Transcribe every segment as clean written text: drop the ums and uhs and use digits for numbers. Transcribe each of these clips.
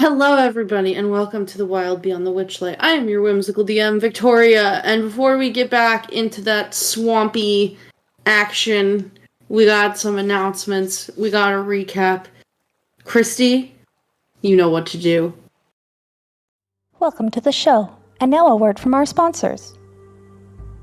Hello, everybody, and welcome to the Wild Beyond the Witchlight. I am your whimsical DM, Victoria, and before we get back into that swampy action, we got some announcements. We got a recap. Kristy, you know what to do. Welcome to the show, and now a word from our sponsors.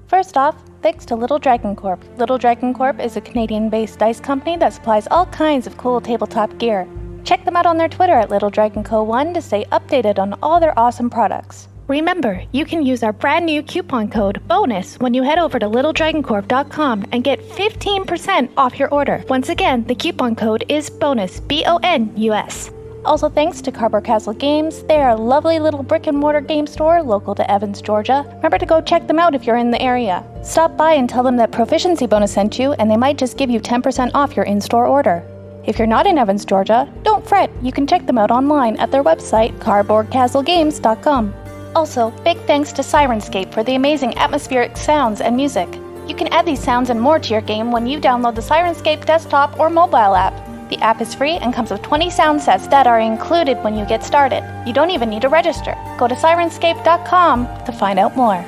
First off, thanks to Little Dragon Corp. Little Dragon Corp is a Canadian-based dice company that supplies all kinds of cool tabletop gear. Check them out on their Twitter at LittleDragonCo1 to stay updated on all their awesome products. Remember, you can use our brand new coupon code BONUS when you head over to littledragoncorp.com and get 15% off your order. Once again, the coupon code is BONUS, BONUS. Also thanks to Cardboard Castle Games. They are a lovely little brick and mortar game store local to Evans, Georgia. Remember to go check them out if you're in the area. Stop by and tell them that Proficiency Bonus sent you, and they might just give you 10% off your in-store order. If you're not in Evans, Georgia, don't fret. You can check them out online at their website, cardboardcastlegames.com. Also, big thanks to Sirenscape for the amazing atmospheric sounds and music. You can add these sounds and more to your game when you download the Sirenscape desktop or mobile app. The app is free and comes with 20 sound sets that are included when you get started. You don't even need to register. Go to Sirenscape.com to find out more.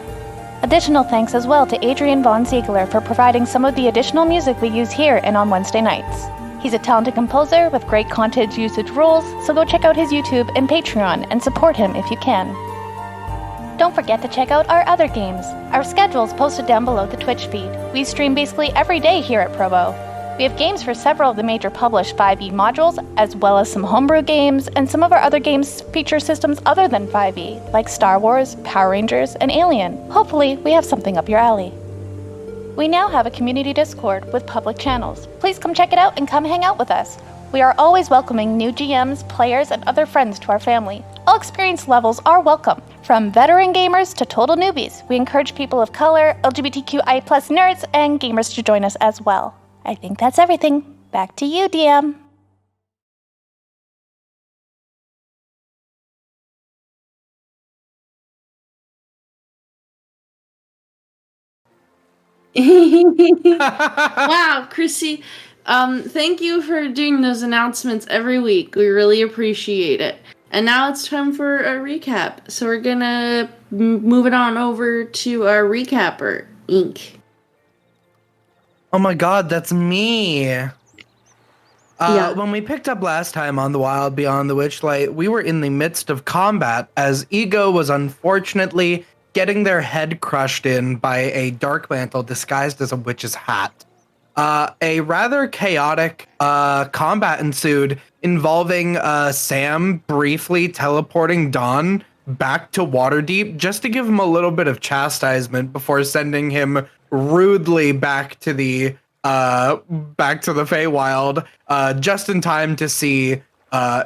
Additional thanks as well to Adrian Von Ziegler for providing some of the additional music we use here and on Wednesday nights. He's a talented composer with great content usage rules, so go check out his YouTube and Patreon and support him if you can. Don't forget to check out our other games. Our schedule is posted down below the Twitch feed. We stream basically every day here at Provo. We have games for several of the major published 5e modules, as well as some homebrew games, and some of our other games feature systems other than 5e, like Star Wars, Power Rangers, and Alien. Hopefully, we have something up your alley. We now have a community Discord with public channels. Please come check it out and come hang out with us. We are always welcoming new GMs, players, and other friends to our family. All experience levels are welcome, from veteran gamers to total newbies. We encourage people of color, LGBTQI+ nerds, and gamers to join us as well. I think that's everything. Back to you, DM. Wow, Kristy, thank you for doing those announcements every week. We really appreciate it. And now it's time for a recap. So we're gonna move it on over to our recapper, Inc. Oh my god, that's me. Yeah. When we picked up last time on The Wild Beyond the Witchlight, we were in the midst of combat as Ego was unfortunately getting their head crushed in by a dark mantle disguised as a witch's hat. A rather chaotic combat ensued involving Sam briefly teleporting Dawn back to Waterdeep just to give him a little bit of chastisement before sending him rudely back to the Feywild, just in time to see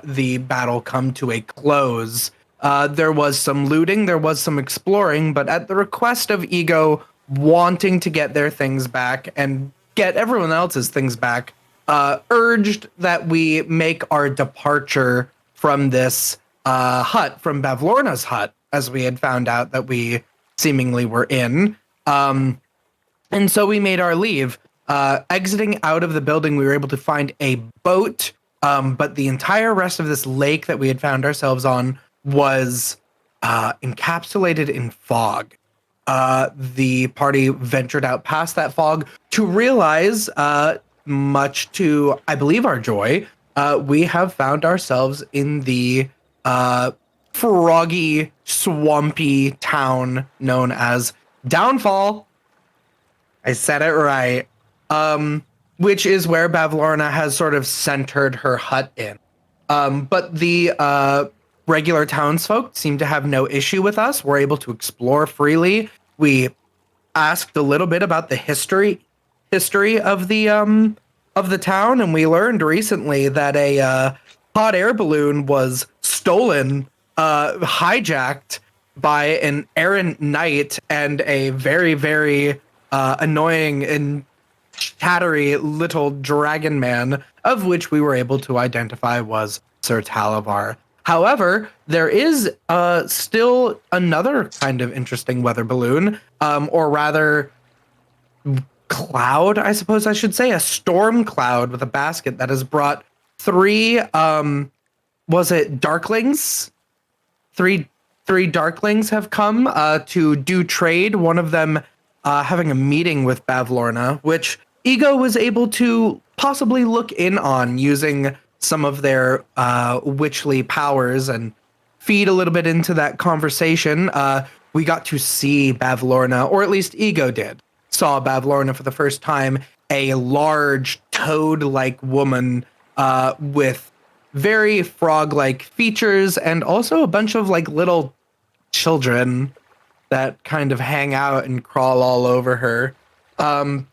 the battle come to a close. There was some looting, there was some exploring, but at the request of Ego wanting to get their things back and get everyone else's things back, urged that we make our departure from this hut, from Bavlorna's hut, as we had found out that we seemingly were in. And so we made our leave. Exiting out of the building, we were able to find a boat, but the entire rest of this lake that we had found ourselves on was encapsulated in fog. The party ventured out past that fog to realize, much to, I believe, our joy, we have found ourselves in the froggy, swampy town known as Downfall. I said it right. Which is where Bavlorna has sort of centered her hut in. But the regular townsfolk seem to have no issue with us. We're able to explore freely. We asked a little bit about the history of the town, and we learned recently that a hot air balloon was stolen, hijacked by an errant knight and a very, very annoying and chattery little dragon man, of which we were able to identify was Sir Talavar. However, there is still another kind of interesting weather balloon, or rather cloud, I suppose I should say, a storm cloud with a basket that has brought three was it Darklings? Three Darklings have come to do trade. One of them having a meeting with Bavlorna, which Ego was able to possibly look in on using some of their witchly powers and feed a little bit into that conversation. We got to see Bavlorna, or at least Ego did, saw Bavlorna for the first time, a large toad-like woman with very frog-like features and also a bunch of like little children that kind of hang out and crawl all over her.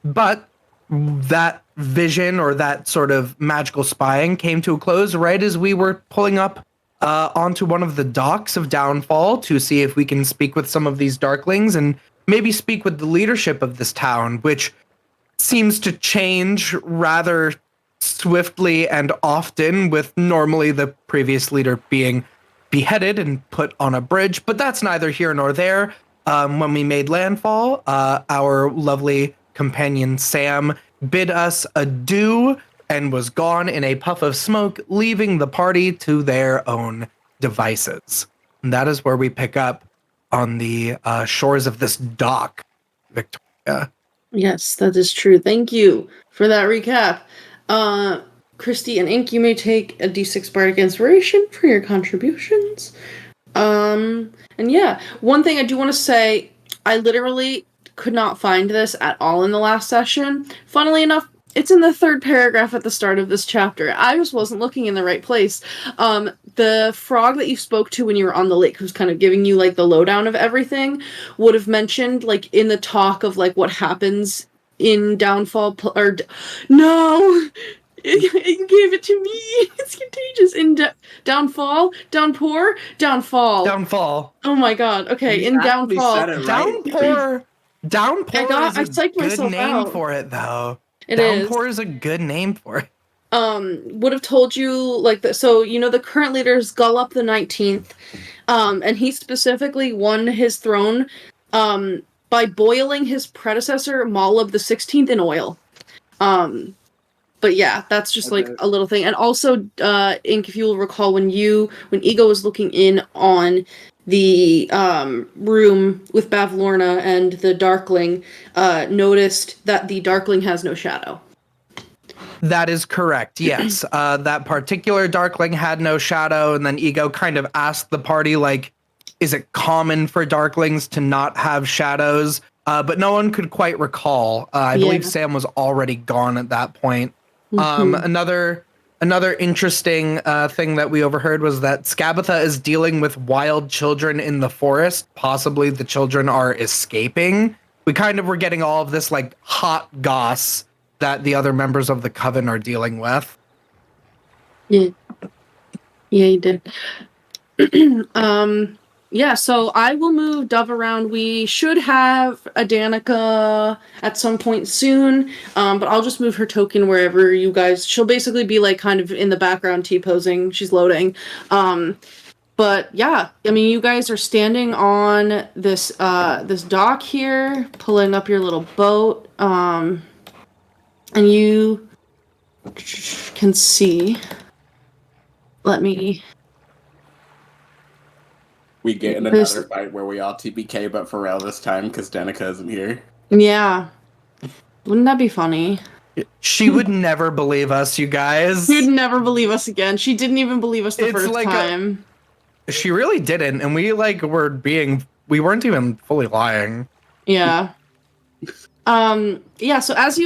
But that vision or that sort of magical spying came to a close right as we were pulling up onto one of the docks of Downfall to see if we can speak with some of these Darklings and maybe speak with the leadership of this town, which seems to change rather swiftly and often, with normally the previous leader being beheaded and put on a bridge. But that's neither here nor there. When we made landfall, our lovely companion Sam bid us adieu and was gone in a puff of smoke, leaving the party to their own devices. And that is where we pick up on the shores of this dock, Victoria. Yes, that is true. Thank you for that recap. Kristy and Ink, you may take a D6 Bardic Inspiration for your contributions. And yeah, one thing I do want to say, I literally could not find this at all in the last session. Funnily enough, it's in the third paragraph at the start of this chapter. I just wasn't looking in the right place. The frog that you spoke to when you were on the lake, who's kind of giving you like the lowdown of everything, would have mentioned like in the talk of like what happens in Downfall no. You gave it to me. It's contagious. In Downfall, Downpour, Downfall. Downfall. Oh my god. Okay, in Downfall. Said it right. Downpour I is a psyched good myself name out. for it, though. It is. Downpour is a good name for it. Would have told you like that. So you know the current leader is Gullup the 19th, and he specifically won his throne, by boiling his predecessor Mollab the 16th in oil. But yeah, that's just like a little thing. And also, Ink, if you will recall, when Ego was looking in on the room with Bavlorna and the Darkling, noticed that the Darkling has no shadow. That is correct, yes. That particular Darkling had no shadow, and then Ego kind of asked the party, like, is it common for Darklings to not have shadows? But no one could quite recall. I believe Sam was already gone at that point. Another interesting thing that we overheard was that Skabatha is dealing with wild children in the forest. Possibly the children are escaping. We kind of were getting all of this like hot goss that the other members of the coven are dealing with. Yeah, you did. Yeah, so I will move Dove around. We should have a Danica at some point soon, but I'll just move her token wherever you guys... She'll basically be, like, kind of in the background T-posing. She's loading. But, yeah, I mean, you guys are standing on this dock here, pulling up your little boat, and you can see... Let me... We get in another fight where we all TPK, but for real this time because Danica isn't here. Yeah. Wouldn't that be funny? She would never believe us, you guys. She would never believe us again. She didn't even believe us the first time. She really didn't, and we we weren't even fully lying. Yeah. Yeah, so as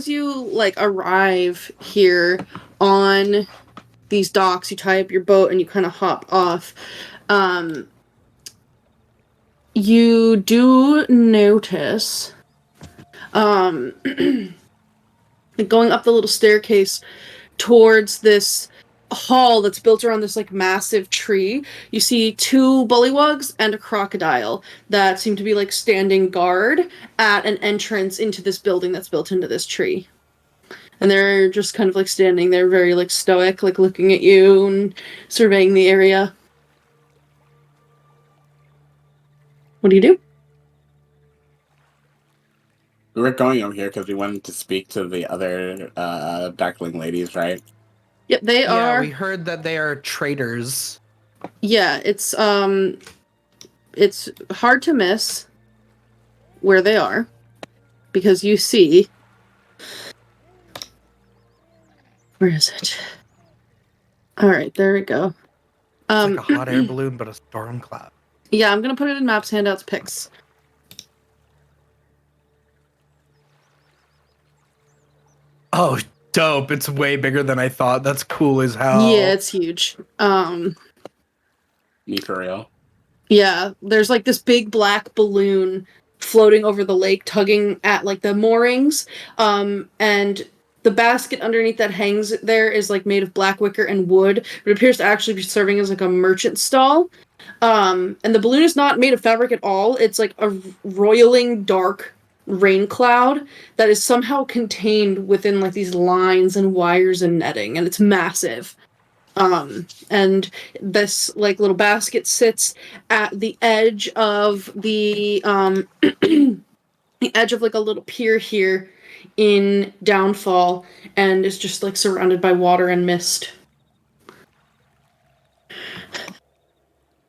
you like arrive here on these docks, you tie up your boat and you kind of hop off. You do notice, going up the little staircase towards this hall that's built around this like massive tree. You see two bullywugs and a crocodile that seem to be like standing guard at an entrance into this building that's built into this tree. And they're just kind of like standing there very like stoic, like looking at you and surveying the area. What do you do? We were going over here because we wanted to speak to the other Darkling ladies, right? Yep, they Yeah, are. we heard that they are traitors. Yeah, it's hard to miss where they are because you see. Where is it? All right, there we go. It's like a hot air balloon, but a storm cloud. Yeah, I'm gonna put it in maps, handouts, pics. Oh, dope! It's way bigger than I thought. That's cool as hell. Yeah, it's huge. Me for real. Yeah, there's like this big black balloon floating over the lake, tugging at like the moorings. And the basket underneath that hangs there is like made of black wicker and wood, but it appears to actually be serving as like a merchant stall. And the balloon is not made of fabric at all. It's like a roiling dark rain cloud that is somehow contained within like these lines and wires and netting, and it's massive. And this like little basket sits at the edge of the the edge of like a little pier here in Downfall, and is just like surrounded by water and mist.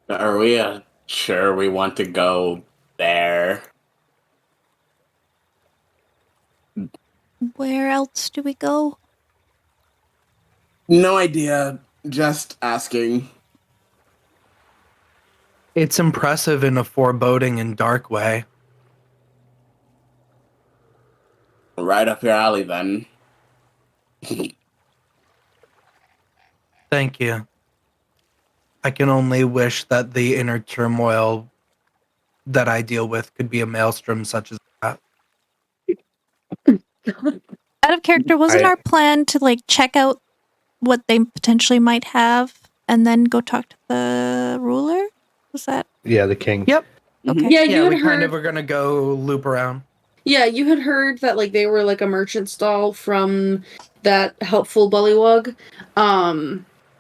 Are we sure we want to go there? Where else do we go? No idea. Just asking. It's impressive in a foreboding and dark way. Right up your alley, then. Thank you. I can only wish that the inner turmoil that I deal with could be a maelstrom such as that. Out of character, wasn't our plan to like check out what they potentially might have and then go talk to the ruler? Was that? Yeah, the king. Yep. Okay. Yeah, you had we heard. kind of were gonna go loop around. Yeah, you had heard that like they were like a merchant stall from that helpful bullywug.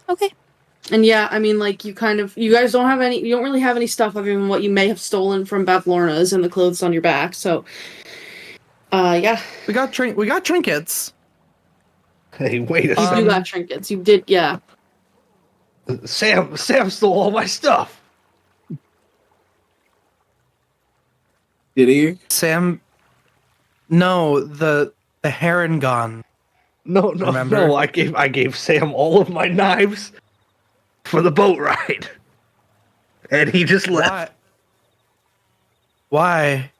Okay. And yeah, I mean like you guys don't have any, you don't really have any stuff other than what you may have stolen from Bavlorna's and the clothes on your back. So yeah. We got trinkets. Hey, wait a You second. do got trinkets. You did, yeah. Sam stole all my stuff. Did he? Sam. No, the heron gone. No, Remember? no. I gave Sam all of my knives for the boat ride, and he just left Why?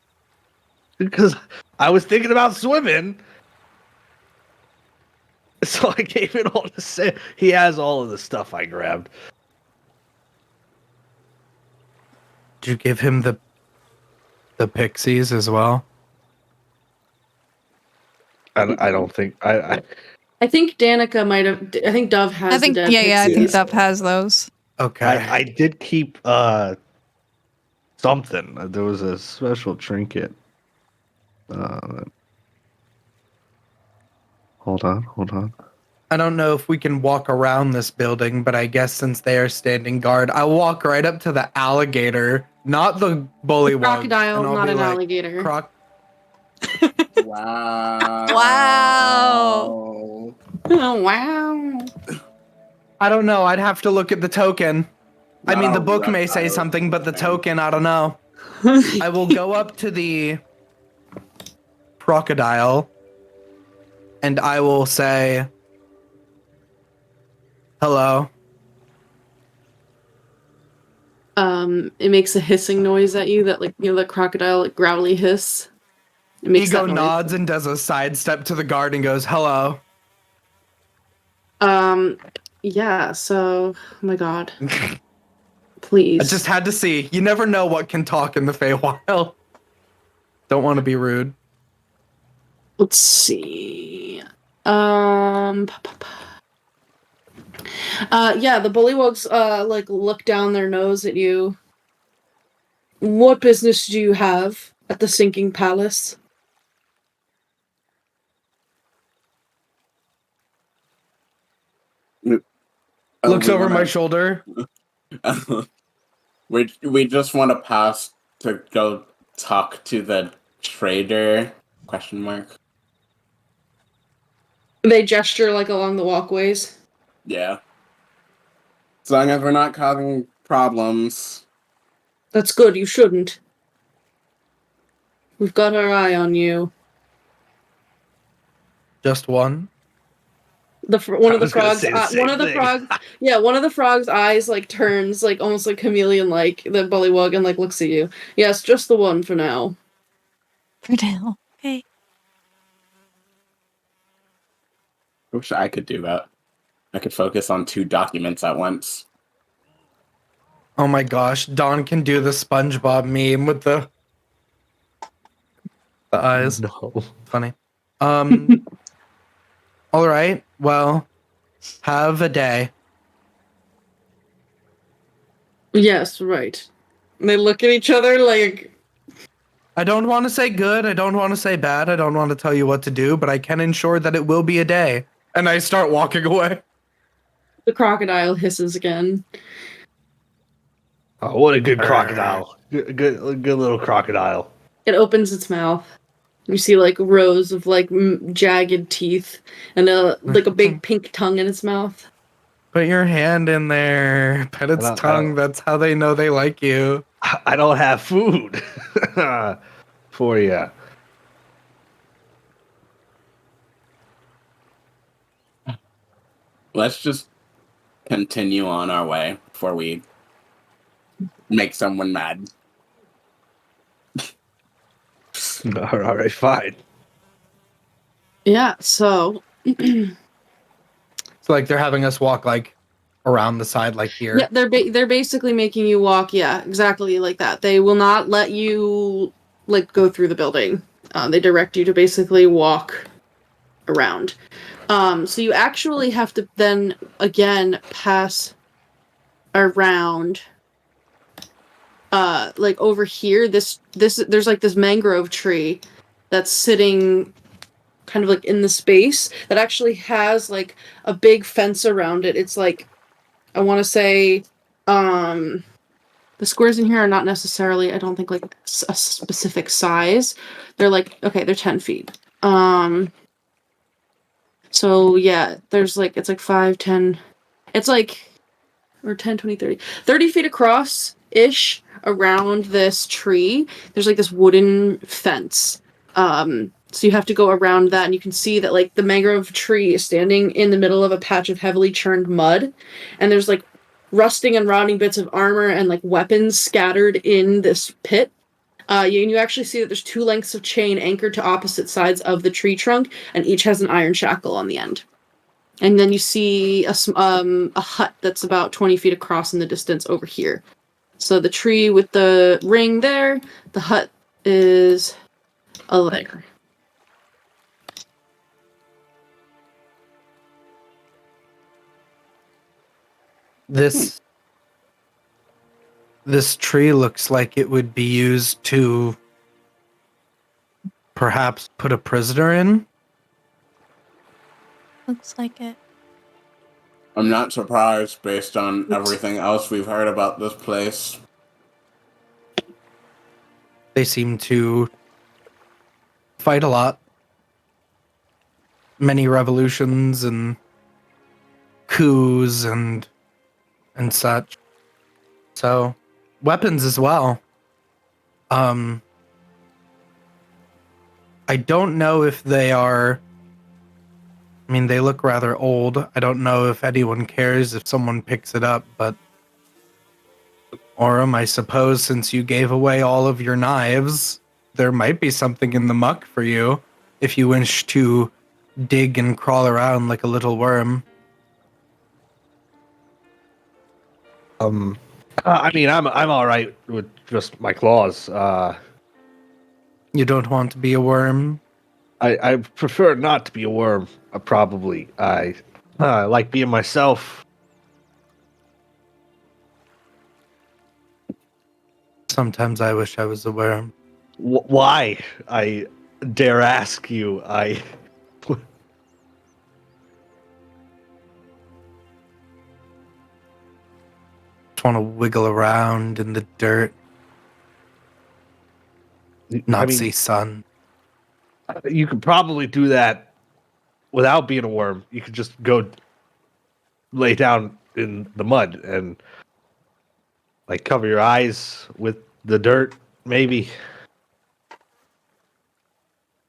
because I was thinking about swimming. So I gave it all to Sam. He has all of the stuff I grabbed. Did you give him the pixies as well? I don't think I think Danica might have. I think Dove has. I think the dead I think pixies. Dove has those. Okay. I did keep something. There was a special trinket. Hold on. I don't know if we can walk around this building, but I guess since they are standing guard, I'll walk right up to the alligator, not the bullywug. Crocodile, and I'll not be an like, alligator. Wow. Wow. Oh, wow. I don't know. I'd have to look at the token. I mean, the Wow, book may say reptile. something, but the token, I don't know. I will go up to the crocodile and I will say, hello. It makes a hissing noise at you that, like, you know, the crocodile, like, growly hiss. It makes Ego that noise. nods and does a sidestep to the guard and goes, hello. Yeah, so, oh my god. Please. I just had to see. You never know what can talk in the Feywild. Don't want to be rude. Let's see. Yeah, the bullywugs, like, look down their nose at you. What business do you have at the Sinking Palace? Looks we over my wanna- shoulder. we just want to pass to go talk to the trader? Question mark. They gesture, like, along the walkways. Yeah. As long as we're not causing problems. That's good, you shouldn't. We've got our eye on you. Just one? One I of the was gonna frogs, say the same one of the thing. frogs, yeah, one of the frogs' eyes like turns like almost like chameleon like the bullywug and like looks at you. Yes, just the one for now. For now. Okay. I wish I could do that. I could focus on 2 documents at once. Oh my gosh, Dawn can do the SpongeBob meme with the eyes. No. Funny. All right. Well, have a day. Yes, right. And they look at each other like, I don't want to say good. I don't want to say bad. I don't want to tell you what to do, but I can ensure that it will be a day. And I start walking away. the crocodile hisses again. Oh, what a good crocodile. Good little crocodile. It opens its mouth. You see like rows of like jagged teeth and like a big pink tongue in its mouth. Put your hand in there. Pet its tongue. That's how they know they like you. I don't have food for you. Let's just continue on our way before we make someone mad. All right, fine. Yeah, so It's like they're having us walk like around the side, like here. yeah, they're basically making you walk. Yeah, exactly like that. They will not let you like go through the building. They direct you to basically walk around. So you actually have to then again pass around. Like over here, this there's like this mangrove tree that's sitting kind of like in the space that actually has like a big fence around it. It's like I want to say the squares in here are not necessarily, I don't think, like a specific size. They're like, okay, they're 10 feet. So yeah, there's like, it's like 5, 10, it's like, or 10, 20, 30, 30 feet across ish around this tree. There's like this wooden fence. So you have to go around that, and you can see that like the mangrove tree is standing in the middle of a patch of heavily churned mud, and there's like rusting and rotting bits of armor and like weapons scattered in this pit. And you actually see that there's 2 lengths of chain anchored to opposite sides of the tree trunk, and each has an iron shackle on the end. And then you see a hut that's about 20 feet across in the distance over here. So the tree with the ring there, the hut is there. This tree looks like it would be used to perhaps put a prisoner in. Looks like it. I'm not surprised based on everything else we've heard about this place. They seem to fight a lot. Many revolutions and coups and such. So, weapons as well. I don't know if they are. I mean, they look rather old. I don't know if anyone cares if someone picks it up, but Aurum, I suppose since you gave away all of your knives, there might be something in the muck for you if you wish to dig and crawl around like a little worm. I mean, I'm all right with just my claws. You don't want to be a worm? I prefer not to be a worm. Probably. I like being myself. Sometimes I wish I was a worm. Why? I dare ask you. I. Just want to wiggle around in the dirt, not see sun. You could probably do that without being a worm. You could just go lay down in the mud and like cover your eyes with the dirt, maybe.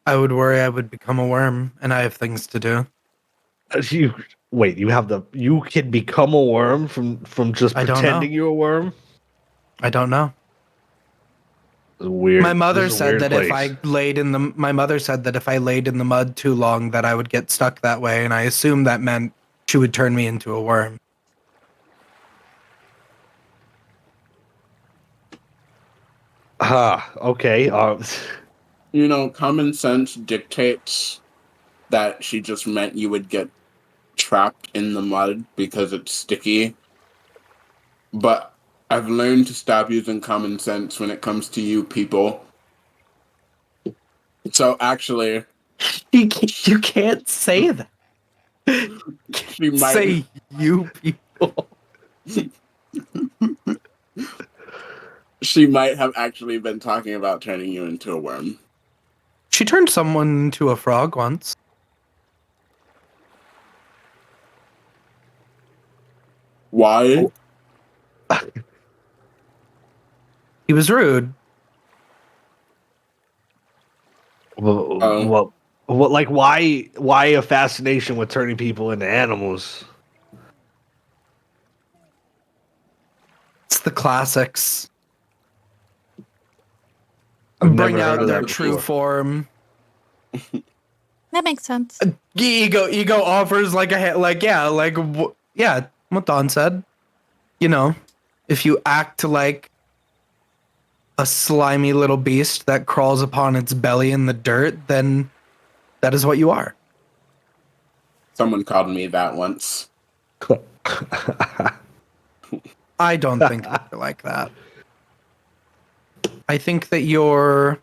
I would worry I would become a worm, and I have things to do. You wait. You can become a worm from just I don't know. pretending you're a worm. I don't know. It's weird. My mother This is a said weird that place. if I laid in the mud too long, that I would get stuck that way, and I assumed that meant she would turn me into a worm. Okay. Common sense dictates that she just meant you would get trapped in the mud because it's sticky. But I've learned to stop using common sense when it comes to you people. So actually, You can't say that. she might Say you people. she might have actually been talking about turning you into a worm. She turned someone into a frog once. Why? He was rude. Well, like why a fascination with turning people into animals? It's the classics. I've Bring never heard out of their that true before. form. That makes sense. Ego offers what Don said. If you act like a slimy little beast that crawls upon its belly in the dirt, then that is what you are. Someone called me that once. I don't think that you're like that. I think that you're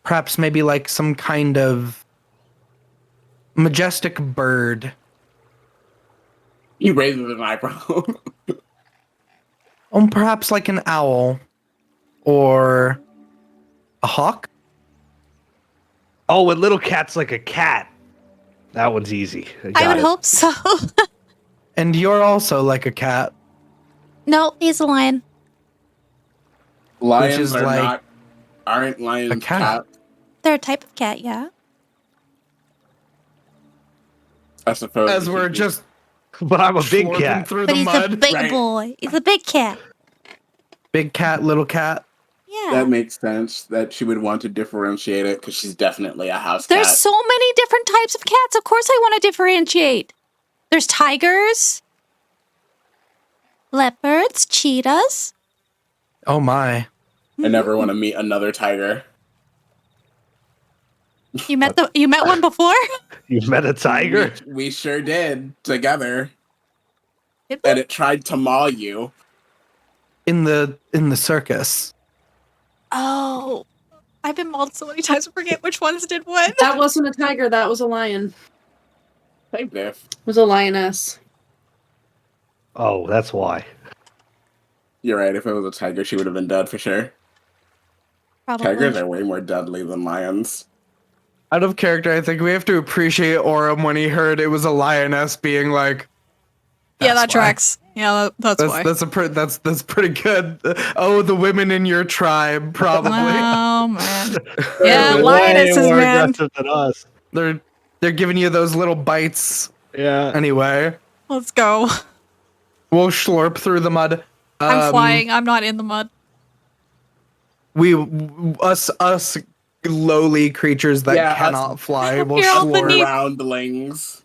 perhaps maybe like some kind of majestic bird. He raises an eyebrow. Perhaps like an owl or a hawk. Oh, and little cat's like a cat. That one's easy. I would hope so. And you're also like a cat. No, he's a lion. Lions is are like not. Aren't lions a cat. cat? They're a type of cat, yeah. I suppose. As we're just But I'm a big slurping cat. through But the he's mud. a big right? boy. He's a big cat. Big cat, little cat. Yeah. That makes sense that she would want to differentiate it because she's definitely a house There's cat. so many different types of cats. Of course I want to differentiate. There's tigers, leopards, cheetahs. Oh my. I never want to meet another tiger. You met one before? You met a tiger? We sure did together, Did and we? it tried to maul you. In the circus. Oh. I've been mauled so many times I forget which ones did what. That wasn't a tiger, that was a lion. Hey, Biff. It was a lioness. Oh, that's why. You're right. If it was a tiger, she would have been dead for sure. Probably. Tigers are way more deadly than lions. Out of character, I think we have to appreciate Aurum when he heard it was a lioness being like, Yeah, "That's that why." tracks. Yeah, that's why. That's pretty good. Oh, the women in your tribe, probably. Oh, man. They're Yeah, way lionesses, more man. aggressive than us. They're giving you those little bites Yeah. anyway. Let's go. We'll slurp through the mud. I'm flying. I'm not in the mud. Us lowly creatures that Yeah, us- cannot fly will You're all slurp. beneath. Groundlings.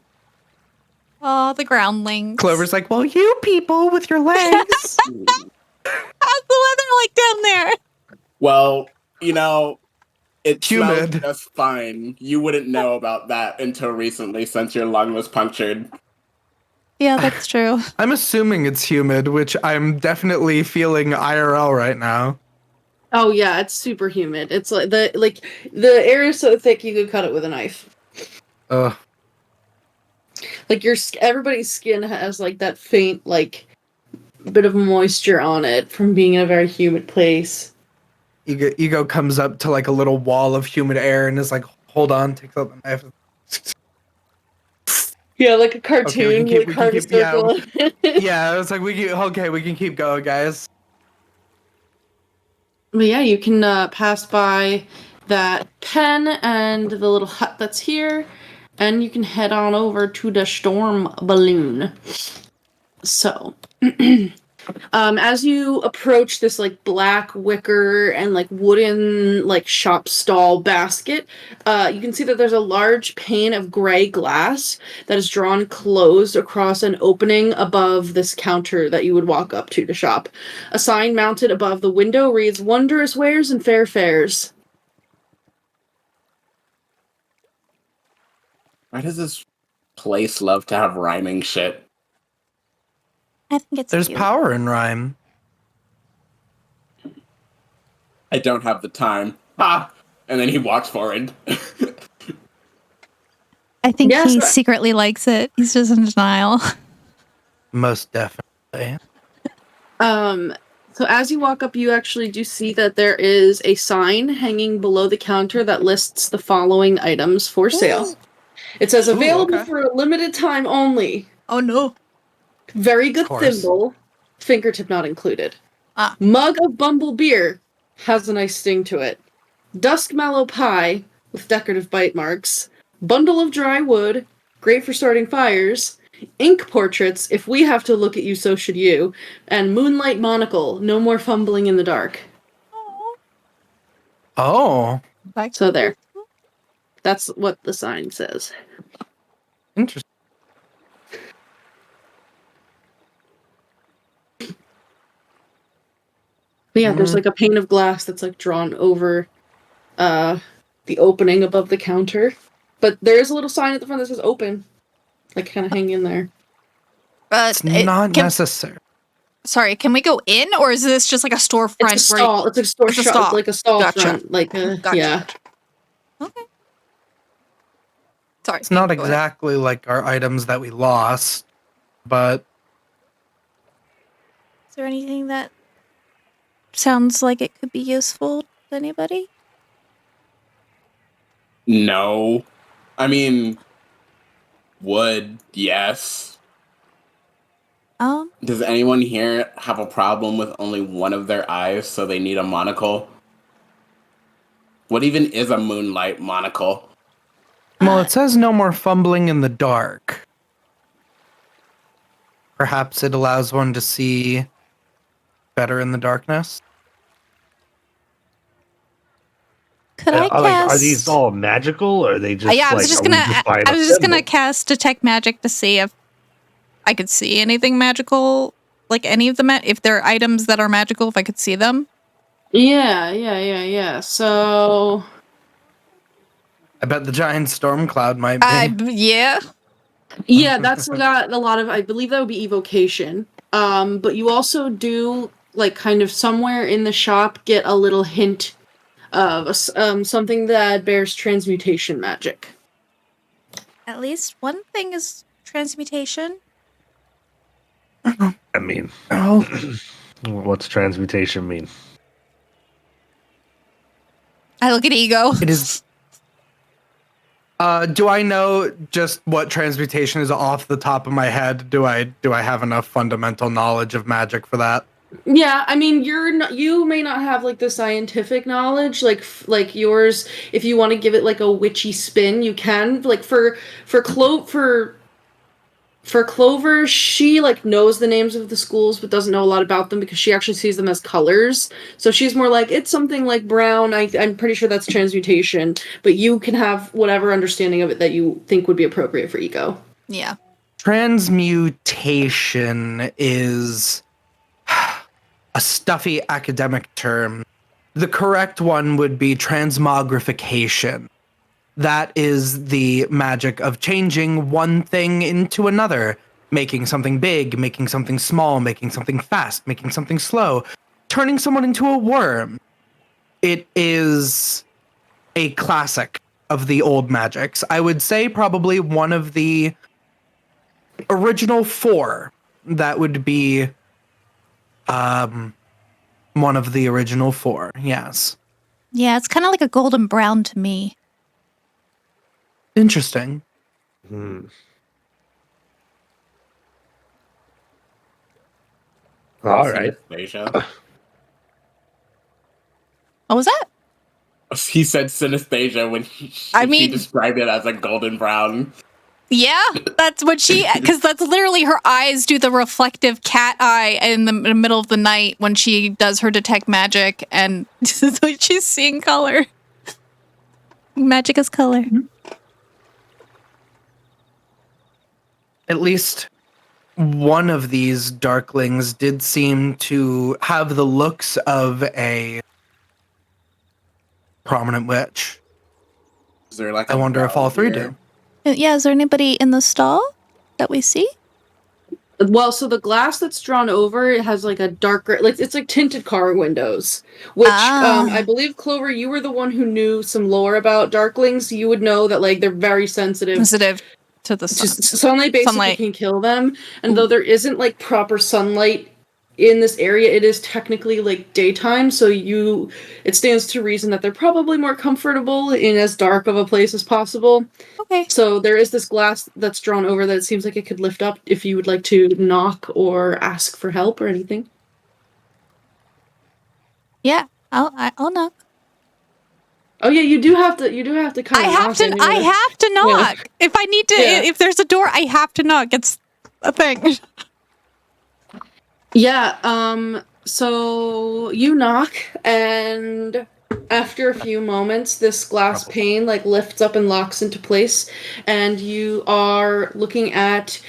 Oh, the groundlings. Clover's like, well, you people with your legs. How's the weather like down there? Well, it Humid. smells just fine. You wouldn't know about that until recently, since your lung was punctured. Yeah, that's true. I'm assuming it's humid, which I'm definitely feeling IRL right now. Oh yeah, it's super humid. It's like the air is so thick you could cut it with a knife. Ugh. Like everybody's skin has like that faint like bit of moisture on it from being in a very humid place. Ego comes up to like a little wall of humid air and is like, hold on, takes out the knife. Yeah, like a Okay, we cartoon, can keep. like We can heart keep. circle. Yeah. It's like we can. Okay, we can keep going, guys. But yeah, you can pass by that pen and the little hut that's here, and you can head on over to the storm balloon. So, as you approach this like black wicker and like wooden like shop stall basket, you can see that there's a large pane of gray glass that is drawn closed across an opening above this counter that you would walk up to shop. A sign mounted above the window reads "Wondrous Wares and Fair Fares." Why does this place love to have rhyming shit? I think it's There's cute. power in rhyme. I don't have the time. Ha! And then he walks forward. I think Yes, he but- secretly likes it. He's just in denial. Most definitely. So as you walk up, you actually do see that there is a sign hanging below the counter that lists the following items for sale. It says Ooh, available okay. for a limited time only. Oh no. Very good Of course. thimble, fingertip not included. Ah. Mug of Bumble beer has a nice sting to it. Dusk mallow pie with decorative bite marks. Bundle of dry wood, great for starting fires. Ink portraits, if we have to look at you, so should you. And moonlight monocle, no more fumbling in the dark. Oh, So there. That's what the sign says. interesting. But yeah, there's like a pane of glass that's like drawn over the opening above the counter. But there is a little sign at the front that says open. Like kind of hanging in there. It's not necessary. Sorry, can we go in, or is this just like a storefront? It's a stall. It's a store It's a shop. stall. Like a stall Gotcha. front. Like Gotcha. yeah. Okay. Sorry. It's not go ahead. exactly like our items that we lost, but Is there anything that sounds like it could be useful to anybody? No. I mean, would, yes. Does anyone here have a problem with only one of their eyes, so they need a monocle? What even is a moonlight monocle? well, it says no more fumbling in the dark. Perhaps it allows one to see better in the darkness. Could I cast? Like, are these all magical, or are they just? Yeah, I was like, just are we gonna. buying I a was just gonna symbol? cast detect magic to see if I could see anything magical, like any of them. If there are items that are magical, if I could see them. Yeah. So I bet the giant storm cloud might be. Yeah. yeah, that's got a lot of. I believe that would be evocation. But you also do like kind of somewhere in the shop get a little hint of something that bears transmutation magic. At least one thing is transmutation. I mean, Oh, what's transmutation mean? I look at ego. it is. Do I know just what transmutation is off the top of my head? Do I have enough fundamental knowledge of magic for that? Yeah, I mean, you may not have like the scientific knowledge, like yours. If you want to give it like a witchy spin, you can. Like for Clover, she like knows the names of the schools, but doesn't know a lot about them because she actually sees them as colors. So she's more like it's something like brown. I'm pretty sure that's transmutation, but you can have whatever understanding of it that you think would be appropriate for ego. Yeah. Transmutation is a stuffy academic term. The correct one would be transmogrification. That is the magic of changing one thing into another, making something big, making something small, making something fast, making something slow, turning someone into a worm. It is a classic of the old magics. I would say probably one of the original four that would be one of the original four, yes. Yeah, it's kind of like a golden brown to me. Interesting. All right. Synesthesia. What was that? He said synesthesia when she described it as a golden brown. Yeah, that's what because that's literally her eyes do the reflective cat eye in the middle of the night when she does her detect magic, and she's seeing color. Magic is color. At least one of these darklings did seem to have the looks of a prominent witch. Is there like I wonder if all three do. Yeah, is there anybody in the stall that we see? Well, so the glass that's drawn over, it has like a darker, like it's like tinted car windows. Which I believe, Clover, you were the one who knew some lore about darklings. You would know that like they're very sensitive To the sun. Sunlight basically can kill them, and though there isn't like proper sunlight in this area, it is technically like daytime, so it stands to reason that they're probably more comfortable in as dark of a place as possible. Okay. So there is this glass that's drawn over that it seems like it could lift up if you would like to knock or ask for help or anything. Yeah, I'll knock. Oh yeah, you do have to kind of I have to knock. Yeah. If I need to, if there's a door, I have to knock. It's a thing. Yeah, so you knock, and after a few moments, this glass pane like lifts up and locks into place, and you are looking at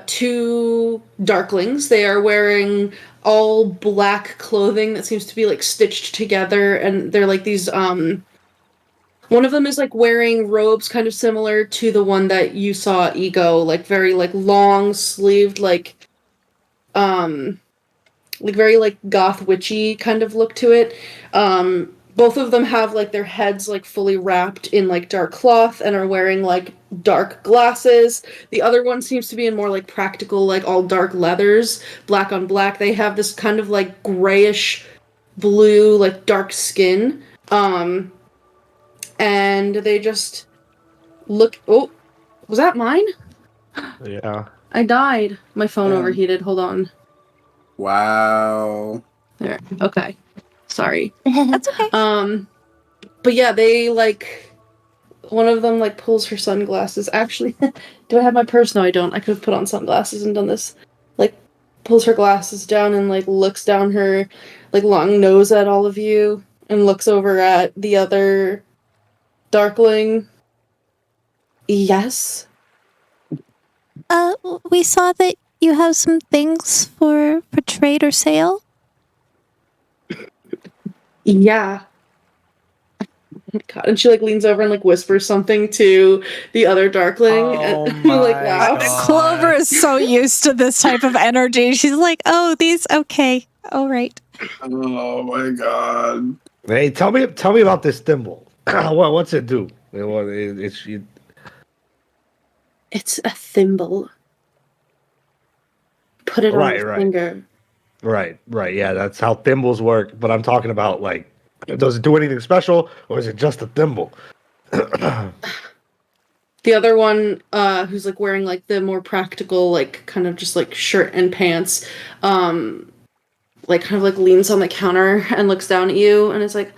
two darklings. They are wearing all black clothing that seems to be like stitched together, and they're like these one of them is like wearing robes kind of similar to the one that you saw Ego, like very like long sleeved, like very like goth witchy kind of look to it. Both of them have like their heads like fully wrapped in like dark cloth and are wearing like dark glasses. The other one seems to be in more like practical, like all dark leathers, black on black. They have this kind of like grayish blue, like dark skin. And they just look. Oh, was that mine? Yeah. I died. My phone overheated. Hold on. Wow. There. Okay. Sorry. That's okay. But yeah, they like one of them like pulls her sunglasses. Actually, do I have my purse? No, I don't. I could have put on sunglasses and done this. Like pulls her glasses down and like looks down her like long nose at all of you and looks over at the other darkling. Yes. We saw that you have some things for trade or sale. Yeah. God. And she like leans over and like whispers something to the other darkling and like laughs. Clover is so used to this type of energy. She's like, "Oh, these okay, all right." Oh my god. Hey, tell me about this thimble. What's it do? It's a thimble. Put it on your finger. Right. Yeah, that's how thimbles work. But I'm talking about like, does it do anything special, or is it just a thimble? The other one, who's like wearing like the more practical, like kind of just like shirt and pants, like kind of like leans on the counter and looks down at you and is like,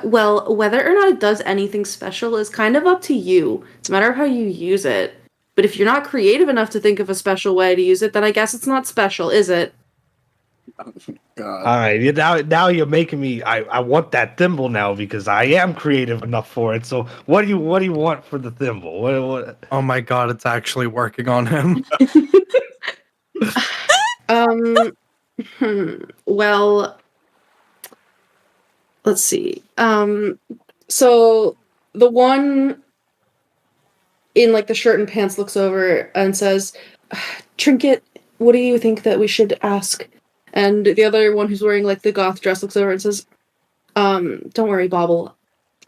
well, whether or not it does anything special is kind of up to you. It's a matter of how you use it. But if you're not creative enough to think of a special way to use it, then I guess it's not special, is it? Oh, God. All right, now you're making me. I want that thimble now because I am creative enough for it. So what do you want for the thimble? What? Oh my god, it's actually working on him. Well, let's see. So the one in like the shirt and pants looks over and says, Trinket, what do you think that we should ask? And the other one who's wearing like the goth dress looks over and says, don't worry, Bobble.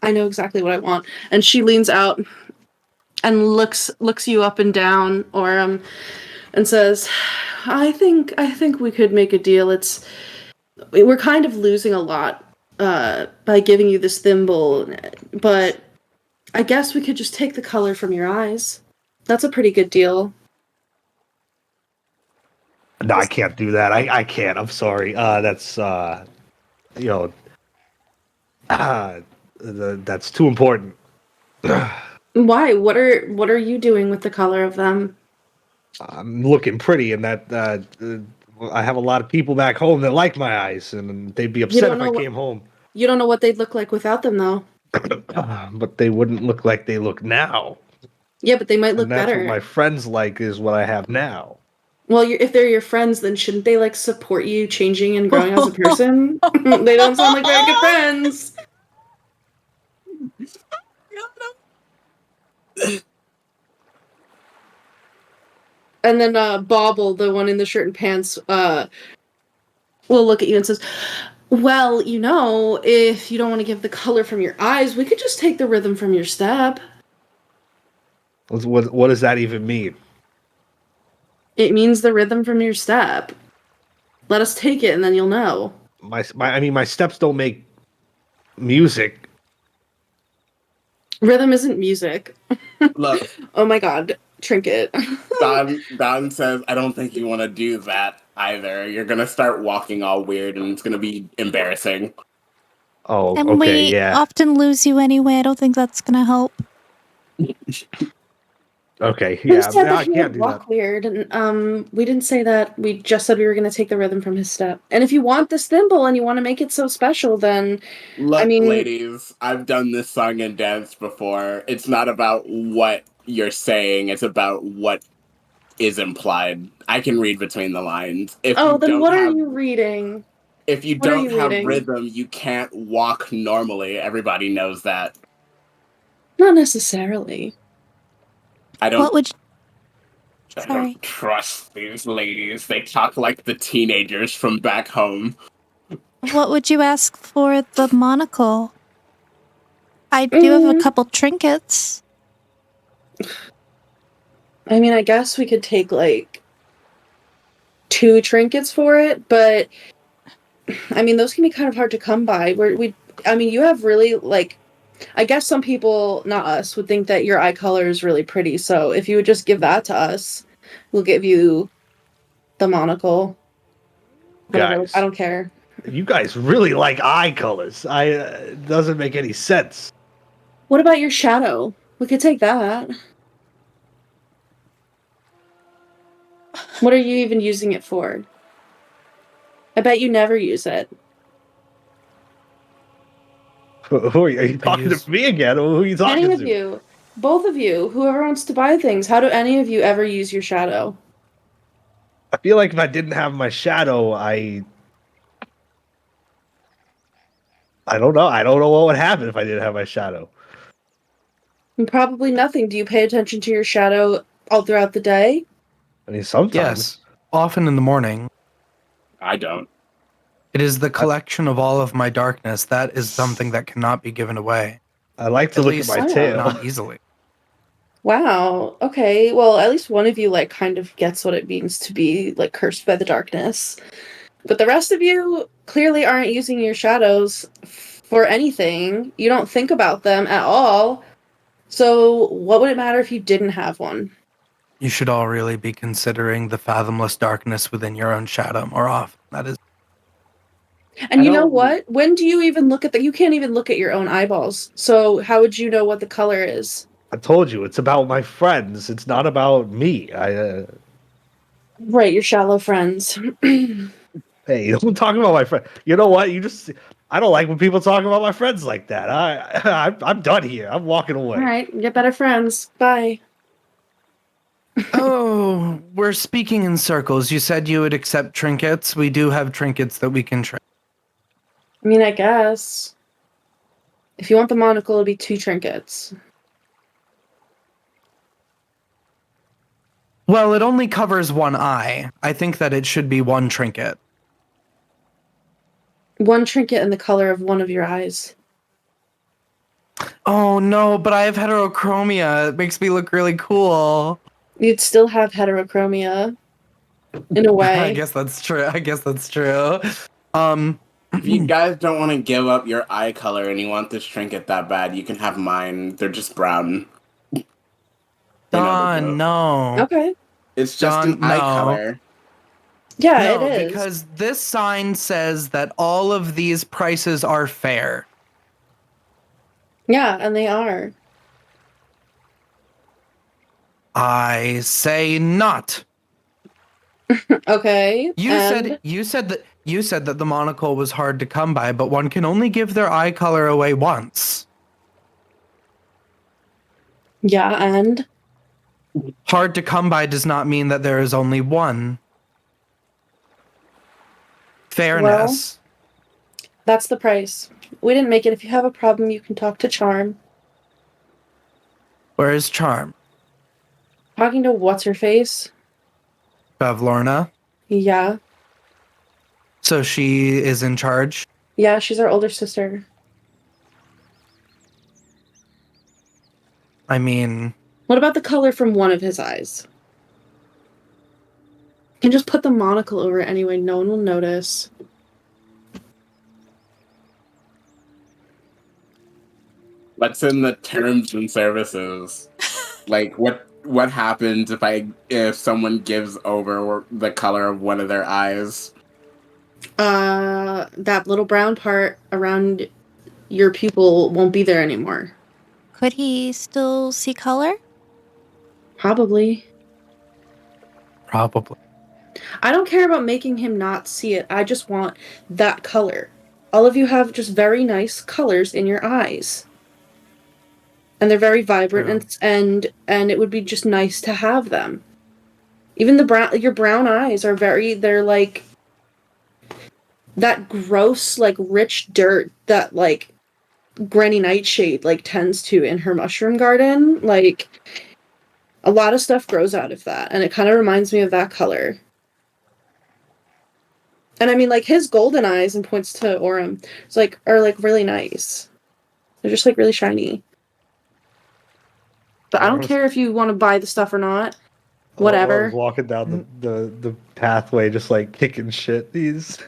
I know exactly what I want. And she leans out and looks you up and down, Aurum, and says, I think we could make a deal. We're kind of losing a lot by giving you this thimble, but I guess we could just take the color from your eyes. That's a pretty good deal. No, I can't do that. I can't. I'm sorry. That's you know, that's too important. Why? What are you doing with the color of them? I'm looking pretty, and that I have a lot of people back home that like my eyes, and they'd be You upset don't if I know what came home. you don't know what they'd look like without them, though. But they wouldn't look like they look now, Yeah, but they might and look that's what better. my friends like is what I have now. Well, if they're your friends, then shouldn't they like support you changing and growing as a person? They don't sound like very good friends. And then Bobble, the one in the shirt and pants, will look at you and says, "Well, if you don't want to give the color from your eyes, we could just take the rhythm from your step. What does that even mean? It means the rhythm from your step. Let us take it, and then you'll know." My steps don't make music. Rhythm isn't music. Look, Oh my god, Trinket. Don says, I don't think you want to do that either. You're gonna start walking all weird, and it's gonna be embarrassing. Oh, And okay, we yeah. often lose you anyway. I don't think that's gonna help. Okay, Who yeah. said that I he can't would do that. walk weird? And we didn't say that. We just said we were going to take the rhythm from his step. And if you want this thimble and you want to make it so special, then I Look, mean, ladies, I've done this song and dance before. It's not about what you're saying, it's about what is implied. I can read between the lines. oh, then what are you reading? If you What are don't you have reading? rhythm, you can't walk normally. Everybody knows that. Not necessarily. I What don't would I Sorry. don't trust these ladies. They talk like the teenagers from back home. what would you ask for the monocle? I do have a Mm, couple trinkets. I mean, I guess we could take like 2 trinkets for it, but I mean, those can be kind of hard to come by. I mean, you have really like, I guess some people, not us, would think that your eye color is really pretty. So if you would just give that to us, we'll give you the monocle. Whatever. I Guys, don't care. you guys really like eye colors. It doesn't make any sense. What about your shadow? We could take that. What are you even using it for? I bet you never use it. Who are you talking use- to me again? Who are you talking Any of to? you. Both of you. Whoever wants to buy things. How do any of you ever use your shadow? I feel like if I didn't have my shadow, I don't know. I don't know what would happen if I didn't have my shadow. Probably nothing. Do you pay attention to your shadow all throughout the day? I mean, sometimes. Yes, often in the morning. I don't. It is the collection of all of my darkness. That is something that cannot be given away. I like to At look at least my Wow. tail. not easily. Wow. Okay. Well, at least one of you like kind of gets what it means to be like cursed by the darkness. But the rest of you clearly aren't using your shadows for anything. You don't think about them at all. So, what would it matter if you didn't have one? You should all really be considering the fathomless darkness within your own shadow more often. That is And I you know don't- what? When do you even look at you can't even look at your own eyeballs. So, how would you know what the color is? I told you, it's about my friends. It's not about me. Right, your shallow friends. Hey, don't talk about my friend. You know what? I don't like when people talk about my friends like that. I'm done here. I'm walking away. All right, get better friends. Bye. Oh, we're speaking in circles. You said you would accept trinkets. We do have trinkets that we can trade. I mean, I guess. If you want the monocle, it'll be 2 trinkets. Well, it only covers one eye. I think that it should be 1 trinket. 1 trinket in the color of one of your eyes. Oh no, but I have heterochromia. It makes me look really cool. You'd still have heterochromia. In a way. I guess that's true. If you guys don't want to give up your eye color and you want this trinket that bad, you can have mine. They're just brown. You know the Don, joke. no. Okay. It's just Don, an eye no. color. Yeah, No, it is. because this sign says that all of these prices are fair. Yeah, and they are. I say not. Okay. You said that the monocle was hard to come by, but one can only give their eye color away once. Yeah, and Hard to come by does not mean that there is only one. Fairness. that's the price. We didn't make it. If you have a problem, you can talk to Charm. Where is Charm? Talking to what's her face? Bavlorna. Yeah. So she is in charge. Yeah, she's our older sister. I mean, What about the color from one of his eyes? You can just put the monocle over it anyway. No one will notice. What's in the terms and services? Like, what happens if someone gives over the color of one of their eyes? That little brown part around your pupil won't be there anymore. Could he still see color? Probably. probably. I don't care about making him not see it. I just want that color. All of you have just very nice colors in your eyes. And they're very vibrant and it would be just nice to have them. Even your brown eyes are they're like that gross, like rich dirt that like Granny Nightshade like tends to in her mushroom garden. Like a lot of stuff grows out of that, and it kind of reminds me of that color. And I mean, like his golden eyes and points to Aurum, are like really nice. They're just like really shiny. But I don't care if you want to buy the stuff or not. Whatever. I was walking down the pathway, just like kicking shit. He's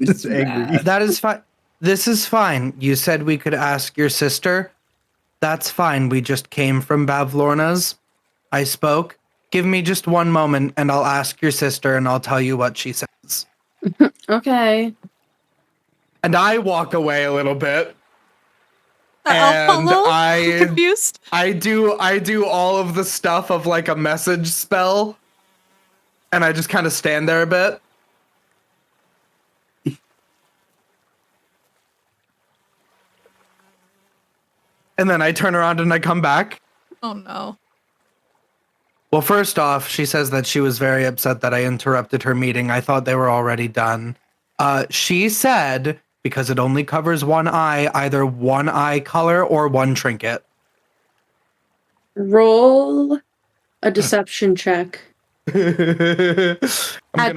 just angry. That is fine. This is fine. You said we could ask your sister. That's fine. We just came from Bavlorna's. I spoke. Give me just one moment and I'll ask your sister and I'll tell you what she says. Okay. And I walk away a little bit. I'll And follow. Confused. I do all of the stuff of like a message spell. And I just kind of stand there a bit. And then I turn around and I come back. Oh no. Well, first off, she says that she was very upset that I interrupted her meeting. I thought they were already done. She said, because it only covers one eye, either one eye color or one trinket. Roll a deception check. At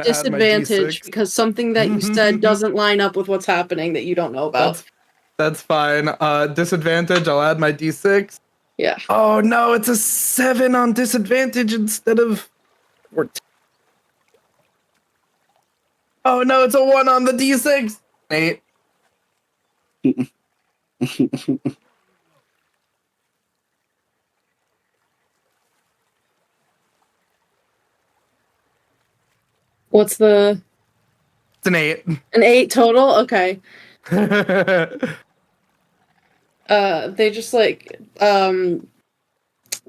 disadvantage, because something that you said doesn't line up with what's happening that you don't know about. That's fine. Disadvantage, I'll add my d6. Yeah. Oh no, it's a 7 on disadvantage instead of 14. Oh no, it's a 1 on the d6. 8. What's the... It's an 8. An 8 total? Okay. They just like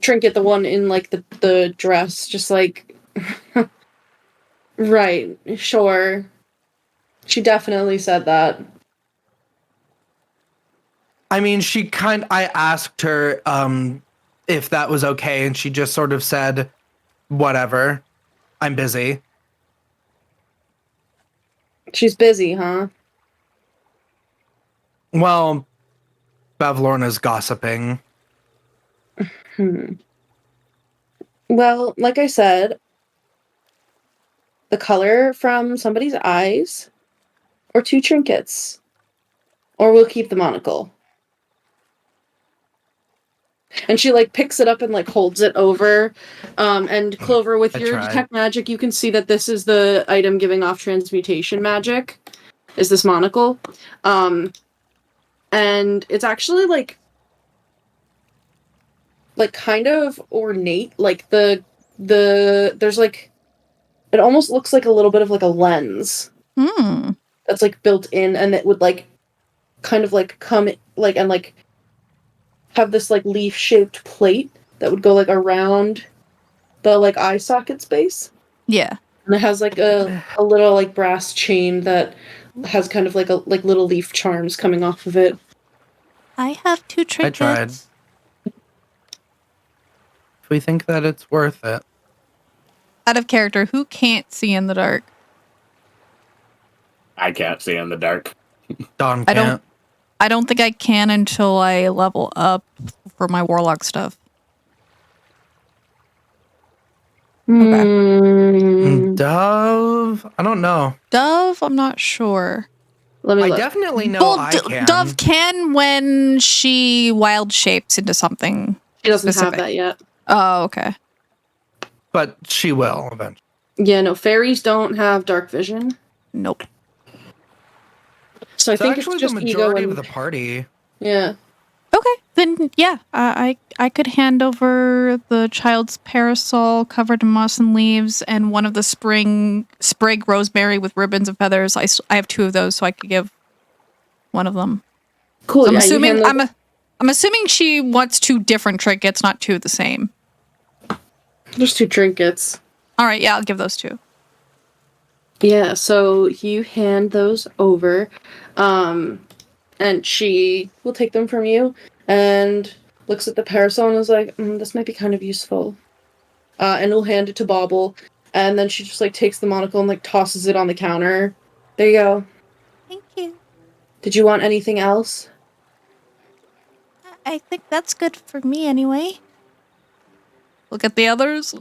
trinket the one in like the dress, just like right, sure. She definitely said that. I mean, I asked her if that was okay, and she just sort of said, whatever. I'm busy. She's busy, huh? Well, Bavlorna's gossiping. Well, like I said, the color from somebody's eyes, or 2 trinkets, or we'll keep the monocle. And she like picks it up and like holds it over. And Clover, with your detect magic, you can see that this is the item giving off transmutation magic. Is this monocle? And it's actually like kind of ornate. Like there's like it almost looks like a little bit of like a lens Hmm. that's like built in, and it would like kind of like come like and like have this like leaf shaped plate that would go like around the like eye socket space. Yeah. And it has like a little like brass chain that has kind of like a like little leaf charms coming off of it. I have 2 I tried. trinkets. If we think that it's worth it. Out of character, who can't see in the dark? I can't see in the dark. Don I can't. I don't think I can until I level up for my warlock stuff. Dove? I don't know. Dove, I'm not sure. Let me I look. definitely know Well, I can. Dove can when she wild shapes into something. She doesn't specific. have that yet. Oh, okay. But she will eventually. Yeah, no, fairies don't have dark vision. Nope. So I It's think actually it's just the ego majority and of the party. yeah. Okay, then yeah, I could hand over the child's parasol covered in moss and leaves and one of the sprig rosemary with ribbons and feathers. I have 2 of those, so I could give one of them. Cool. So I'm yeah, you assuming hand those- I'm assuming she wants 2 different trinkets, not 2 of the same. There's 2 trinkets. All right, yeah, I'll give those 2. Yeah, so you hand those over, and she will take them from you and looks at the parasol and is like, this might be kind of useful. And will hand it to Bobble, and then she just like takes the monocle and like tosses it on the counter. There you go. Thank you. Did you want anything else? I think that's good for me anyway. Look at the others.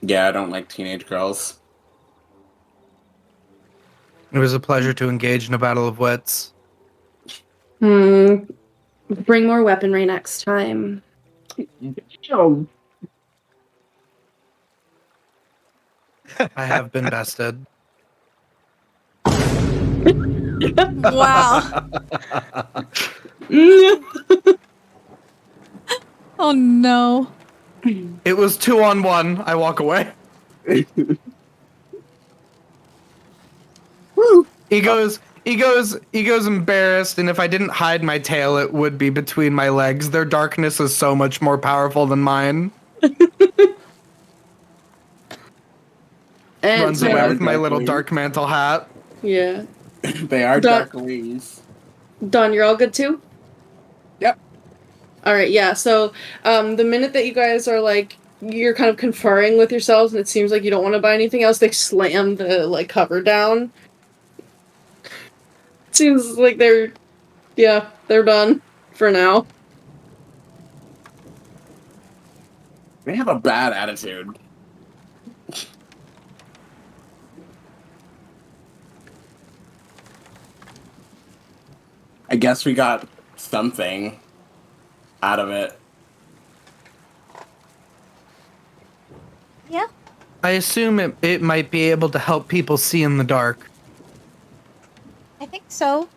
Yeah, I don't like teenage girls. It was a pleasure to engage in a battle of wits. Bring more weaponry next time. I have been bested. Wow. Oh no. It was 2-on-1. I walk away. Woo! Ego's embarrassed, and if I didn't hide my tail, it would be between my legs. Their darkness is so much more powerful than mine. And Runs so, away are with my dark little wings. dark mantle hat. yeah. They are Dark- darklings. Don, you're all good too? Yep. Alright, yeah, so the minute that you guys are like you're kind of conferring with yourselves and it seems like you don't want to buy anything else, they slam the like cover down. Seems like they're done for now. They have a bad attitude. I guess we got something out of it. Yeah. I assume it might be able to help people see in the dark. I think so.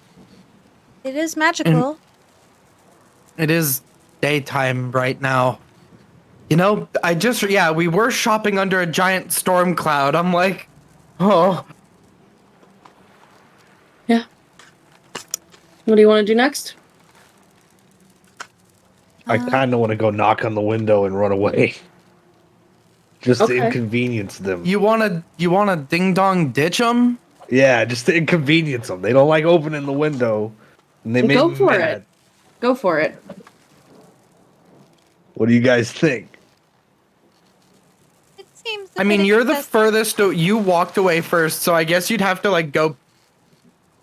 It is magical. It is daytime right now. You know, we were shopping under a giant storm cloud. I'm like, oh. Yeah. What do you want to do next? I kind of want to go knock on the window and run away. Just to Okay. inconvenience them. You wanna ding dong ditch them? Yeah, just to inconvenience them. They don't like opening the window. And they make Go me for mad. it. Go for it. What do you guys think? It seems. I mean, you're the furthest. You walked away first, so I guess you'd have to like go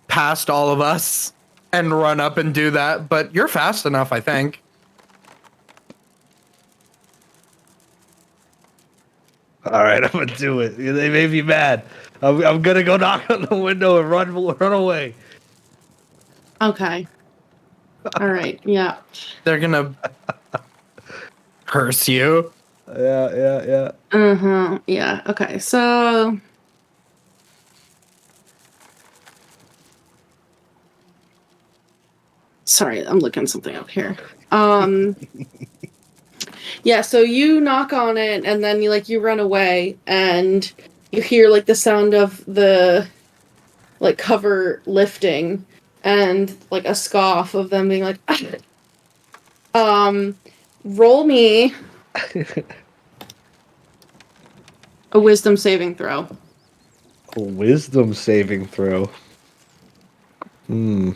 past all of us and run up and do that. But you're fast enough, I think. All right, I'm gonna do it. They made me mad. I'm gonna go knock on the window and run away. Okay. Alright, yeah. They're gonna curse you. Yeah. Yeah, okay, so sorry, I'm looking something up here. Yeah, so you knock on it, and then you run away, and you hear like the sound of the like cover lifting, and like a scoff of them being like, roll me a wisdom saving throw. A wisdom saving throw. I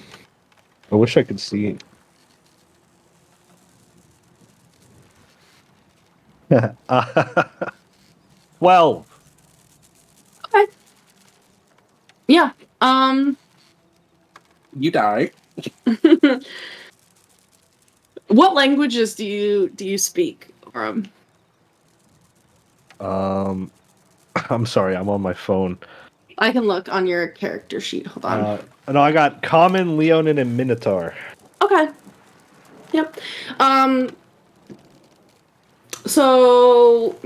wish I could see. 12. Okay. Yeah. You die. What languages do you speak? I'm sorry, I'm on my phone. I can look on your character sheet. Hold on. No, I got Common, Leonin, and Minotaur. Okay. Yep. So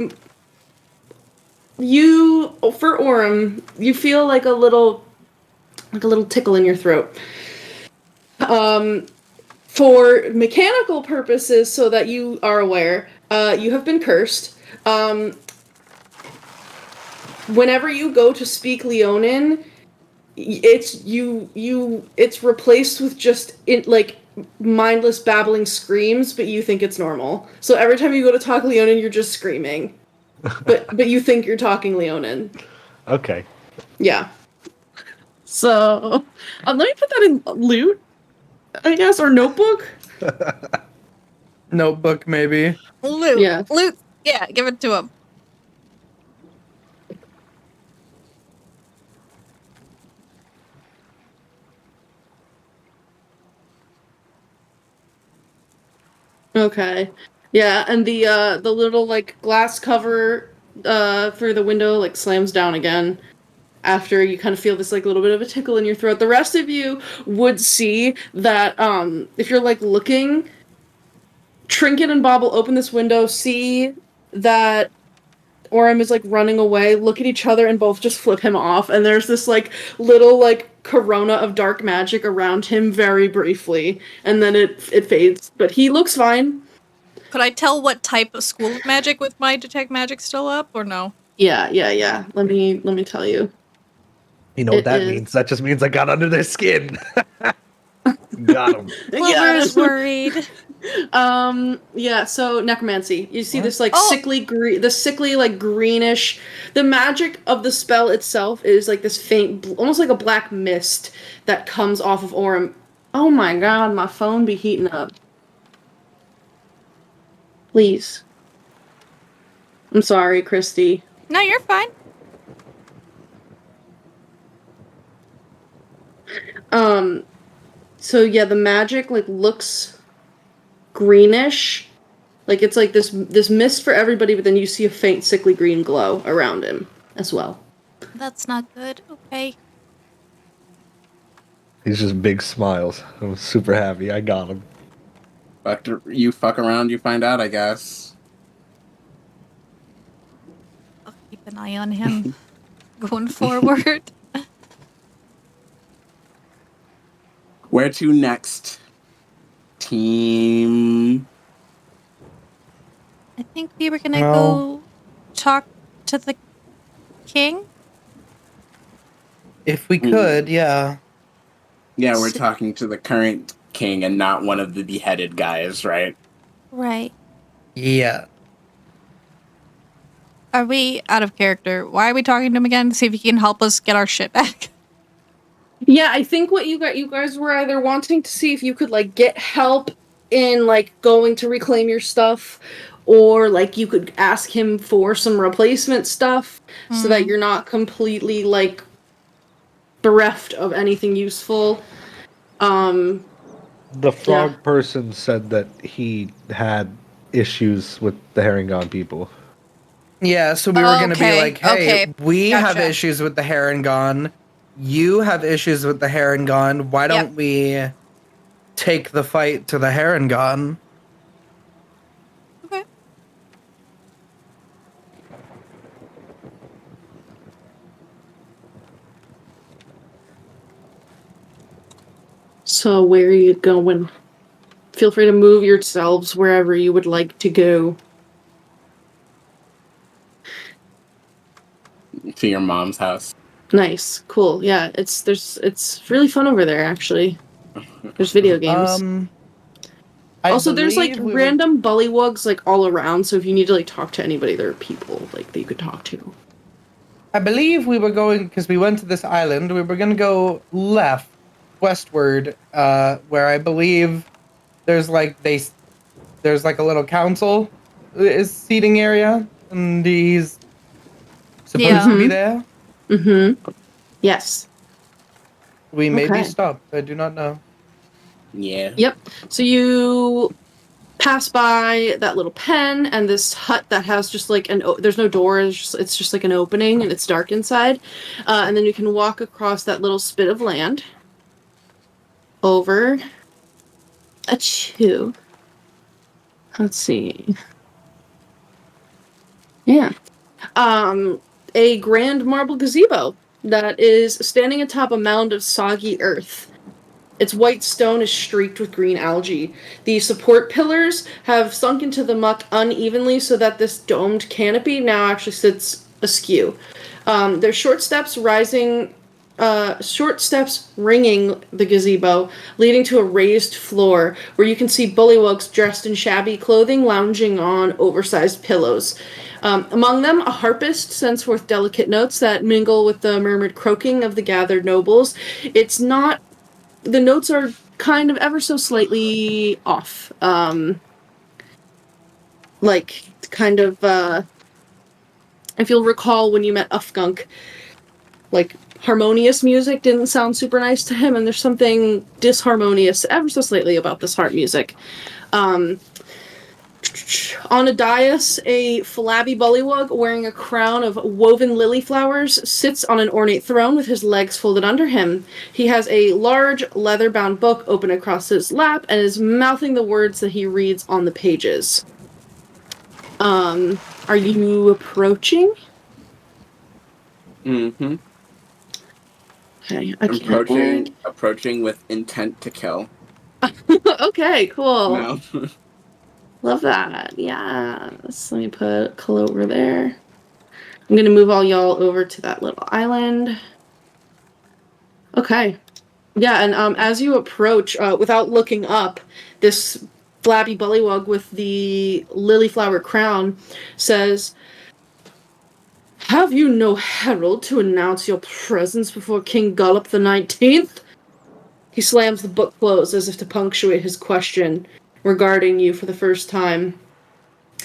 you for Aurum, you feel like a little tickle in your throat. For mechanical purposes, so that you are aware, you have been cursed. Whenever you go to speak Leonin, it's replaced with just mindless babbling screams, but you think it's normal. So every time you go to talk Leonin, you're just screaming. but you think you're talking Leonin. Okay. Yeah. So let me put that in loot, I guess, or notebook. Notebook, maybe. Loot. Yeah. Loot. Yeah, give it to him. Okay. Yeah, and the little like glass cover for the window like slams down again after you kind of feel this like little bit of a tickle in your throat. The rest of you would see that if you're like looking, Trinket and Bob will open this window, see that Aurum is like running away, look at each other and both just flip him off, and there's this like little like corona of dark magic around him very briefly, and then it fades. But he looks fine. Could I tell what type of school of magic with my detect magic still up, or no? Yeah. Let me tell you. You know what that means? That just means I got under their skin. Got him. Clover's worried. Yeah, so necromancy. You see What? this like sickly like greenish. The magic of the spell itself is like this faint, almost like a black mist that comes off of Aurum. Oh my god, my phone be heating up. Please. I'm sorry, Kristy. No, you're fine. So yeah, the magic like looks greenish. Like it's like this mist for everybody, but then you see a faint sickly green glow around him as well. That's not good. Okay. He's just big smiles. I'm super happy. I got him. After you fuck around, you find out, I guess. I'll keep an eye on him going forward. Where to next? Team. I think we were gonna Well- go talk to the king. If we could, yeah. Yeah, we're talking to the current king and not one of the beheaded guys, right? Right. Yeah. Are we out of character? Why are we talking to him again? To see if he can help us get our shit back. Yeah, I think what you guys were either wanting to see if you could like get help in like going to reclaim your stuff, or like you could ask him for some replacement stuff so that you're not completely like bereft of anything useful. The frog person said that he had issues with the Herringon people. Yeah, so we were going to be Okay, like, hey, okay, we have gotcha. issues with the Herringon. You have issues with the Herringon. Why don't we take the fight to the Herringon? Okay. So where are you going? Feel free to move yourselves wherever you would like to go. to your mom's house. Nice, cool. Yeah, it's really fun over there. Actually, there's video games. Also, there's like random bullywugs like all around. So if you need to like talk to anybody, there are people like that you could talk to. I believe we were going, because we went to this island, we were going to go westward, where I believe there's like a little council seating area, and he's supposed to be there. Mm-hmm. Yes. We may be stopped. I do not know. Yeah. Yep. So you pass by that little pen and this hut that has just like there's no door. It's just like an opening and it's dark inside. And then you can walk across that little spit of land over to, let's see. Yeah. A grand marble gazebo that is standing atop a mound of soggy earth. Its white stone is streaked with green algae. The support pillars have sunk into the muck unevenly so that this domed canopy now actually sits askew. There's short steps ringing the gazebo, leading to a raised floor where you can see bullywugs dressed in shabby clothing lounging on oversized pillows. Among them, a harpist sends forth delicate notes that mingle with the murmured croaking of the gathered nobles. The notes are kind of ever so slightly off. If you'll recall when you met Ufgunk, like, harmonious music didn't sound super nice to him, and there's something disharmonious ever so slightly about this harp music. On a dais, a flabby bullywug wearing a crown of woven lily flowers sits on an ornate throne with his legs folded under him. He has a large leather-bound book open across his lap and is mouthing the words that he reads on the pages. Are you approaching? Mm-hmm. Okay, Approaching with intent to kill. Okay, cool. No. Love that. Yes. Let me put Clover there. I'm gonna move all y'all over to that little island. Okay. Yeah, and as you approach, without looking up, this flabby bullywug with the lily flower crown says, "Have you no herald to announce your presence before King Gullop the 19th? He slams the book closed as if to punctuate his question regarding you for the first time.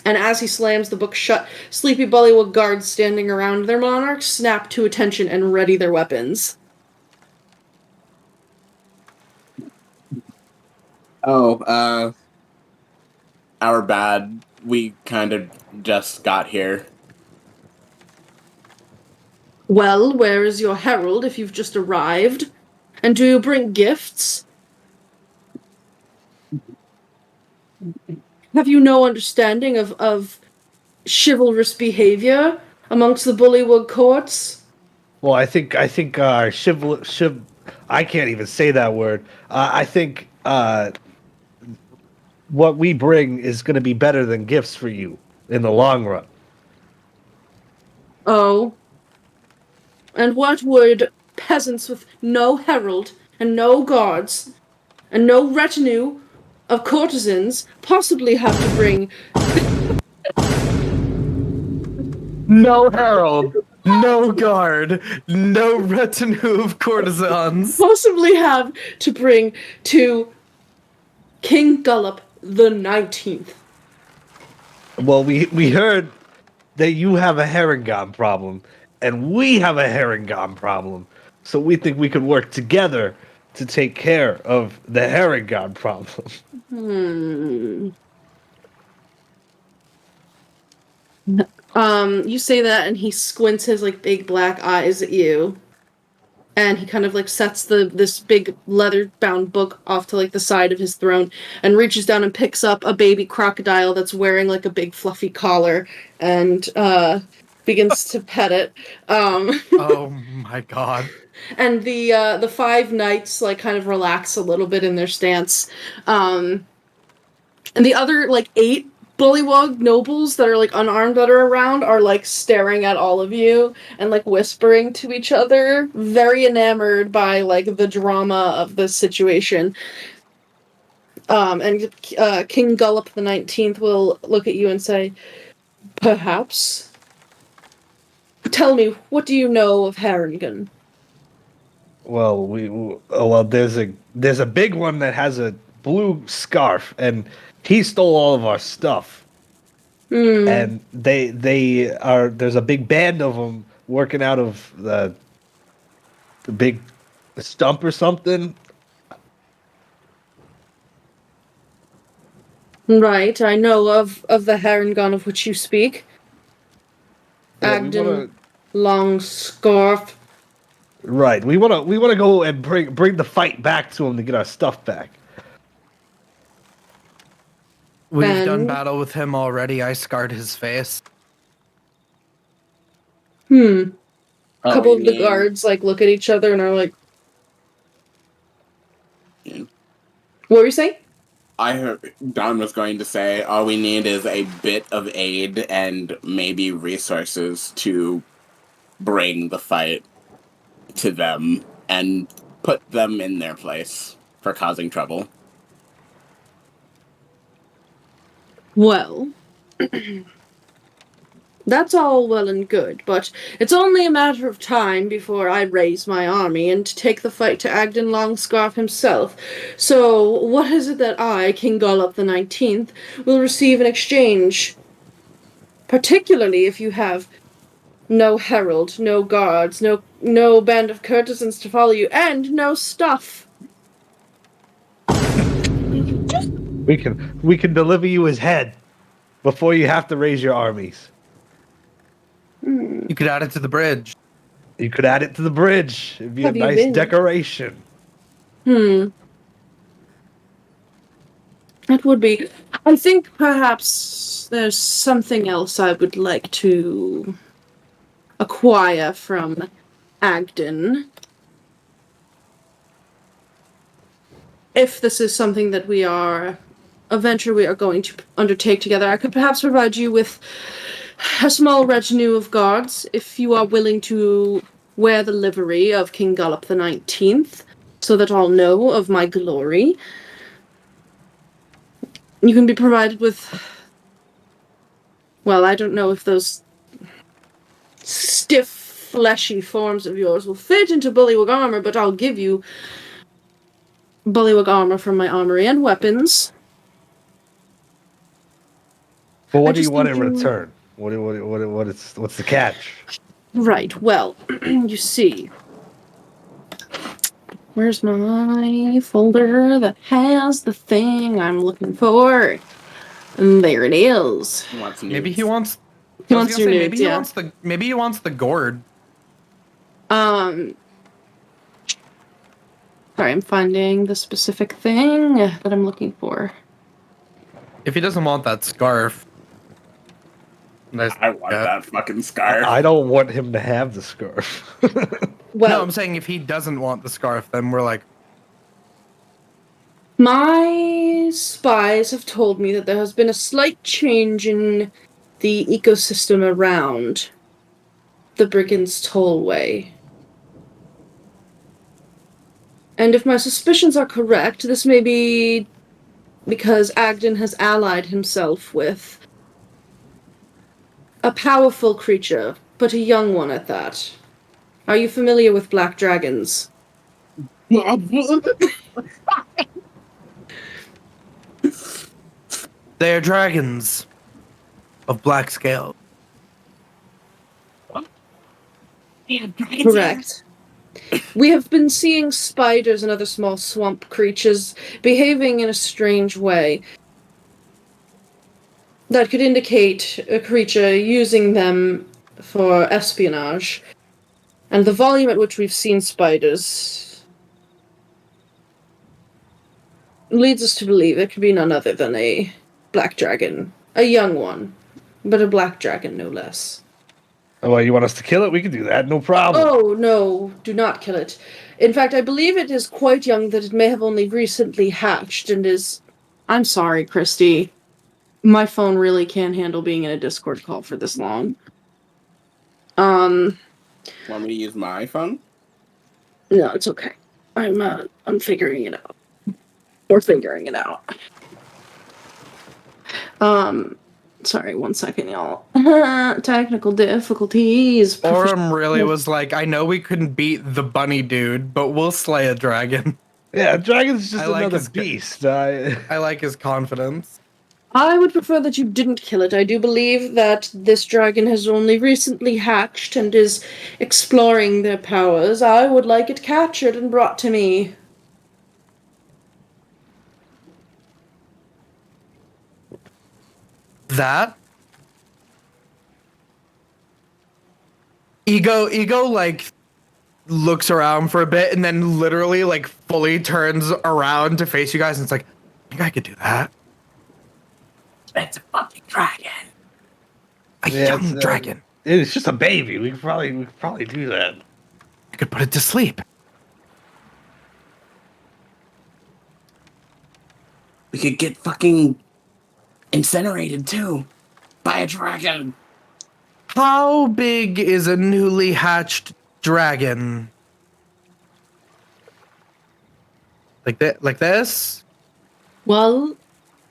And as he slams the book shut, sleepy bullywug guards standing around their monarch snap to attention and ready their weapons. Oh, our bad. We kind of just got here. Well, where is your herald if you've just arrived? And do you bring gifts? Have you no understanding of chivalrous behavior amongst the bullywug courts? Well, I think I can't even say that word. I think what we bring is going to be better than gifts for you in the long run. Oh. And what would peasants with no herald and no guards and no retinue of courtesans possibly have to bring? No herald, no guard, no retinue of courtesans. Possibly have to bring to King Gullop the 19th. Well, we heard that you have a herringon problem, and we have a herringon problem. So we think we could work together to take care of the herringon problem. You say that, and he squints his like big black eyes at you, and he kind of like sets this big leather-bound book off to like the side of his throne, and reaches down and picks up a baby crocodile that's wearing like a big fluffy collar, and begins to pet it. Oh my god! And the five knights like kind of relax a little bit in their stance, and the other like 8 bullywug nobles that are like unarmed that are around are like staring at all of you and like whispering to each other, very enamored by like the drama of the situation. And King Gullop the 19th will look at you and say, "Perhaps. Tell me, what do you know of Harengon?" Well, there's a big one that has a blue scarf, and he stole all of our stuff. And there's a big band of them working out of the big stump or something. Right, I know of the Harengon of which you speak. Yeah, we Agden wanna- Longscarf. Right, we wanna go and bring the fight back to him to get our stuff back. We've done And- battle with him already. I scarred his face. A Oh, couple you of the mean- guards like look at each other and are like, Yeah. "What were you saying?" I heard Don was going to say all we need is a bit of aid and maybe resources to bring the fight to them and put them in their place for causing trouble. Well, that's all well and good, but it's only a matter of time before I raise my army and take the fight to Agden Longscarf himself. So, what is it that I, King Gullop the 19th, will receive in exchange? Particularly if you have no herald, no guards, no band of courtesans to follow you, and no stuff. We can deliver you his head before you have to raise your armies. You could add it to the bridge. You could add it to the bridge. It'd be Have a you nice been? decoration. It would be. I think perhaps there's something else I would like to acquire from Agden. If this is something that a venture we are going to undertake together, I could perhaps provide you with a small retinue of guards if you are willing to wear the livery of King Gullop the 19th, so that all know of my glory. You can be provided with... Well, I don't know if those stiff, fleshy forms of yours will fit into bullywug armor, but I'll give you bullywug armor from my armory and weapons. But I what do you just want in think you- return? What's the catch? Right, well, you see. Where's my folder that has the thing I'm looking for? And there it is. He wants Maybe nudes. he wants. He I was wants gonna your say, nudes, yeah. Maybe he wants the gourd. Sorry, I'm finding the specific thing that I'm looking for. If he doesn't want that scarf. I want that fucking scarf. I don't want him to have the scarf. Well, No, I'm saying if he doesn't want the scarf, then we're like, my spies have told me that there has been a slight change in the ecosystem around the Brigand's Tollway. And if my suspicions are correct, this may be because Agden has allied himself with a powerful creature, but a young one at that. Are you familiar with black dragons? they are dragons of black scale. Correct. We have been seeing spiders and other small swamp creatures behaving in a strange way that could indicate a creature using them for espionage. And the volume at which we've seen spiders leads us to believe it could be none other than a black dragon. A young one, but a black dragon no less. Well, you want us to kill it? We can do that, no problem. Oh, no, do not kill it. In fact, I believe it is quite young, that it may have only recently hatched and is... I'm sorry, Kristy. My phone really can't handle being in a Discord call for this long. Want me to use my iPhone? No, it's okay. I'm figuring it out. We're figuring it out. Sorry, 1 second, y'all. Technical difficulties. Aurum really was like, I know we couldn't beat the bunny dude, but we'll slay a dragon. Yeah, dragon's just I like another his- beast. I like his confidence. I would prefer that you didn't kill it. I do believe that this dragon has only recently hatched and is exploring their powers. I would like it captured and brought to me. That? Ego, like, looks around for a bit and then literally, like, fully turns around to face you guys and it's like, I think I could do that. It's a fucking dragon. A young dragon. It's just a baby. We could probably do that. I could put it to sleep. We could get fucking incinerated too by a dragon. How big is a newly hatched dragon? Like that? Like this? Well,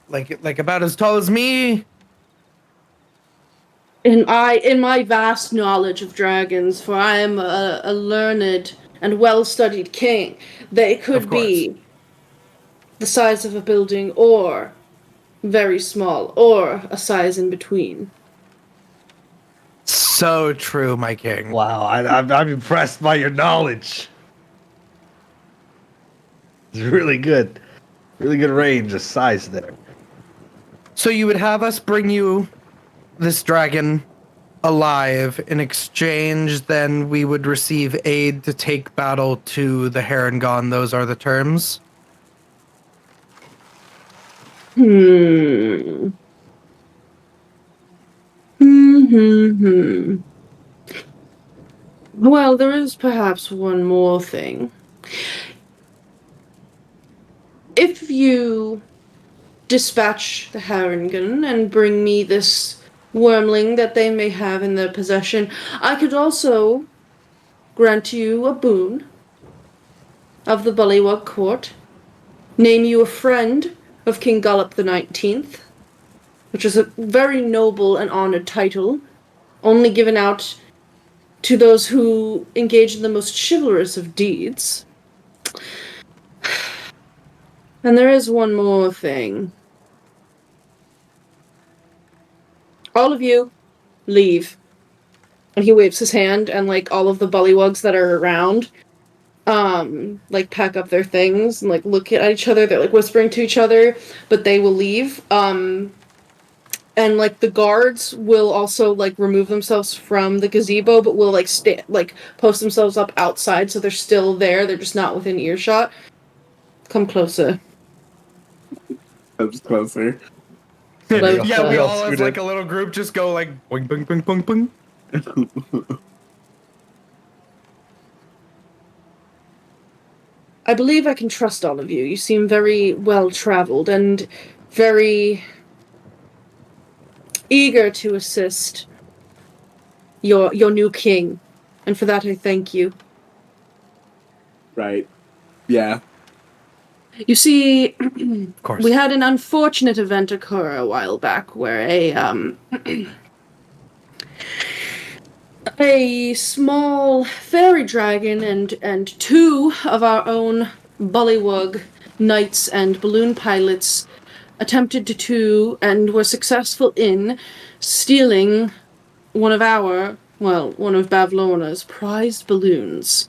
Like about as tall as me? in my vast knowledge of dragons, for I am a learned and well-studied king, they could Of course. be the size of a building, or very small, or a size in between. So true, my king. Wow, I'm impressed by your knowledge. It's really good range of size there. So you would have us bring you this dragon alive. In exchange, then we would receive aid to take battle to the Harengon. Those are the terms. Well, there is perhaps one more thing. If you dispatch the Harengon and bring me this wormling that they may have in their possession, I could also grant you a boon of the Bullywug Court, name you a friend of King Gullop the 19th, which is a very noble and honored title, only given out to those who engage in the most chivalrous of deeds. And there is one more thing. All of you, leave. And he waves his hand, and, like, all of the bullywugs that are around, like, pack up their things and, like, look at each other. They're, like, whispering to each other, but they will leave. And, like, the guards will also, like, remove themselves from the gazebo, but will, like, post themselves up outside, so they're still there. They're just not within earshot. Come closer. Comes closer. Yeah, we all all as scoot like in. a little group just go like boing boing boing boing boing. I believe I can trust all of you. You seem very well-traveled and very eager to assist your new king. And for that I thank you. Right. Yeah. You see, Of course. we had an unfortunate event occur a while back where a small fairy dragon and two of our own Bullywug knights and balloon pilots attempted to and were successful in stealing one of Bavlorna's prized balloons.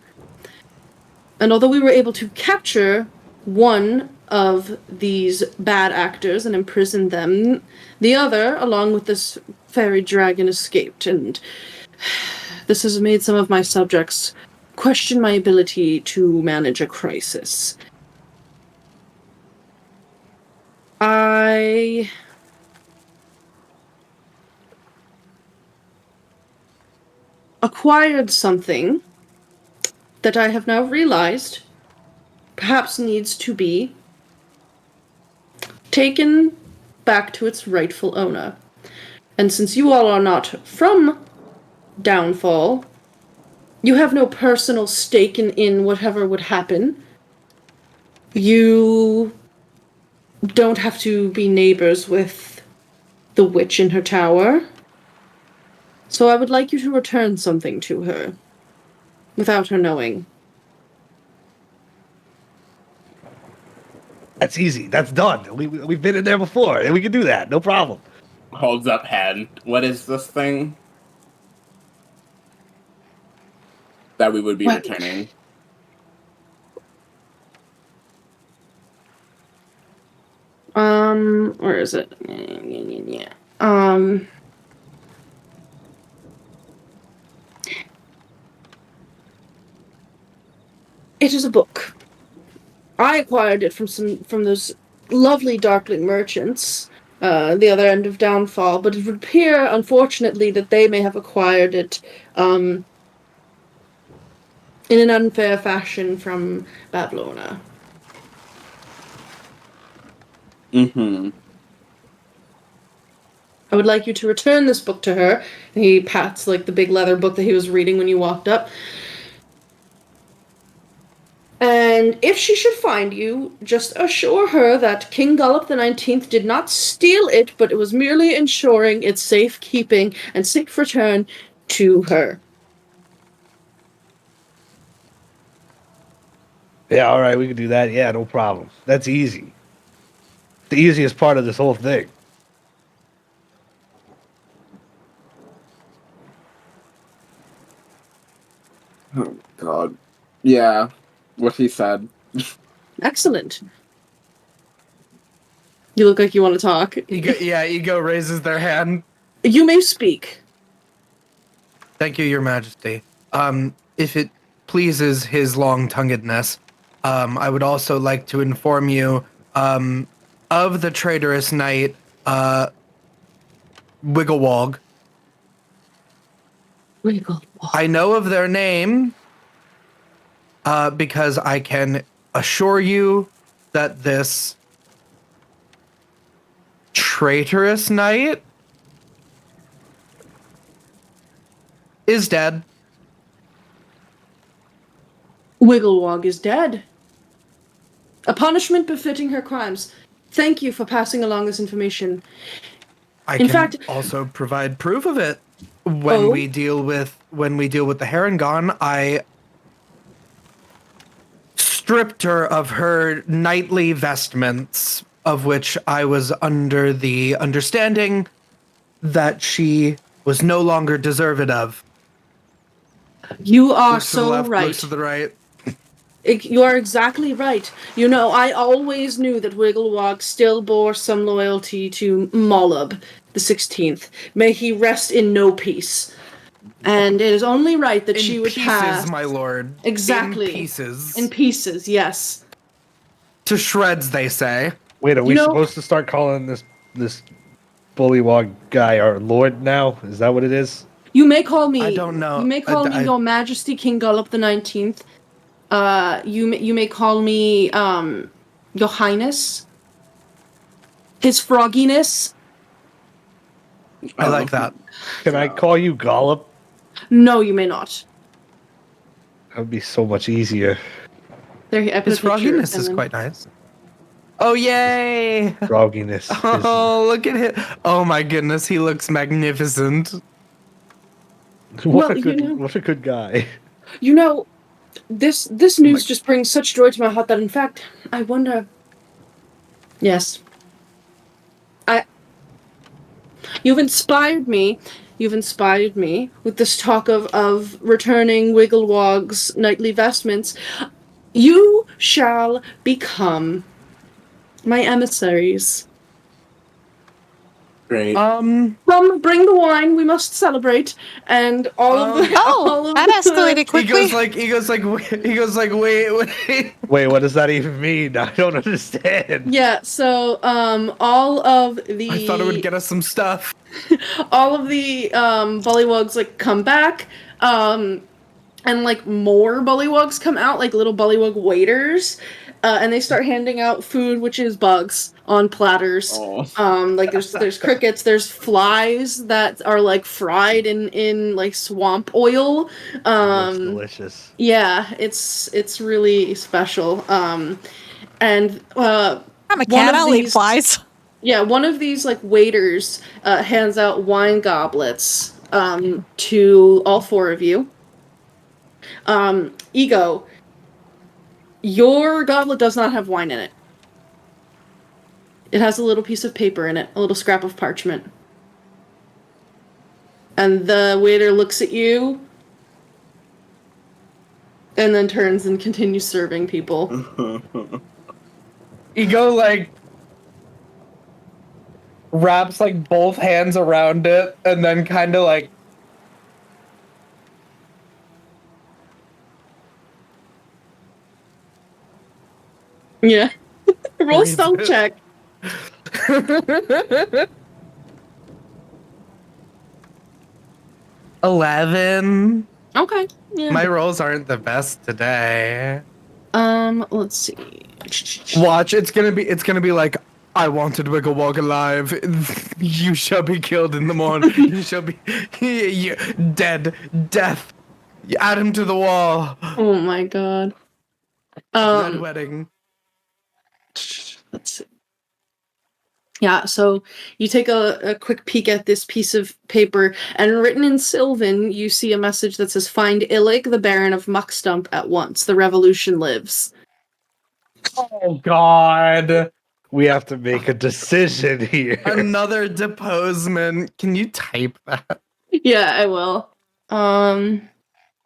And although we were able to capture one of these bad actors and imprison them, the other, along with this fairy dragon, escaped, and this has made some of my subjects question my ability to manage a crisis. I acquired something that I have now realized perhaps needs to be taken back to its rightful owner. And since you all are not from Downfall, you have no personal stake in whatever would happen. You don't have to be neighbors with the witch in her tower. So I would like you to return something to her, without her knowing. That's easy. That's done. We've been in there before, and we can do that. No problem. Holds up hand. What is this thing that we would be returning? Where is it? It is a book. I acquired it from those lovely Darkling merchants, the other end of Downfall, but it would appear, unfortunately, that they may have acquired it, in an unfair fashion from Bavlorna. Mm-hmm. I would like you to return this book to her. And he pats, like, the big leather book that he was reading when you walked up. And if she should find you, just assure her that King Gullop the 19th did not steal it, but it was merely ensuring its safekeeping and safe return to her. Yeah, all right, we can do that. Yeah, no problem. That's easy. The easiest part of this whole thing. Oh, God. Yeah, what he said. Excellent. You look like you want to talk. Ego raises their hand. You may speak. Thank you, Your Majesty. If it pleases his long-tonguedness, I would also like to inform you of the traitorous knight, Wigglewog. Wigglewog. I know of their name because I can assure you that this traitorous knight is dead. Wigglewog is dead. A punishment befitting her crimes. Thank you for passing along this information. In fact, also provide proof of it when we deal with the Herringon. I stripped her of her knightly vestments, of which I was under the understanding that she was no longer deserved of. You are Looks to the so left, right. looks to the right. You are exactly right. You know, I always knew that Wigglewog still bore some loyalty to Mollub the 16th. May he rest in no peace. And it is only right that she would pass. My lord. Exactly. In pieces. In pieces, yes. To shreds, they say. Wait, are we supposed to start calling this bullywog guy our lord now? Is that what it is? You may call me. I don't know. You may call me Your Majesty King Gullop the 19th. You may call me Your Highness. His frogginess. I like that. Can I call you Gollop? No, you may not. That would be so much easier. His frogginess is quite nice. Oh, yay! Frogginess. Oh, look at him. Oh, my goodness. He looks magnificent. What a good guy. You know, this news just brings such joy to my heart that, in fact, I wonder. Yes. You've inspired me. You've inspired me with this talk of returning Wigglewog's knightly vestments. You shall become my emissaries. Great. Come, bring the wine. We must celebrate, and all of the. That escalated quickly. He goes like, wait. Wait, what does that even mean? I don't understand. Yeah. So, all of the. I thought it would get us some stuff. All of the bullywugs come back, and like more bullywugs come out, like little bullywug waiters, and they start handing out food, which is bugs on platters. Oh. Like there's crickets, there's flies that are like fried in like swamp oil. Looks delicious. Yeah, it's really special. And I'm a one cat. of I'll eat these- flies. yeah, one of these like waiters hands out wine goblets to all four of you. Ego, your goblet does not have wine in it. It has a little piece of paper in it, a little scrap of parchment. And the waiter looks at you and then turns and continues serving people. Ego like wraps like both hands around it and then kind of like Yeah. Roll Reads stealth it. check. 11. Okay. Yeah. My rolls aren't the best today. Let's see. Watch, it's gonna be like, I wanted Wigglewog alive. You shall be killed in the morning. You shall be dead. Death. You add him to the wall. Oh my god. Red wedding. Let's see. Yeah, so you take a quick peek at this piece of paper, and written in Sylvan, you see a message that says, "Find Illig, the Baron of Muckstump, at once. The revolution lives." Oh God. We have to make a decision here. Another deposement. Can you type that? Yeah, I will.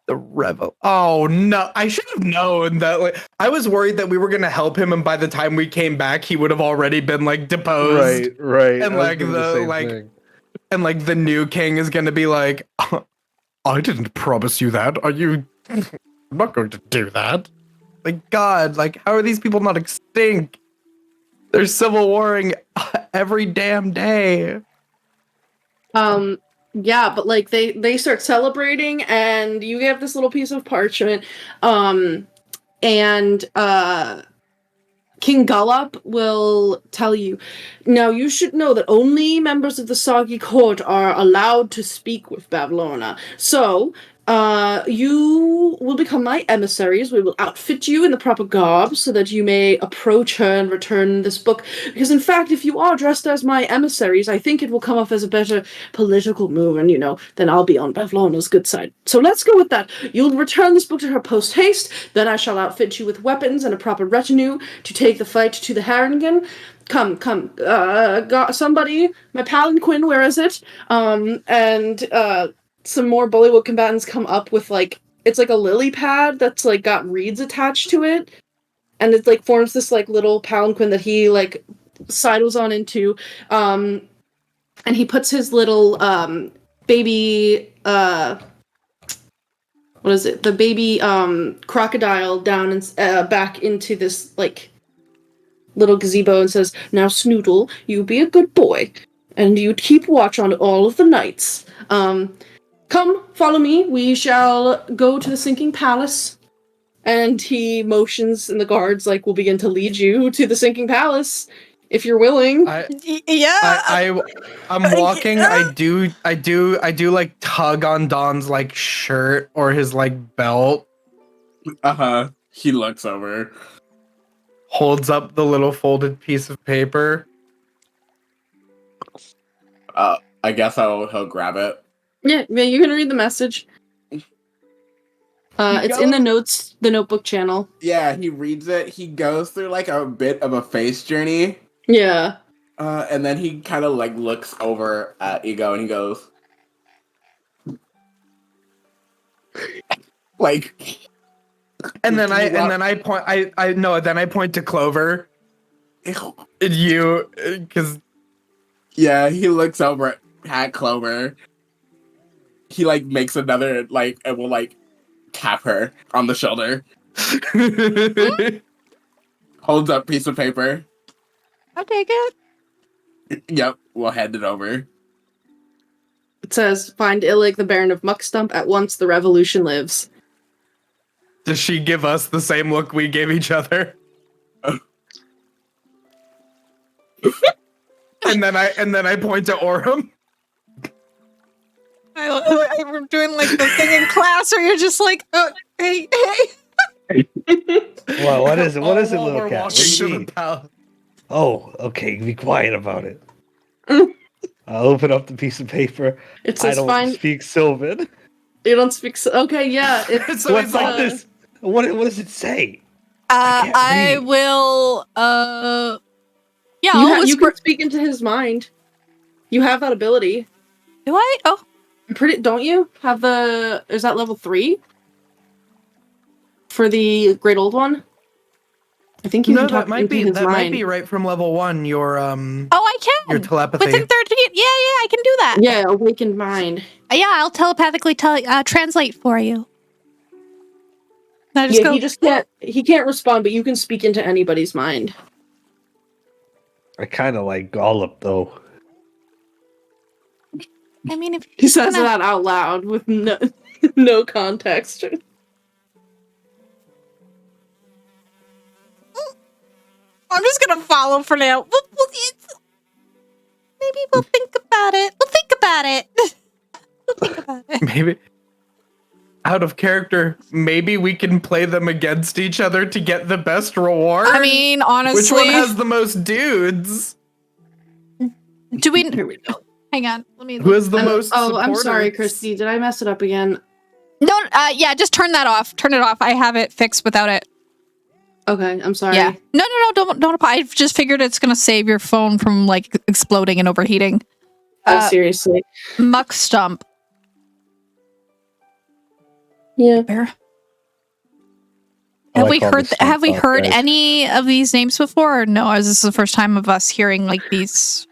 The revel. Oh no! I should have known that. Like, I was worried that we were gonna help him, and by the time we came back, he would have already been like deposed. Right. And I was like doing the same like, thing. and like the new king is gonna be like, I didn't promise you that. Are you? I'm not going to do that. Like God, like how are these people not extinct? They're civil warring every damn day. Yeah, but like they start celebrating, and you have this little piece of parchment, and King Gullop will tell you, "Now you should know that only members of the Soggy Court are allowed to speak with Bavlorna. So, you will become my emissaries. We will outfit you in the proper garb so that you may approach her and return this book. Because in fact, if you are dressed as my emissaries, I think it will come off as a better political move, and then I'll be on Bavlorna's good side. So let's go with that. You'll return this book to her post-haste, then I shall outfit you with weapons and a proper retinue to take the fight to the Haringen. Come, got somebody, my palanquin, where is it? Some more Bullywug combatants come up with it's like a lily pad that's like got reeds attached to it, and it like forms this like little palanquin that he like sidles on into, and he puts his little baby what is it? The baby crocodile down and back into this like little gazebo and says, "Now Snoodle, you be a good boy, and you keep watch on all of the knights. Come, follow me. We shall go to the sinking palace." And he motions, and the guards will begin to lead you to the sinking palace, if you're willing. I'm walking. I do like tug on Don's like shirt or his like belt. He looks over, Holds up the little folded piece of paper. I guess he'll grab it. Yeah, you can read the message. It's in the notes, the notebook channel. Yeah, he reads it. He goes through like a bit of a face journey. Yeah. And then he kind of like looks over at Ego and he goes, like, And then I point to Clover. You, because yeah, he looks over at Clover. He like makes another like and will like tap her on the shoulder. Holds up piece of paper. I'll take it. Yep, we'll hand it over. It says, "Find Illig, the Baron of Muckstump, at once. The revolution lives." Does she give us the same look we gave each other? and then I point to Aurum. I'm doing like the thing in class where you're just like, hey. Well, what is it? What is it, While little we're cat? walking What do to you the need? palace. Oh, okay. Be quiet about it. I'll open up the piece of paper. It I says don't find. speak Sylvan. You don't speak. Okay, yeah. It's So What's it's on this? What does it say? I can't I read. will, yeah, You, I'll you whisper. can speak into his mind. You have that ability. Do I? Oh, I'm pretty. Don't you have the? Is that level 3 for the Great Old One? I think you No, can talk that might into be his that mind. might be right from level 1. Your I can. your telepathy. Within 13. Yeah, I can do that. Yeah, awakened mind. Yeah, I'll telepathically translate for you. And I just Yeah, go, he just can't. He can't respond, but you can speak into anybody's mind. I kind of like Gollop though. I mean, if He says that out loud with no no context. I'm just gonna follow for now. Maybe we'll think about it. We'll think about it. We'll think about it. Maybe out of character, maybe we can play them against each other to get the best reward. I mean, honestly, which one has the most dudes? do we? Here we go. Hang on. Let me. Who has the most? Oh, I'm sorry, supporters? Kristy. Did I mess it up again? No. Yeah. Just turn that off. Turn it off. I have it fixed without it. Okay, I'm sorry. Yeah. No. Don't. I just figured it's gonna save your phone from like exploding and overheating. Seriously. Muck stump. Yeah. Where? I Have like we all heard? this stuff Have we about heard guys. any of these names before? Or no, is this the first time of us hearing like these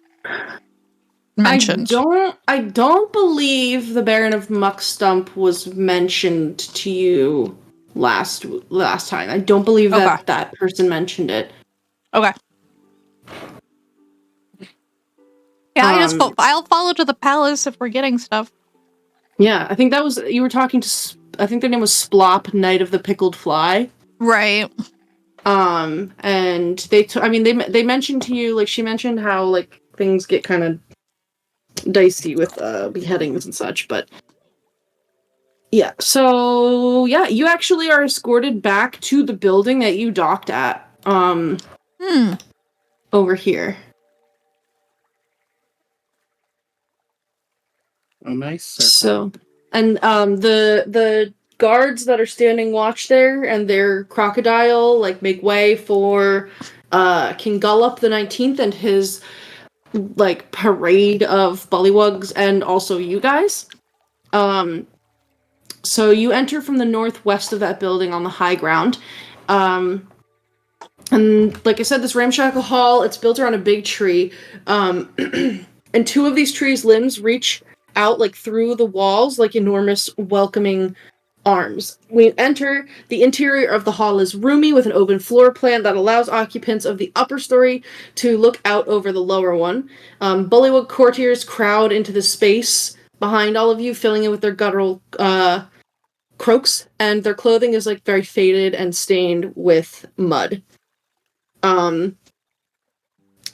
mentioned? I don't believe the Baron of Muckstump was mentioned to you last time. I don't believe that Okay. that person mentioned it. Okay. Yeah, I'll follow to the palace if we're getting stuff. Yeah, I think that was you were talking to. I think their name was Splop, Knight of the Pickled Fly. Right. And they mentioned to you, like she mentioned how like things get kind of dicey with beheadings and such, but yeah. So yeah, you actually are escorted back to the building that you docked at. Over here. A nice circle. So, and the guards that are standing watch there and their crocodile like make way for King Gullop the 19th and his like parade of bullywugs and also you guys. So you enter from the northwest of that building on the high ground. And like I said, this ramshackle hall, it's built around a big tree. And 2 of these trees' limbs reach out like through the walls like enormous welcoming arms. We enter, the interior of the hall is roomy with an open floor plan that allows occupants of the upper story to look out over the lower one. Bullywug courtiers crowd into the space behind all of you, filling it with their guttural croaks, and their clothing is like very faded and stained with mud. And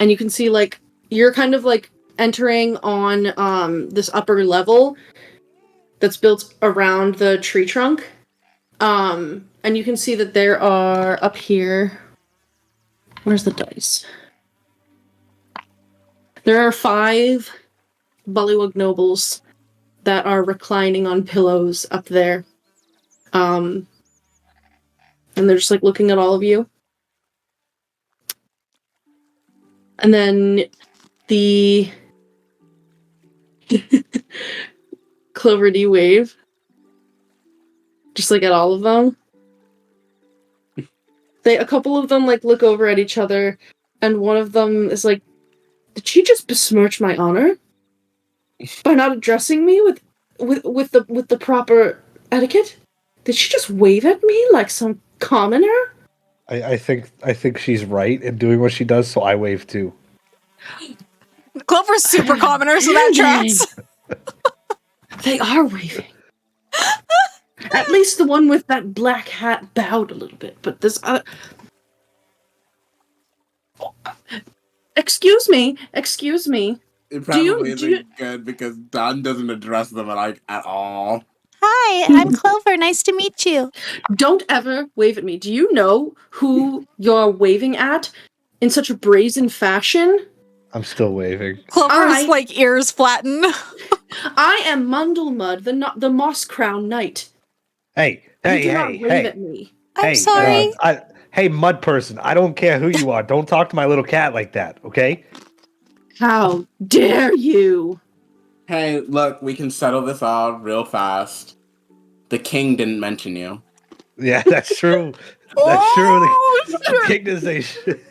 you can see like you're kind of like entering on this upper level that's built around the tree trunk. And you can see that there are up here. Where's the dice? There are 5 Bullywug nobles that are reclining on pillows up there. And they're just like looking at all of you. And then the Clover, do you wave? Just like at all of them? A couple of them like look over at each other, and one of them is like, "Did she just besmirch my honor by not addressing me with the proper etiquette? Did she just wave at me like some commoner?" I think she's right in doing what she does, so I wave too. Clover's super commoner, so that tracks. They are waving. At least the one with that black hat bowed a little bit, but this other... Excuse me. It probably isn't good because Don doesn't address them like at all. Hi, I'm Clover. Nice to meet you. Don't ever wave at me. Do you know who you're waving at in such a brazen fashion? I'm still waving. Clover's like ears flatten. I am Mundlemud, the Moss Crown Knight. Hey, You do not wave at me. I'm sorry. Hey, mud person, I don't care who you are. Don't talk to my little cat like that, okay? How dare you? Hey, look, we can settle this all real fast. The king didn't mention you. Yeah, that's true. That's true. The king does say shit.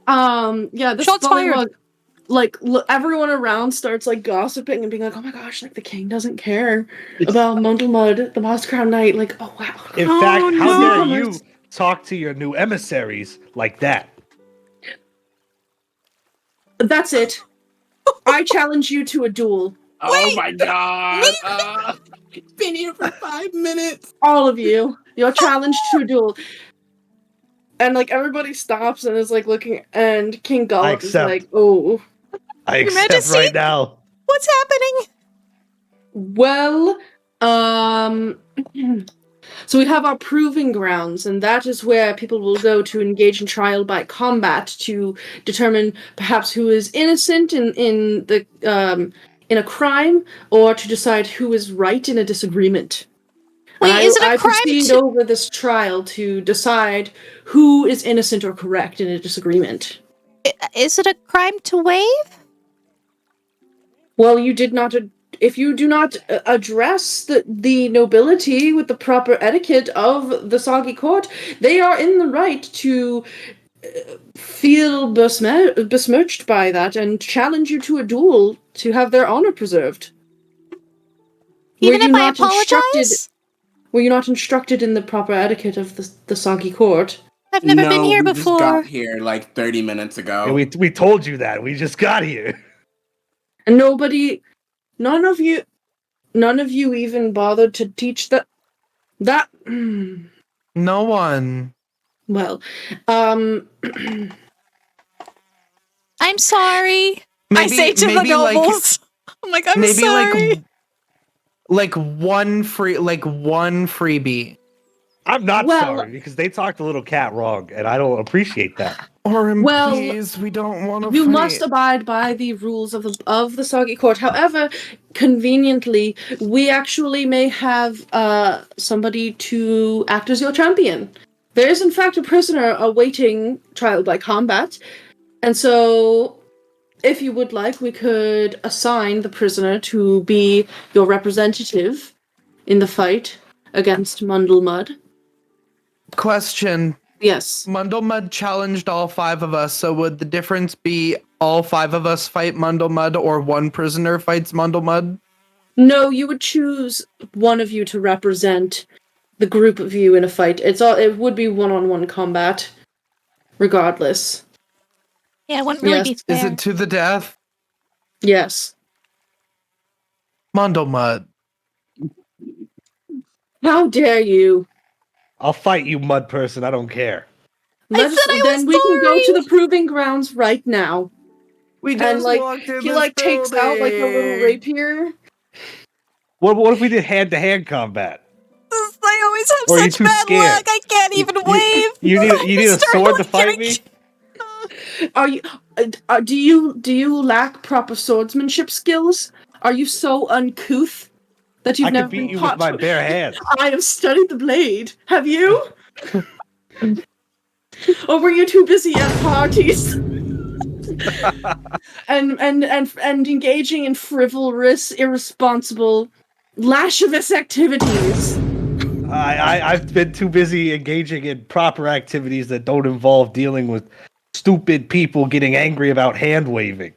Yeah, this Shots bullywug, like, everyone around starts, like, gossiping and being like, oh my gosh, like, the king doesn't care about Mundlemud, the Moss Crown Knight. Like, oh wow. In fact, how dare you talk to your new emissaries like that? That's it. I challenge you to a duel. Oh my god! It's been here for 5 minutes! All of you. You're challenged to a duel. And, like, everybody stops and is, like, looking, and King Gullop is like, oh. I accept right now. What's happening? Well, so we have our proving grounds, and that is where people will go to engage in trial by combat to determine perhaps who is innocent in a crime, or to decide who is right in a disagreement. Wait, is it a crime proceed over this trial to decide who is innocent or correct in a disagreement. Is it a crime to wave? Well, you did not. If you do not address the nobility with the proper etiquette of the Soggy Court, they are in the right to feel besmirched by that and challenge you to a duel to have their honor preserved. Even if I apologize? Were you not instructed in the proper etiquette of the Soggy Court? I've never been here before. We just got here like 30 minutes ago. Yeah, we told you that. We just got here. And none of you even bothered to teach that. No one. Well, I'm sorry. I say to the nobles. I'm like, I'm sorry. Like one freebie. I'm not sorry because they talked the little cat wrong, and I don't appreciate that. Aurum, please, we don't want to. You must abide by the rules of the Soggy Court. However, conveniently, we actually may have somebody to act as your champion. There is, in fact, a prisoner awaiting trial by combat, and so, if you would like, we could assign the prisoner to be your representative in the fight against Mundlemud. Question. Yes. Mundlemud challenged all 5 of us, so would the difference be all 5 of us fight Mundlemud or one prisoner fights Mundlemud? No, you would choose one of you to represent the group of you in a fight. It would be one-on-one combat, regardless. Yeah, it wouldn't really be fair. Is it to the death? Yes. Mundlemud. How dare you? I'll fight you, mud person. I don't care. We can go to the proving grounds right now. We just walked in he takes out like a little rapier. What if we did hand-to-hand combat? I always have such bad luck. I can't even wave. You need a sword to fight me? Do you lack proper swordsmanship skills? Are you so uncouth that you've never been beat you with my bare hands? I have studied the blade. Have you? Or were you too busy at parties and engaging in frivolous, irresponsible, lascivious activities? I've been too busy engaging in proper activities that don't involve dealing with stupid people getting angry about hand waving.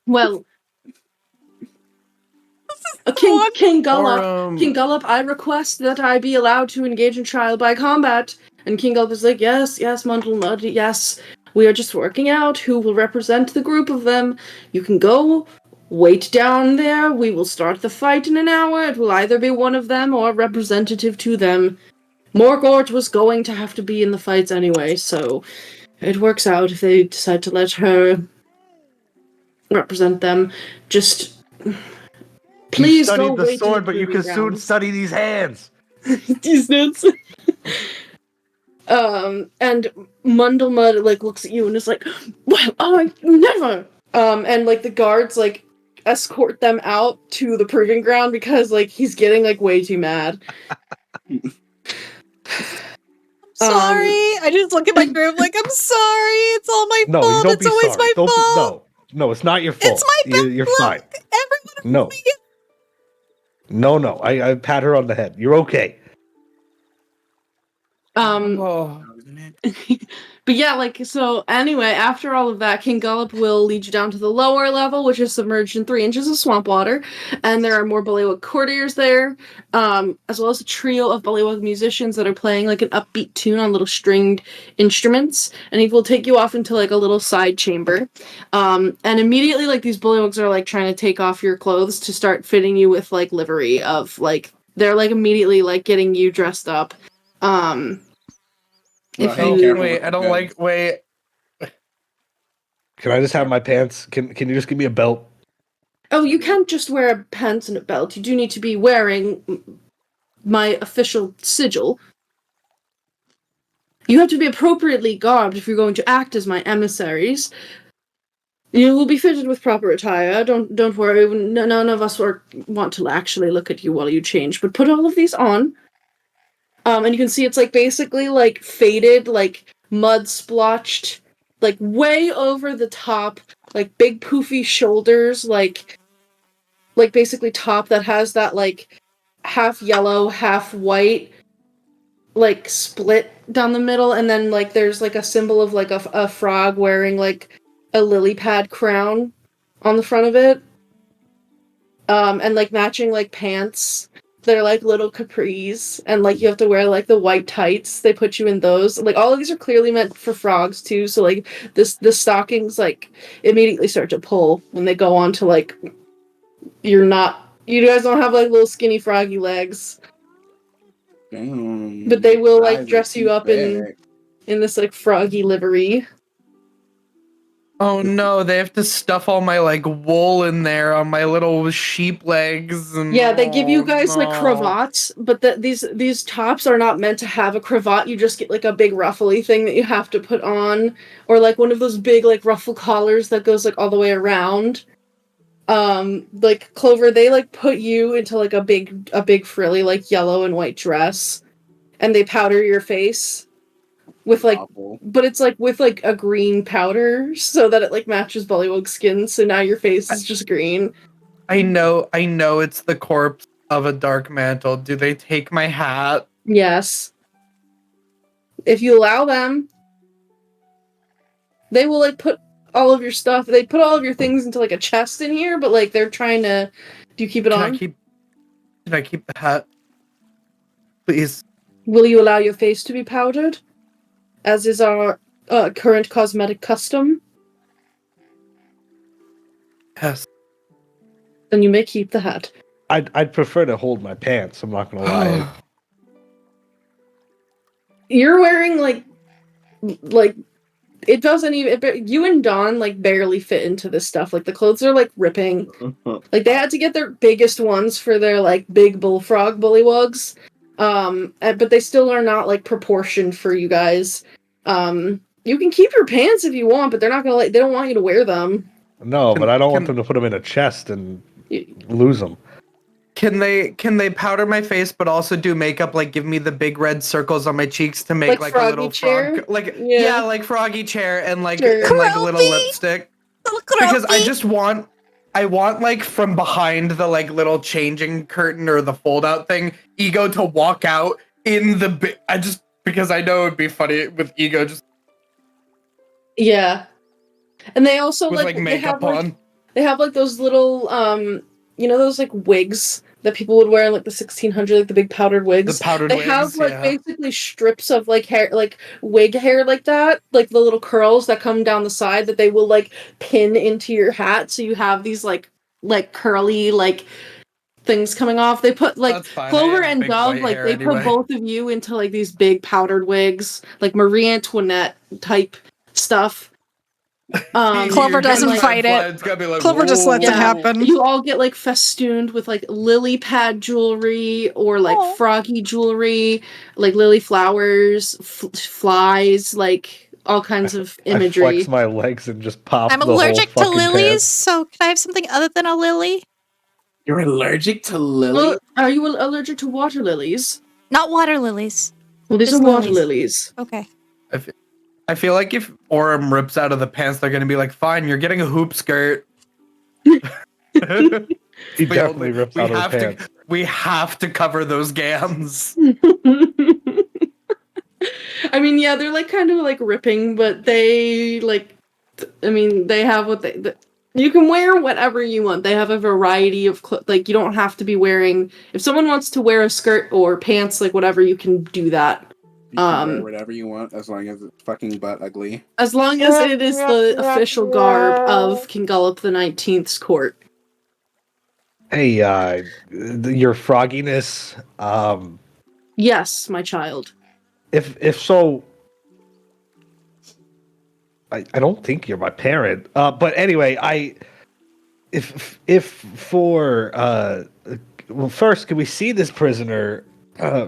Well, King Gullop, I request that I be allowed to engage in trial by combat. And King Gullop is like, yes, Mundlemud, yes. We are just working out who will represent the group of them. You can go, wait down there. We will start the fight in an hour. It will either be one of them or a representative to them. Morgort was going to have to be in the fights anyway, so it works out if they decide to let her represent them. Just please you go studied the wait in sword, but you proving can soon grounds. study these hands. These nuts. And Mundlemud like looks at you and is like, "Well, I never." And like the guards like escort them out to the proving ground because like he's getting like way too mad. Sorry. I just look at my group like, I'm sorry. It's all my No, fault. don't It's be always sorry. my fault. No, it's not your fault. It's my bad You're luck. fine. Everyone No. No. I pat her on the head. You're okay. Oh. But yeah, like, so anyway, after all of that, King Gullop will lead you down to the lower level, which is submerged in 3 inches of swamp water, and there are more Bullywug courtiers there, as well as a trio of Bullywug musicians that are playing like an upbeat tune on little stringed instruments, and he will take you off into like a little side chamber, and immediately like these Bullywugs are like trying to take off your clothes to start fitting you with like livery of like, they're like immediately like getting you dressed up. If Hey, you careful Wait, with I the don't bed. like. Wait. Can I just have my pants? Can you just give me a belt? Oh, you can't just wear a pants and a belt. You do need to be wearing my official sigil. You have to be appropriately garbed if you're going to act as my emissaries. You will be fitted with proper attire. Don't worry. None of us want to actually look at you while you change. But put all of these on. And you can see it's like basically like faded, like mud splotched, like way over the top, like big poofy shoulders, like basically top that has that like half yellow, half white, like split down the middle, and then like there's like a symbol of like a frog wearing like a lily pad crown on the front of it. And like matching like pants. They're like little capris, and like you have to wear like the white tights. They put you in those. Like all of these are clearly meant for frogs too. So like the stockings like immediately start to pull when they go on to like you guys don't have like little skinny froggy legs, Damn, but they will like eyes are dress you too up in thick. this like froggy livery. Oh no, they have to stuff all my like wool in there on my little sheep legs. And Yeah, they give you oh, guys like no. cravats, but these tops are not meant to have a cravat. You just get like a big ruffly thing that you have to put on, or like one of those big like ruffle collars that goes like all the way around. Like Clover, they like put you into like a big frilly like yellow and white dress, and they powder your face with like, Awful. but it's like with like a green powder so that it like matches Bullywug's skin. So now your face is just green. I know it's the corpse of a dark mantle. Do they take my hat? Yes. If you allow them, they will like put all of your stuff. They put all of your things into like a chest in here, but like they're trying to. Do you keep it on? Can I keep the hat? Please. Will you allow your face to be powdered, as is our current cosmetic custom? Yes. Then you may keep the hat. I'd prefer to hold my pants. I'm not gonna lie. You're wearing like it doesn't even. You and Dawn like barely fit into this stuff. Like the clothes are like ripping. Like they had to get their biggest ones for their like big bullfrog bullywugs. But they still are not like proportioned for you guys. You can keep your pants if you want, but they're not gonna they don't want you to wear them. No, but I don't want them to put them in a chest and lose them. Can they powder my face but also do makeup, like give me the big red circles on my cheeks to make like a little chair? frog, like Yeah. like froggy chair and like Sure. and like a little Croupy! lipstick? Because I want like from behind the like little changing curtain or the fold out thing, Ego to walk out in the because I know it'd be funny with Ego just Yeah. And they also with like makeup on. They have like those little those like wigs that people would wear in like the 1600s, like the big powdered wigs. The powdered They wigs, have like yeah. basically strips of like hair, like wig hair, like that, like the little curls that come down the side that they will like pin into your hat, so you have these like curly like things coming off. They put like That's fine. I Clover have and big Dove, white like hair they put anyway. both of you into like these big powdered wigs, like Marie Antoinette type stuff. Clover and, doesn't like, fight it. It's gotta be like, Clover just lets it yeah, happen. you all get like festooned with like lily pad jewelry or like Aw. froggy jewelry, like lily flowers, flies, like all kinds of I imagery. flex my legs and just pop I'm the whole allergic to fucking lilies, pants. so can I have something other than a lily? You're allergic to lily? Well, are you allergic to water lilies? Not water lilies. Well, these Just are water lilies. lilies. Okay. I feel like if Aurum rips out of the pants, they're gonna be like, "Fine, you're getting a hoop skirt." He We definitely rips we out his have pants. to we have to cover those gams. I mean, yeah, they're like kind of like ripping, but they like, I mean, they have what you can wear whatever you want. They have a variety of like you don't have to be wearing. If someone wants to wear a skirt or pants, like whatever, you can do that. You can wear whatever you want as long as it's fucking butt ugly. As long as it is the official garb of King Gullop the 19th's court. Hey, your frogginess. Yes, my child. If so, I don't think you're my parent. But anyway, if for well, first, can we see this prisoner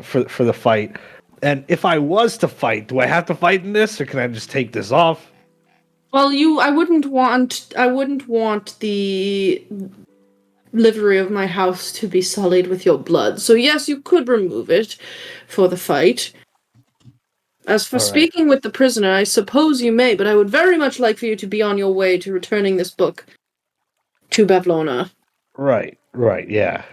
for the fight? And if I was to fight, do I have to fight in this, or can I just take this off? Well, I wouldn't want the livery of my house to be sullied with your blood. So yes, you could remove it for the fight. As for All right. speaking with the prisoner, I suppose you may, but I would very much like for you to be on your way to returning this book to Bavlona. Right, yeah.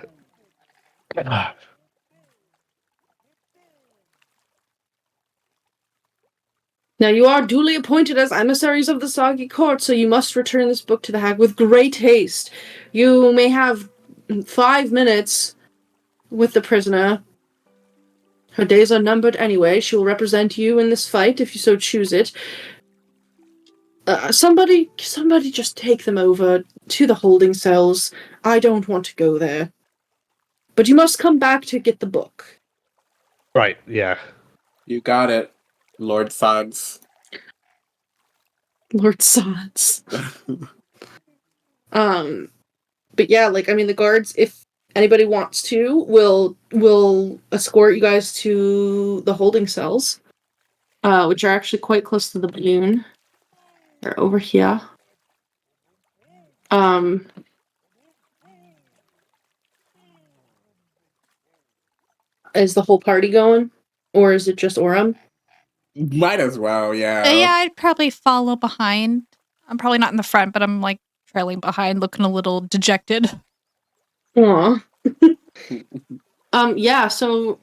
Now you are duly appointed as emissaries of the Soggy Court, so you must return this book to the hag with great haste. You may have 5 minutes with the prisoner. Her days are numbered anyway. She will represent you in this fight if you so choose it. Somebody just take them over to the holding cells. I don't want to go there. But you must come back to get the book. Right, yeah. You got it, Lord Sods. Lord Sods. But yeah, like, I mean, the guards, if anybody wants to, will escort you guys to the holding cells, which are actually quite close to the balloon. They're over here. Is the whole party going? Or is it just Aurum? Might as well, yeah. Yeah, I'd probably follow behind. I'm probably not in the front, but I'm like trailing behind, looking a little dejected. Aw. Yeah, so,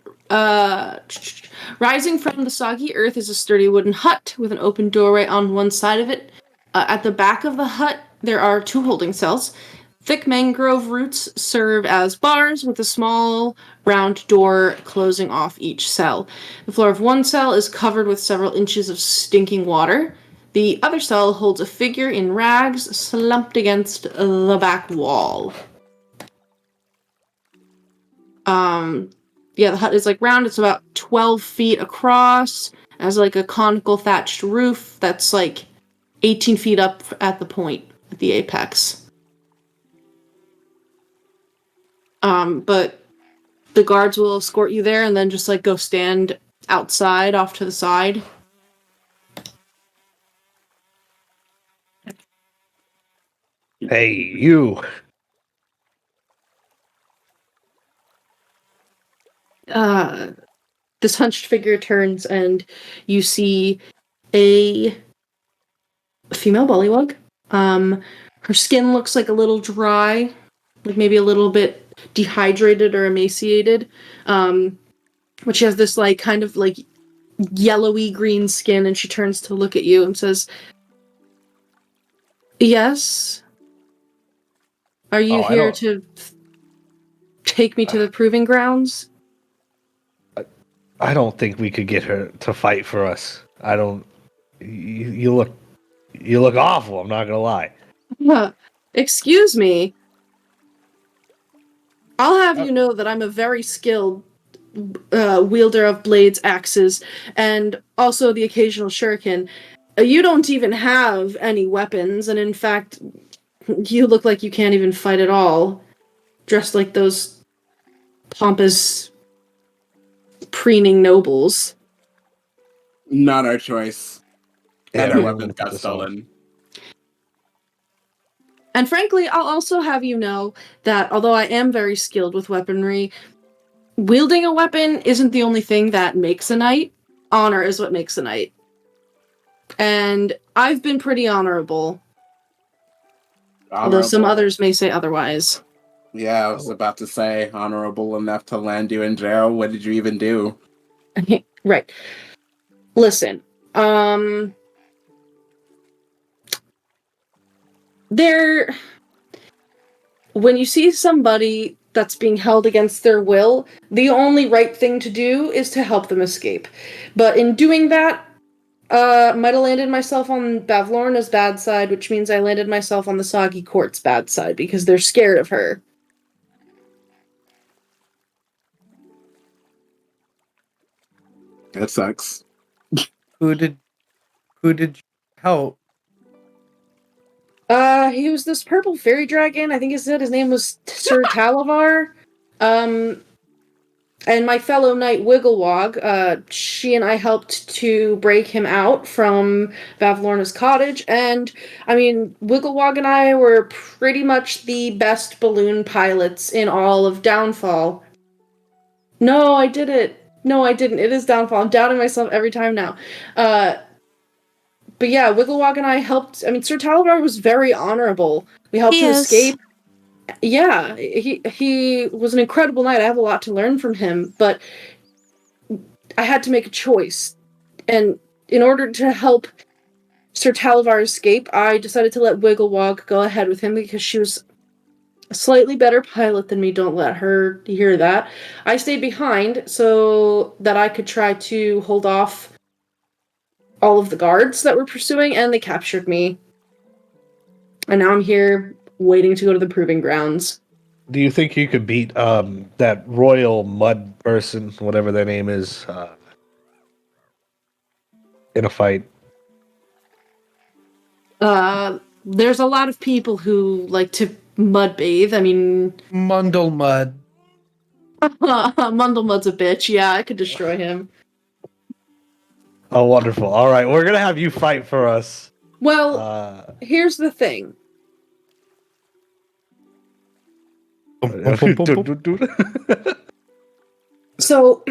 rising from the soggy earth is a sturdy wooden hut with an open doorway on one side of it. At the back of the hut, there are 2 holding cells. Thick mangrove roots serve as bars, with a small round door closing off each cell. The floor of one cell is covered with several inches of stinking water. The other cell holds a figure in rags slumped against the back wall. Yeah, the hut is like round. It's about 12 feet across. It has like a conical thatched roof that's like 18 feet up at the point, at the apex. But the guards will escort you there and then just like go stand outside off to the side. Hey, you. This hunched figure turns and you see a female bullywug. Her skin looks like a little dry, like maybe a little bit dehydrated or emaciated. But she has this like kind of like yellowy green skin, and she turns to look at you and says, "Yes? Are you here to take me to the proving grounds? I don't think we could get her to fight for us. I don't. You look awful. I'm not gonna lie. Excuse me. I'll have you know that I'm a very skilled wielder of blades, axes, and also the occasional shuriken. You don't even have any weapons, and in fact, you look like you can't even fight at all. Dressed like those pompous, preening nobles. Not our choice. And Yeah, our I'm weapons gonna put got this on. stolen. And frankly, I'll also have you know that although I am very skilled with weaponry, wielding a weapon isn't the only thing that makes a knight. Honor is what makes a knight. And I've been pretty honorable. Although some others may say otherwise. Yeah, I was about to say, honorable enough to land you in jail. What did you even do? Right. Listen, when you see somebody that's being held against their will, the only right thing to do is to help them escape. But in doing that, might have landed myself on Bavlorna's bad side, which means I landed myself on the Soggy Court's bad side because they're scared of her. That sucks. Who did you help? He was this purple fairy dragon. I think he said his name was Sir Talavar. And my fellow knight Wigglewog, she and I helped to break him out from Bavlorna's cottage, and, I mean, Wigglewog and I were pretty much the best balloon pilots in all of Downfall. No, I did it. No, I didn't. It is Downfall. I'm doubting myself every time now. But yeah, Wigglewog and I helped. I mean, Sir Talavar was very honorable. We helped him escape. Yeah, he was an incredible knight. I have a lot to learn from him, but I had to make a choice. And in order to help Sir Talavar escape, I decided to let Wigglewog go ahead with him because she was a slightly better pilot than me. Don't let her hear that. I stayed behind so that I could try to hold off all of the guards that were pursuing, and they captured me. And now I'm here waiting to go to the proving grounds. Do you think you could beat that royal mud person, whatever their name is, in a fight? There's a lot of people who like to mud bathe. I mean, Mundle Mud. Mundlemud's a bitch. Yeah, I could destroy him. Oh, wonderful. All right, we're going to have you fight for us. Well, here's the thing. So,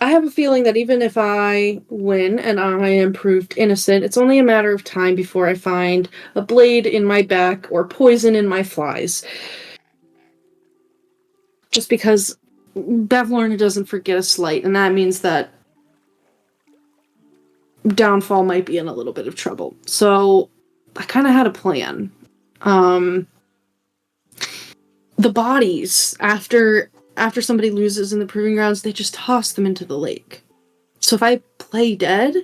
I have a feeling that even if I win and I am proved innocent, it's only a matter of time before I find a blade in my back or poison in my flies. Just because Bavlorna doesn't forget a slight, and that means that Downfall might be in a little bit of trouble. So, I kind of had a plan. The bodies, after somebody loses in the proving grounds, they just toss them into the lake. So if I play dead,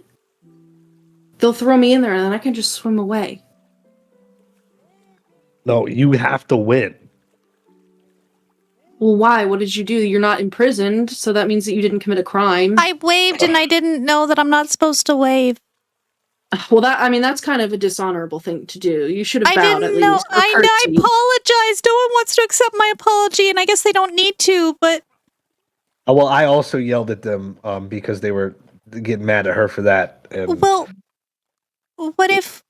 they'll throw me in there and then I can just swim away. No, you have to win. Well, why? What did you do? You're not imprisoned, so that means that you didn't commit a crime. I waved and I didn't know that I'm not supposed to wave. Well, that's kind of a dishonorable thing to do. You should have bowed at least. I apologize. No one wants to accept my apology, and I guess they don't need to, but... Well, I also yelled at them because they were getting mad at her for that. And... Well, what if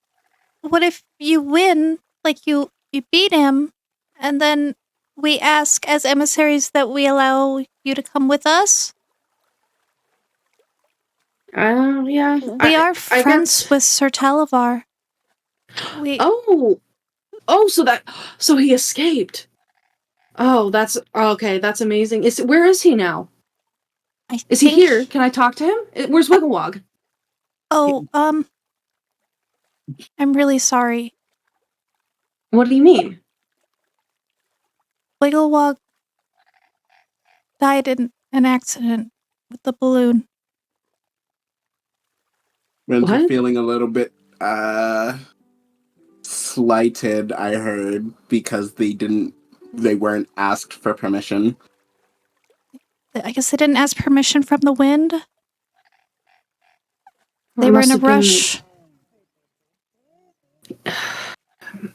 you win, like you beat him, and then we ask as emissaries that we allow you to come with us? Yeah. We are friends with Sir Talavar. So he escaped. Oh, that's okay. That's amazing. Where is he now? Is he here? Can I talk to him? Where's Wigglewog? Oh, I'm really sorry. What do you mean? Wigglewog died in an accident with the balloon. Winds are What? feeling a little bit slighted, I heard, because they weren't asked for permission. I guess they didn't ask permission from the wind. Or They it were must in a have been- rush.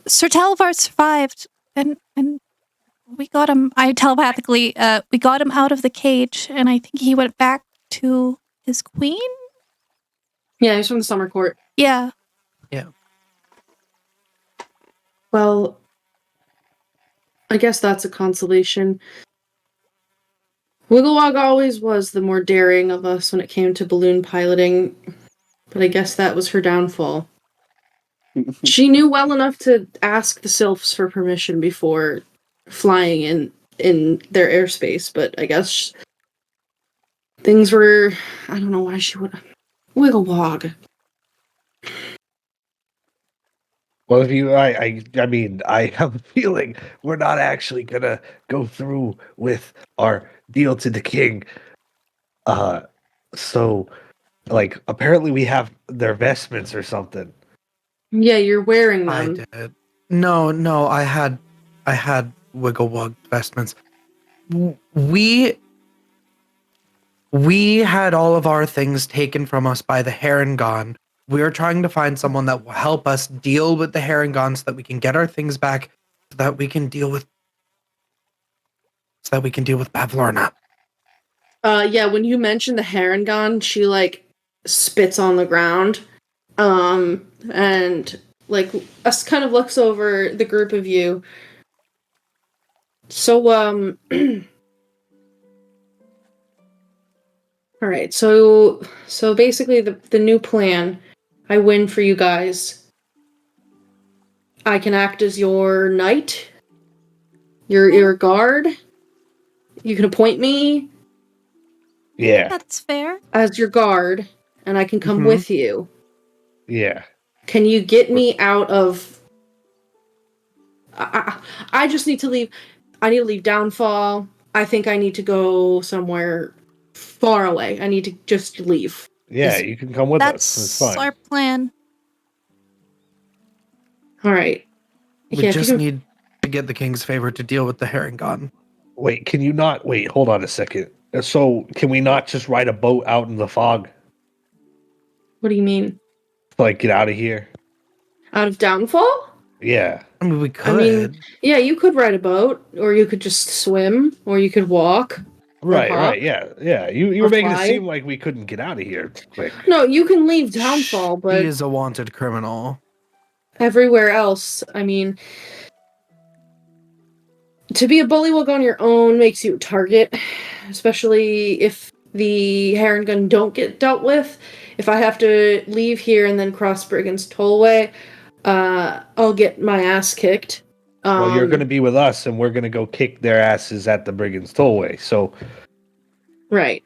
Sir Talavar survived, and we got him. I telepathically, we got him out of the cage, and I think he went back to his queen. Yeah, he's from the summer court. Yeah. Well, I guess that's a consolation. Wigglewog always was the more daring of us when it came to balloon piloting, but I guess that was her downfall. She knew well enough to ask the sylphs for permission before flying in their airspace, but I guess things were... I don't know why she would... Wigglewog. Well, if you, I mean, I have a feeling we're not actually gonna go through with our deal to the king. So, like, apparently we have their vestments or something. Yeah, you're wearing I them. did. No, I had Wigglewug vestments. We had all of our things taken from us by the Harengon. We're trying to find someone that will help us deal with the Harengon so that we can get our things back, so that we can deal with Bavlorna. Yeah, when you mentioned the Harengon, she, like, spits on the ground. And, like, us kind of looks over the group of you. So, alright, so basically the new plan, I win for you guys. I can act as your knight, your guard. You can appoint me Yeah, That's fair. as your guard, and I can come Mhm. with you. yeah. Can you get me out of... I just need to leave. I need to leave Downfall. I think I need to go somewhere far away. I need to just leave. Yeah, Is- you can come with us. It's That's fine. our plan. Alright. We Yeah, if you just can- need to get the king's favor to deal with the Harengon. Wait, can you not? Wait, hold on a second. So, can we not just ride a boat out in the fog? What do you mean? Like, get out of here? Out of Downfall? Yeah. I mean, we I could. mean, yeah, you could ride a boat, or you could just swim, or you could walk. Right, hop, right, yeah, yeah. You or were making fly. it seem like we couldn't get out of here quick. No, you can leave Downfall, He but is a wanted criminal. everywhere else, I mean, to be a bullywug on your own makes you a target, especially if the Harengon don't get dealt with. If I have to leave here and then cross Brigand's Tollway, I'll get my ass kicked. Well, you're going to be with us, and we're going to go kick their asses at the Brigand's Tollway. So, Right.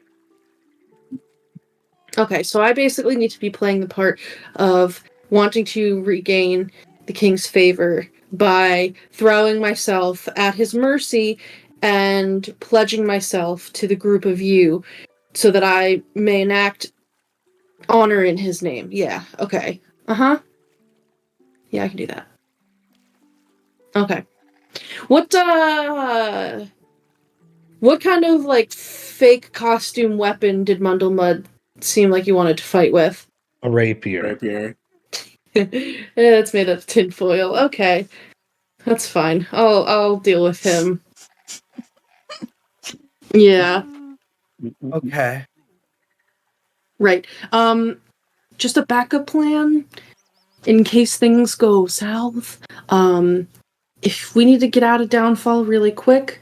Okay, so I basically need to be playing the part of wanting to regain the king's favor by throwing myself at his mercy and pledging myself to the group of you so that I may enact honor in his name. Yeah, okay. Uh-huh. Yeah, I can do that. Okay. What kind of, like, fake costume weapon did Mundlemud seem like you wanted to fight with? a rapier. Rapier. It's made of tinfoil. Okay. That's fine. I'll deal with him. Yeah. Okay. Right. Just a backup plan in case things go south. If we need to get out of Downfall really quick,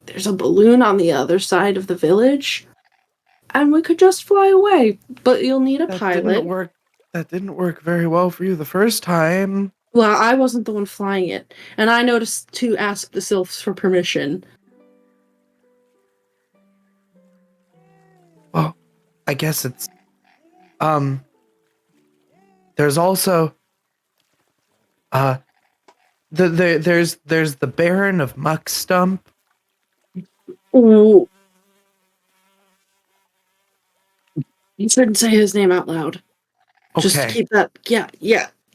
there's a balloon on the other side of the village, and we could just fly away. But you'll need a That pilot. didn't work. That didn't work very well for you the first time. Well, I wasn't the one flying it, and I noticed to ask the sylphs for permission. Well, I guess it's there's also there's the Baron of Muckstump. Ooh. You shouldn't say his name out loud. Just Okay. keep that. Yeah.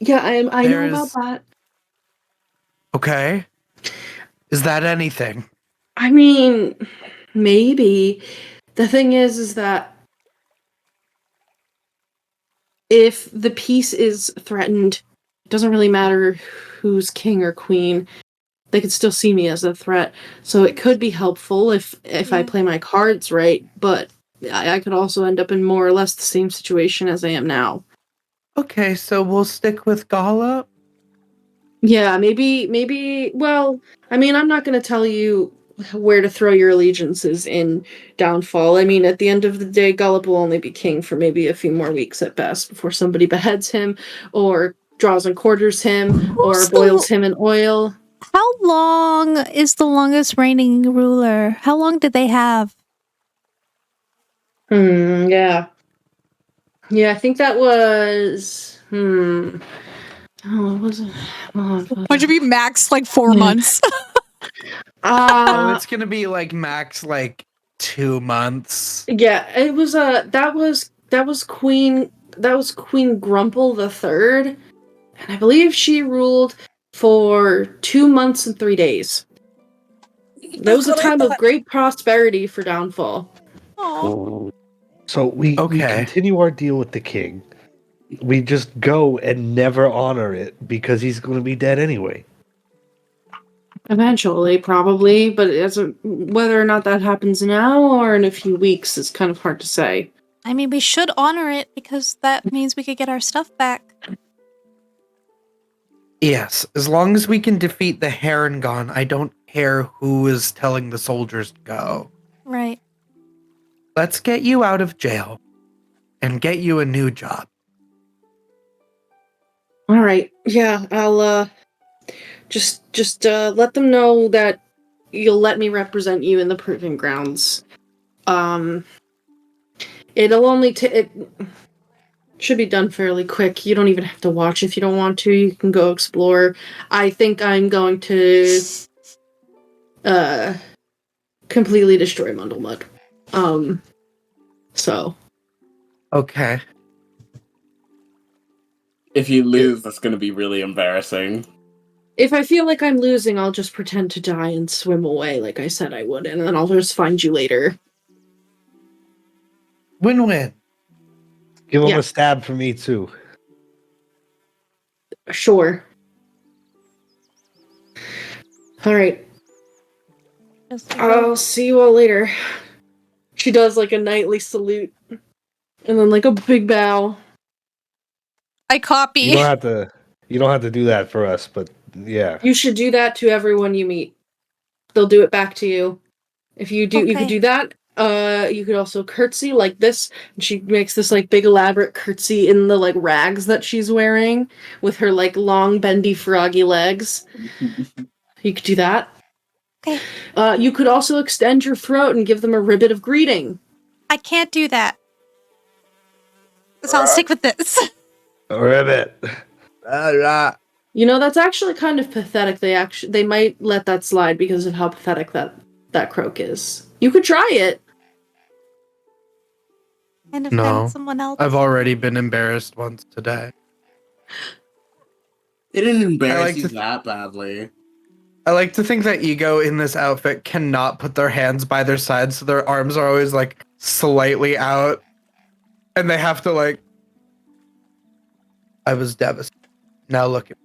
I know about There's- that. Okay. Is that anything? I mean, maybe. The thing is that if the peace is threatened, it doesn't really matter who's king or queen. They could still see me as a threat. So it could be helpful if I play my cards right, but I could also end up in more or less the same situation as I am now. Okay, so we'll stick with Gala. Yeah, maybe, well, I mean, I'm not going to tell you where to throw your allegiances in Downfall. I mean, at the end of the day, Gullop will only be king for maybe a few more weeks at best before somebody beheads him, or draws and quarters him, or boils him in oil. How long is the longest reigning ruler? How long did they have? Yeah. Yeah, I think that was, Oh, what was it? Would you be max like 4 months? Oh, it's gonna be like max like 2 months. Yeah, it was that was Queen Grumple the Third, and I believe she ruled for 2 months and 3 days. That was a time of great prosperity for Downfall. Oh, So we Okay. continue our deal with the king. We just go and never honor it because he's going to be dead anyway. Eventually, probably, but whether or not that happens now or in a few weeks is kind of hard to say. I mean, we should honor it because that means we could get our stuff back. Yes, as long as we can defeat the Harengon, I don't care who is telling the soldiers to go. Right. Let's get you out of jail and get you a new job. All right. Yeah, I'll just let them know that you'll let me represent you in the proving grounds. It'll only it should be done fairly quick. You don't even have to watch if you don't want to. You can go explore. I think I'm going to completely destroy Mundlemud. So Okay. If you lose, that's going to be really embarrassing. if I feel like I'm losing, I'll just pretend to die and swim away like I said I would, and then I'll just find you later. Win-win. Give him Yeah. a stab for me too. Sure. All right. I'll see you all later. She does like a knightly salute, and then like a big bow. I copy. You don't have to do that for us, but yeah. You should do that to everyone you meet. They'll do it back to you. If you do, you could Okay. do that. You could also curtsy like this. And she makes this like big elaborate curtsy in the like rags that she's wearing with her like long bendy froggy legs. You could do that. Okay. You could also extend your throat and give them a ribbon of greeting. I can't do that. So I'll stick with this. Ribbit. You know, that's actually kind of pathetic. They might let that slide because of how pathetic that croak is. You could try it. And No. offend someone else. I've already been embarrassed once today. It didn't embarrass I like you to- that badly. I like to think that Ego in this outfit cannot put their hands by their sides, so their arms are always like slightly out. And they have to like... I was devastated. Now look at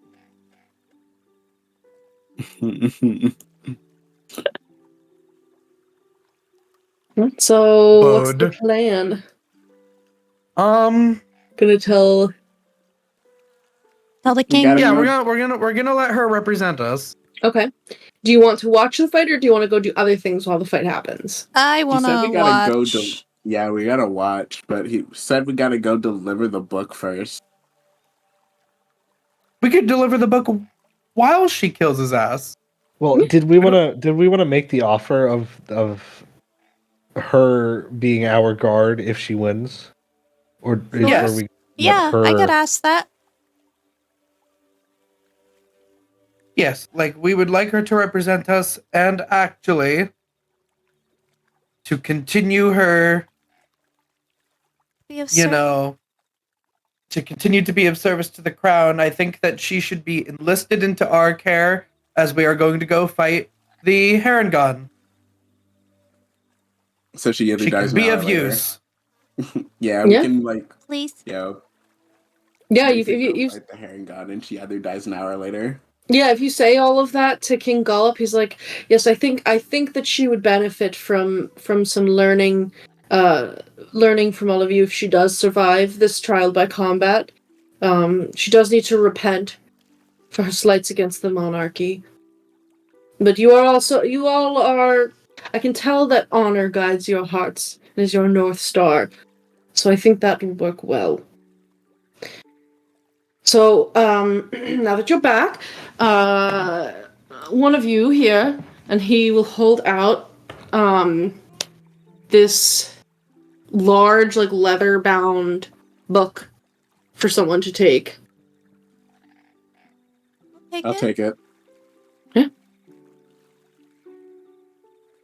So, what's the Bode. plan? Um, Gonna tell... Tell the You king. gotta- yeah, we're gonna let her represent us. Okay. Do you want to watch the fight, or do you want to go do other things while the fight happens? I He want said to we gotta watch. go yeah, we gotta watch, but he said we gotta go deliver the book first. We could deliver the book while she kills his ass. Well, did we want to make the offer of her being our guard if she wins, or Yes. we let Yeah, her? I could ask that. Yes, like we would like her to represent us and actually to continue her, Be of you service. know, to continue to be of service to the crown. I think that she should be enlisted into our care as we are going to go fight the Harengon. So she either She dies can an be hour of later. use. Yeah, we Yeah. can like, Please. Yeah, basically you fight the Herring God, and she either dies an hour later. yeah, if you say all of that to King Gullop, he's like, yes, I think that she would benefit from some learning from all of you if she does survive this trial by combat. She does need to repent for her slights against the monarchy. But you all are, I can tell that honor guides your hearts and is your North Star. So I think that will work well. So, now that you're back, one of you here, and he will hold out, this large, like, leather-bound book for someone to take. I'll take it. Yeah.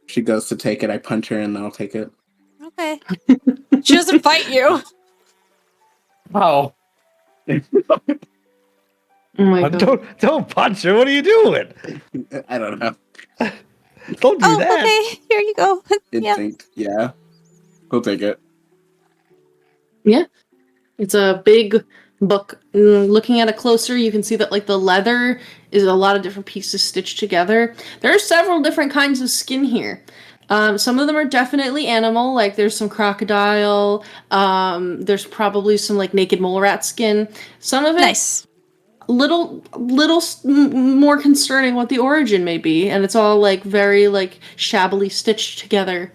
She goes to take it. I punch her, and I'll take it. Okay. She doesn't fight you. Wow. Oh my god. Don't punch her. What are you doing? I don't know. Don't do that. Okay. Here you go. Instinct. Yeah. We'll take it. Yeah. It's a big book. Looking at it closer, you can see that like the leather is a lot of different pieces stitched together. There are several different kinds of skin here. Some of them are definitely animal, like there's some crocodile, there's probably some like naked mole rat skin. Some of it Nice. little more concerning what the origin may be, and it's all like very like shabbily stitched together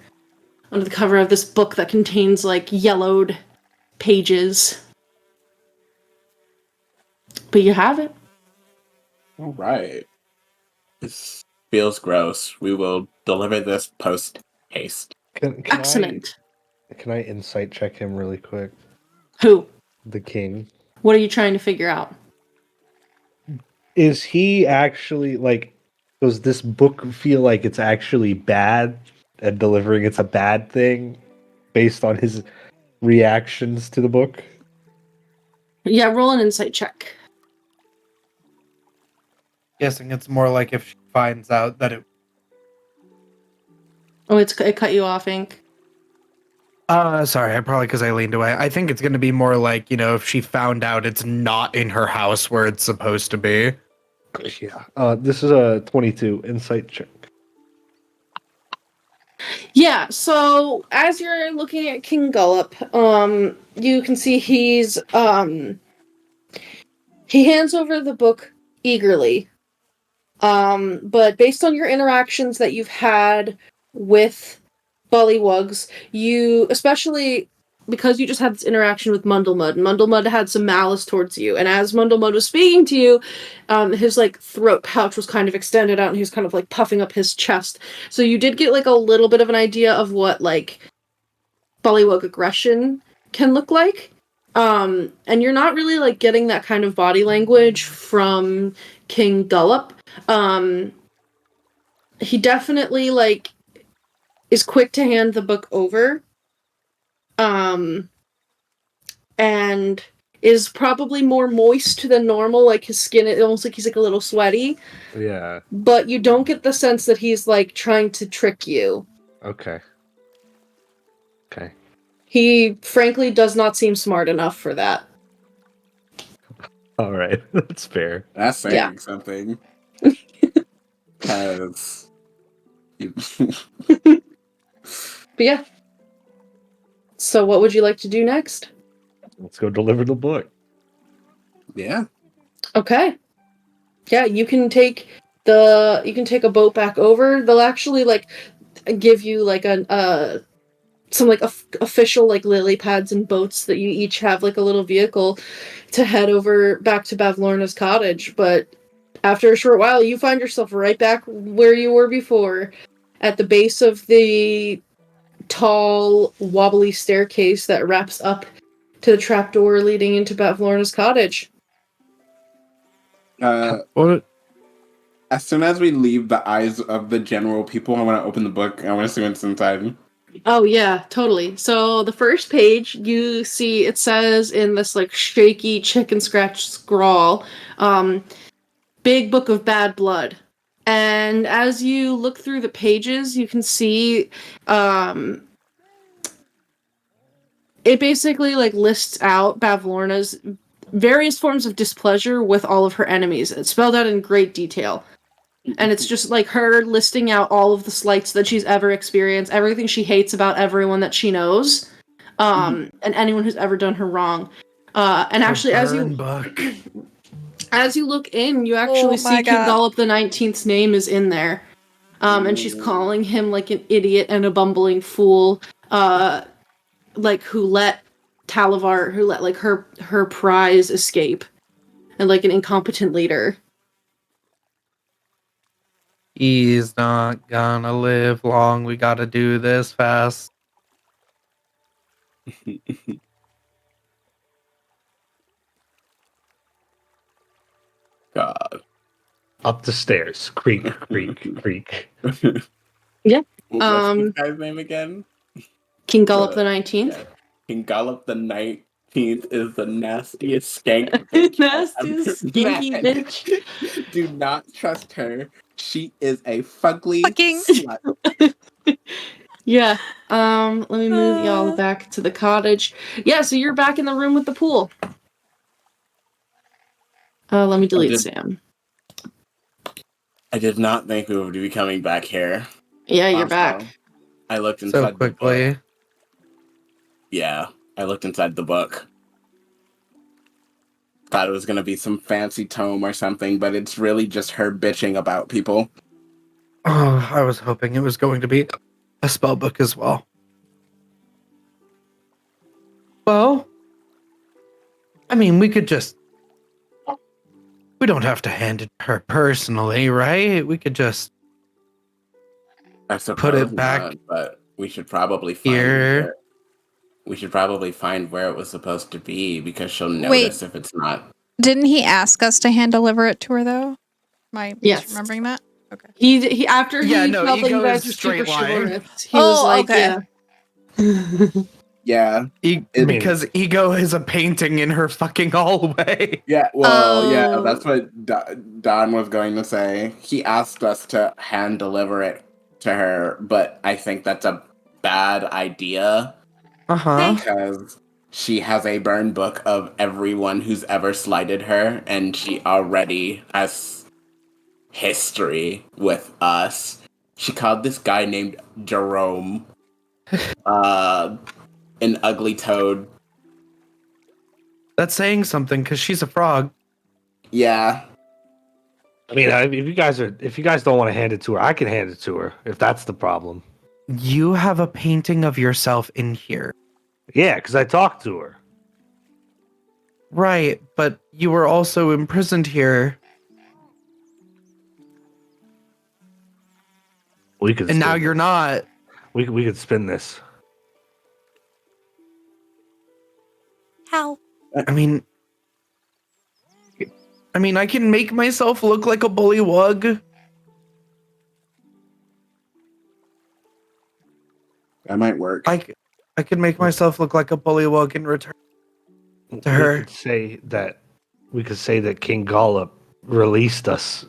under the cover of this book that contains like yellowed pages. But you have it. All right. This feels gross. We will deliver this post haste. Can Excellent. Can I insight check him really quick? Who? The king. What are you trying to figure out? Is he actually like? Does this book feel like it's actually bad and delivering it's a bad thing based on his reactions to the book? Yeah, roll an insight check. Guessing it's more like if she finds out that it. Oh, it cut you off, Ink. Sorry, probably because I leaned away. I think it's going to be more like, if she found out it's not in her house where it's supposed to be. Yeah. This is a 22 insight check. Yeah, so as you're looking at King Gullop, you can see he hands over the book eagerly. But based on your interactions that you've had with Bullywugs, especially because you just had this interaction with Mundlemud had some malice towards you, and as Mundlemud was speaking to you, his like throat pouch was kind of extended out and he was kind of like puffing up his chest. So you did get like a little bit of an idea of what like Bullywug aggression can look like. And you're not really like getting that kind of body language from King Gullop. He definitely like is quick to hand the book over. And is probably more moist than normal, like his skin, it almost like he's like a little sweaty. Yeah. But you don't get the sense that he's like trying to trick you. Okay. He frankly does not seem smart enough for that. All right. That's fair. That's saying Yeah. something. Because. But yeah. So what would you like to do next? Let's go deliver the book. Yeah. Okay. Yeah, you can take a boat back over. They'll actually like give you like some like official like lily pads and boats that you each have like a little vehicle to head over back to Bavlorna's cottage. But after a short while, you find yourself right back where you were before, at the base of the tall, wobbly staircase that wraps up to the trapdoor leading into Bavlorna's cottage. What As soon as we leave the eyes of the general people, I want to open the book. I want to see what's inside. Oh yeah, totally. So the first page you see it says in this like shaky chicken scratch scrawl, big book of bad blood. And as you look through the pages, you can see it basically like lists out Bavlorna's various forms of displeasure with all of her enemies. It's spelled out in great detail. And it's just like her listing out all of the slights that she's ever experienced, everything she hates about everyone that she knows, and anyone who's ever done her wrong. And actually, book. as you look in, you actually see King Gollop the 19th's name is in there, and she's calling him like an idiot and a bumbling fool, like who let like her prize escape, and like an incompetent leader. He's not gonna live long. We gotta do this fast. God. Up the stairs. Creak, creak, creak. Yeah. What's this guy's name again? King Gollop the 19th. Yeah. King Gollop the 19th is the nastiest skank bitch. Nastiest skanky bitch. Do not trust her. She is a fugly Fucking- slut. Yeah. Let me move y'all back to the cottage. Yeah, so you're back in the room with the pool. Let me delete Sam. I did not think we would be coming back here. Yeah, you're Also, back. I looked inside So quickly. the book. Yeah, I looked inside the book. Thought it was gonna be some fancy tome or something, but it's really just her bitching about people. Oh, I was hoping it was going to be a spell book as well. Well, I mean, we don't have to hand it to her personally, right? We could just I suppose put it back not, but we should probably find here. where it was supposed to be, because she'll notice if it's not. Didn't he ask us to hand deliver it to her, though? Am I Yes. misremembering that? Okay. He after he felt that Ego you guys is were super straight line. chivalrous, he was like, okay. yeah. Yeah, Because Ego is a painting in her fucking hallway. yeah. Well, yeah. Oh. That's what Don was going to say. He asked us to hand deliver it to her, but I think that's a bad idea. Because she has a burn book of everyone who's ever slighted her, and she already has history with us. She called this guy named Jerome an ugly toad. That's saying something because she's a frog. Yeah. I mean, if you guys don't want to hand it to her, I can hand it to her if that's the problem. You have a painting of yourself in here. Yeah, because I talked to her. Right, but you were also imprisoned here. We could. And now you're not. We could spin this. How? I mean, I can make myself look like a bullywug. That might work. I could make myself look like a bullywug in return to her. We could say that King Gollop released us.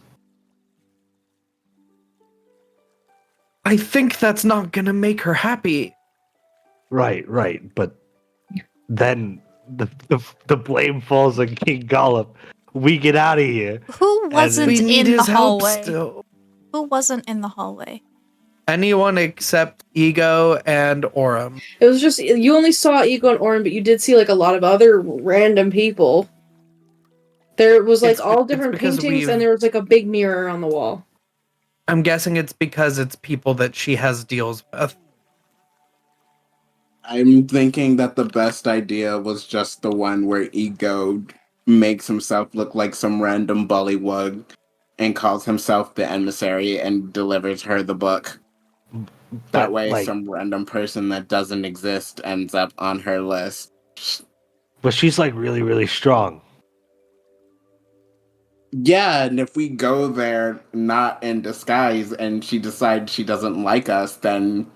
I think that's not gonna make her happy. Right. But then the blame falls on King Gollop. We get out of here. Who wasn't We need in the his help hallway? still. Who wasn't in the hallway? Anyone except Ego and Aurum. It was just you only saw Ego and Aurum, but you did see like a lot of other random people. There was like all different paintings, and there was like a big mirror on the wall. I'm guessing it's because it's people that she has deals with. I'm thinking that the best idea was just the one where Ego makes himself look like some random bullywug and calls himself the emissary and delivers her the book. That way, some random person that doesn't exist ends up on her list. But she's like really, really strong. Yeah, and if we go there not in disguise and she decides she doesn't like us, then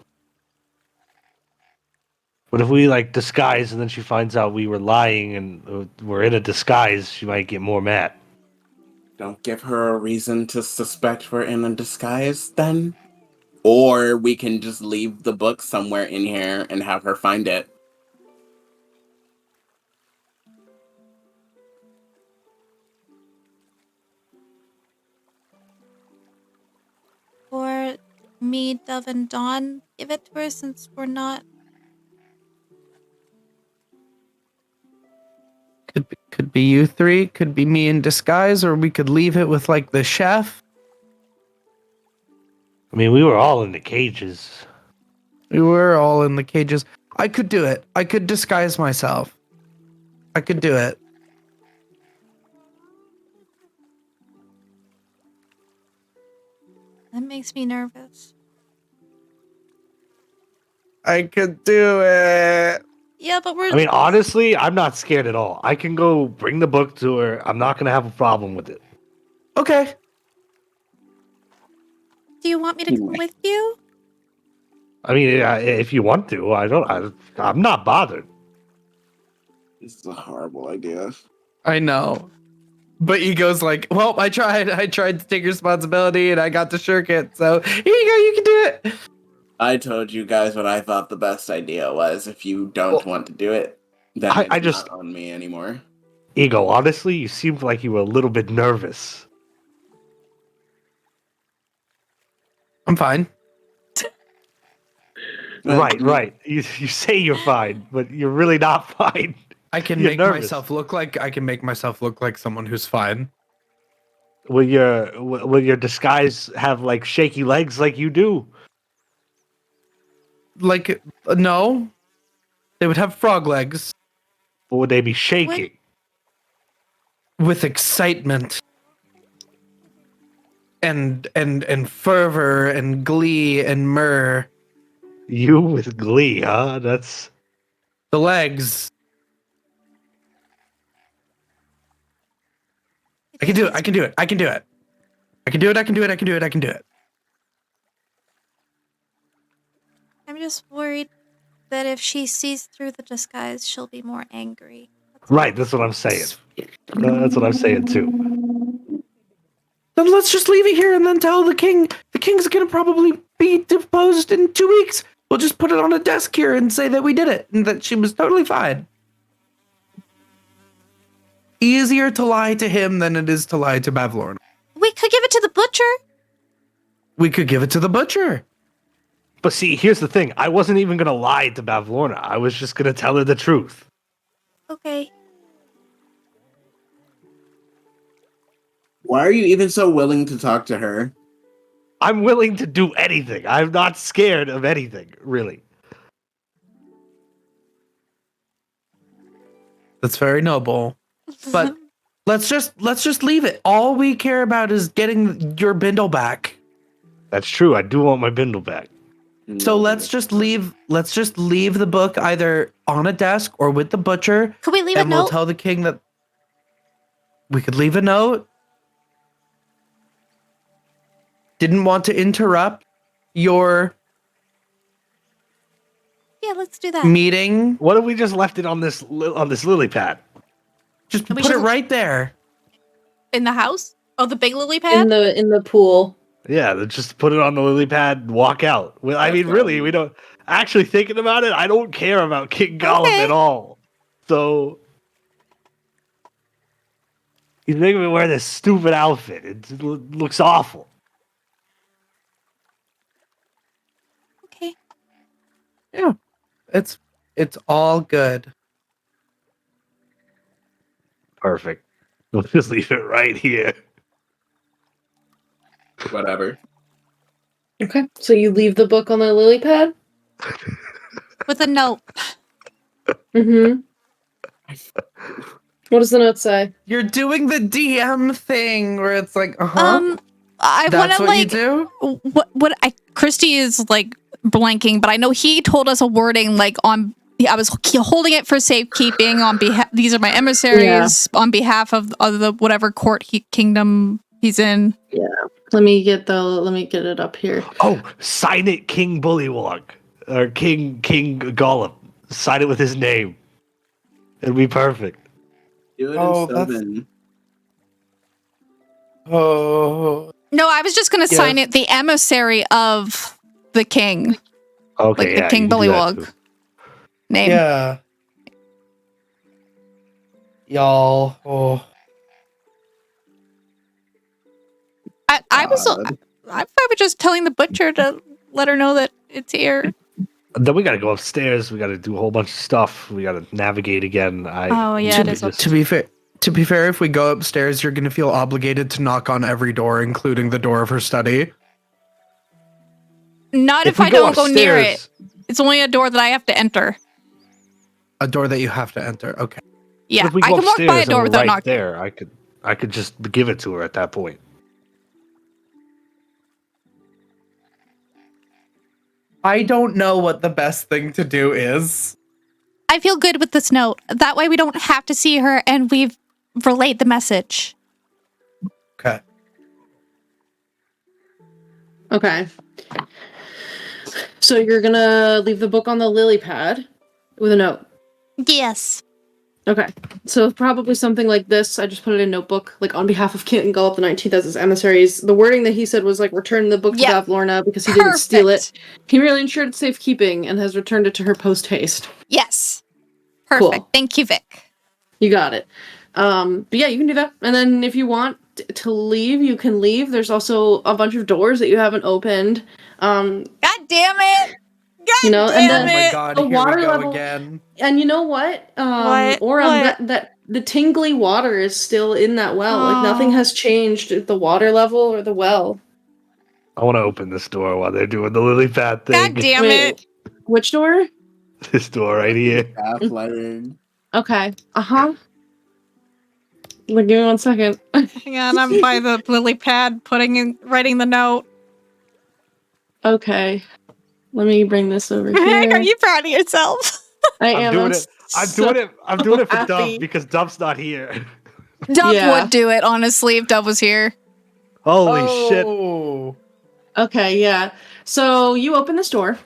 But if we like disguise and then she finds out we were lying and we're in a disguise, she might get more mad. don't give her a reason to suspect we're in a disguise then. Or we can just leave the book somewhere in here and have her find it. Or me, Dove, and Dawn give it to her since we're not. Could be you three, could be me in disguise, or we could leave it with like the chef. I mean, we were all in the cages. We were all in the cages. I could do it. I could disguise myself. I could do it. That makes me nervous. I could do it. Yeah, but we're. I mean, honestly, I'm not scared at all. I can go bring the book to her. I'm not going to have a problem with it. Okay. Do you want me to come with you? I mean, if you want to, I'm not bothered. This is a horrible idea. I know. But Ego's like, well, I tried to take responsibility and I got to shirk it. So here you go, you can do it. I told you guys what I thought the best idea was. If you don't want to do it, then it's not on me anymore. Ego, honestly, you seemed like you were a little bit nervous. I'm fine. Right. You say you're fine, but you're really not fine. I can You're make nervous. myself look like someone who's fine. Will your disguise have like shaky legs like you do? Like no. They would have frog legs. Or would they be shaking? With excitement. And fervor and glee and myrrh. You with glee, huh? That's the legs. I can do it. I'm just worried that if she sees through the disguise, she'll be more angry. right. That's what I'm saying. That's what I'm saying too. Then let's just leave it here and then tell the king. The king's gonna probably be deposed in 2 weeks. We'll just put it on a desk here and say that we did it and that she was totally fine. Easier to lie to him than it is to lie to Bavlorna. We could give it to the butcher. But see, here's the thing. I wasn't even going to lie to Bavlorna. I was just going to tell her the truth. Okay. Why are you even so willing to talk to her? I'm willing to do anything. I'm not scared of anything, really. That's very noble. But let's just leave it. All we care about is getting your bindle back. That's true. I do want my bindle back. So let's just leave the book either on a desk or with the butcher. Could we leave a and we'll note? tell the king that we could leave a note. Didn't want to interrupt your let's do that. meeting. What if we just left it on this lily pad? Just put it right there. In the house? Oh, the big lily pad? In the pool. Yeah, just put it on the lily pad and walk out. Well, I mean, really, we don't... Actually, thinking about it, I don't care about King Gollum at all. So... He's making me wear this stupid outfit. It looks awful. Okay. Yeah. It's all good. Perfect. We'll just leave it right here. Whatever. Okay. So you leave the book on the lily pad? With a note. Mm-hmm. What does the note say? You're doing the DM thing where it's like, I want That's to what you like do? Kristy is like blanking, but I know he told us a wording like on I was holding it for safekeeping on behalf. These are my emissaries on behalf of the whatever court kingdom he's in. Yeah. Let me get it up here. Oh, sign it, King Bullywog, or King Gollum. Sign it with his name. It'll be perfect. Do it Oh, in that's- Sylvan. Oh. No, I was just going to sign it the emissary of the king. Okay, Like the yeah, King you can do that Bullywog too. name. Yeah. Y'all. Oh. I was just telling the butcher to let her know that it's here. Then we gotta go upstairs. We gotta do a whole bunch of stuff. We gotta navigate again. Oh, yeah, it is To be fair, if we go upstairs, you're gonna feel obligated to knock on every door, including the door of her study. Not if we I don't go near upstairs- it. It's only a door that I have to enter. A door that you have to enter. Okay. Yeah, if we I go can walk by a upstairs and door we're without right knocking. there, I could just give it to her at that point. I don't know what the best thing to do is. I feel good with this note. That way we don't have to see her and we've relayed the message. Okay. Okay. So you're gonna leave the book on the lily pad with a note. Yes. Okay. So probably something like this. I just put it in notebook, like on behalf of King Gullop the 19th as his emissaries. The wording that he said was like, return the book to Yep. Bavlorna because he didn't steal it. Perfect. He really ensured its safekeeping and has returned it to her post haste. Yes. Perfect. Cool. Thank you, Vic. You got it. But yeah, you can do that. And then if you want to leave, you can leave. There's also a bunch of doors that you haven't opened. God damn it! God You know, and damn then- Oh my it! god, The here water we go level- again. And you know what? What? Aurum, What? that the tingly water is still in that well. Like nothing Oh. has changed at the water level or the well. I want to open this door while they're doing the lily pad thing. God damn Wait. it! Which door? This door right here. Gaslighting. Okay. Uh-huh. Like, give me 1 second. Hang on, I'm by the lily pad, writing the note. Okay. Let me bring this over Are here. you proud of yourself? I I'm am. doing it. I'm doing it. I'm doing it for happy. Dove because Dove's not here. Dove Yeah. would do it, honestly, if Dove was here. Holy shit! Oh. Okay, yeah. So you open this door,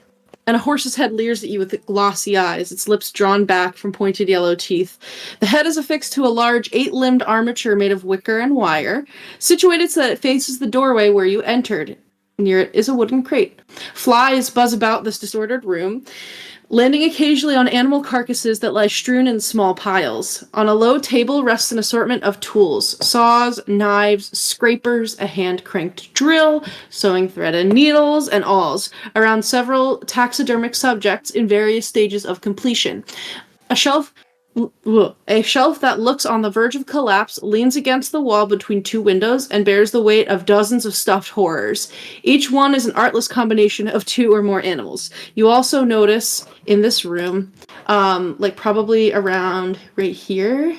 and a horse's head leers at you with glossy eyes, its lips drawn back from pointed yellow teeth. The head is affixed to a large 8-limbed armature made of wicker and wire, situated so that it faces the doorway where you entered. Near it is a wooden crate. Flies buzz about this disordered room, landing occasionally on animal carcasses that lie strewn in small piles. On a low table rests an assortment of tools: saws, knives, scrapers, a hand-cranked drill, sewing thread and needles, and awls, around several taxidermic subjects in various stages of completion. A shelf that looks on the verge of collapse leans against the wall between two windows and bears the weight of dozens of stuffed horrors. Each one is an artless combination of 2 or more animals. You also notice in this room, like probably around right here,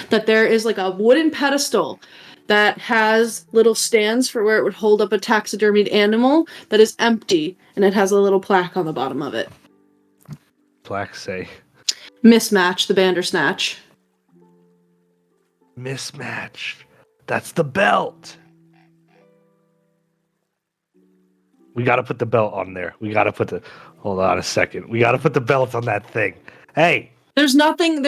that there is like a wooden pedestal that has little stands for where it would hold up a taxidermied animal that is empty, and it has a little plaque on the bottom of it. Plaque say Mismatch the Bandersnatch. mismatch. That's the belt. We gotta put the belt on there. Hold on a second. We gotta put the belt on that thing. Hey, There's nothing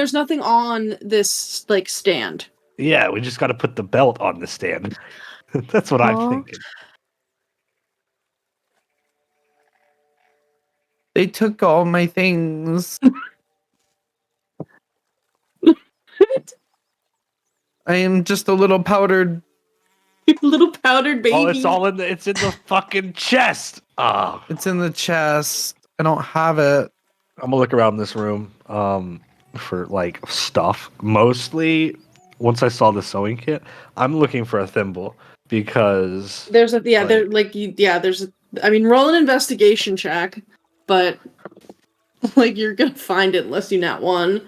on this like stand. yeah, we just gotta put the belt on the stand. That's what I'm Aw. thinking. They took all my things. I am just a little powdered. Little powdered baby. Oh, it's in the fucking chest. Ah. It's in the chest. I don't have it. I'm gonna look around this room for like stuff. Mostly, once I saw the sewing kit, I'm looking for a thimble because There's a I mean, roll an investigation check, but like you're gonna find it unless you nat one.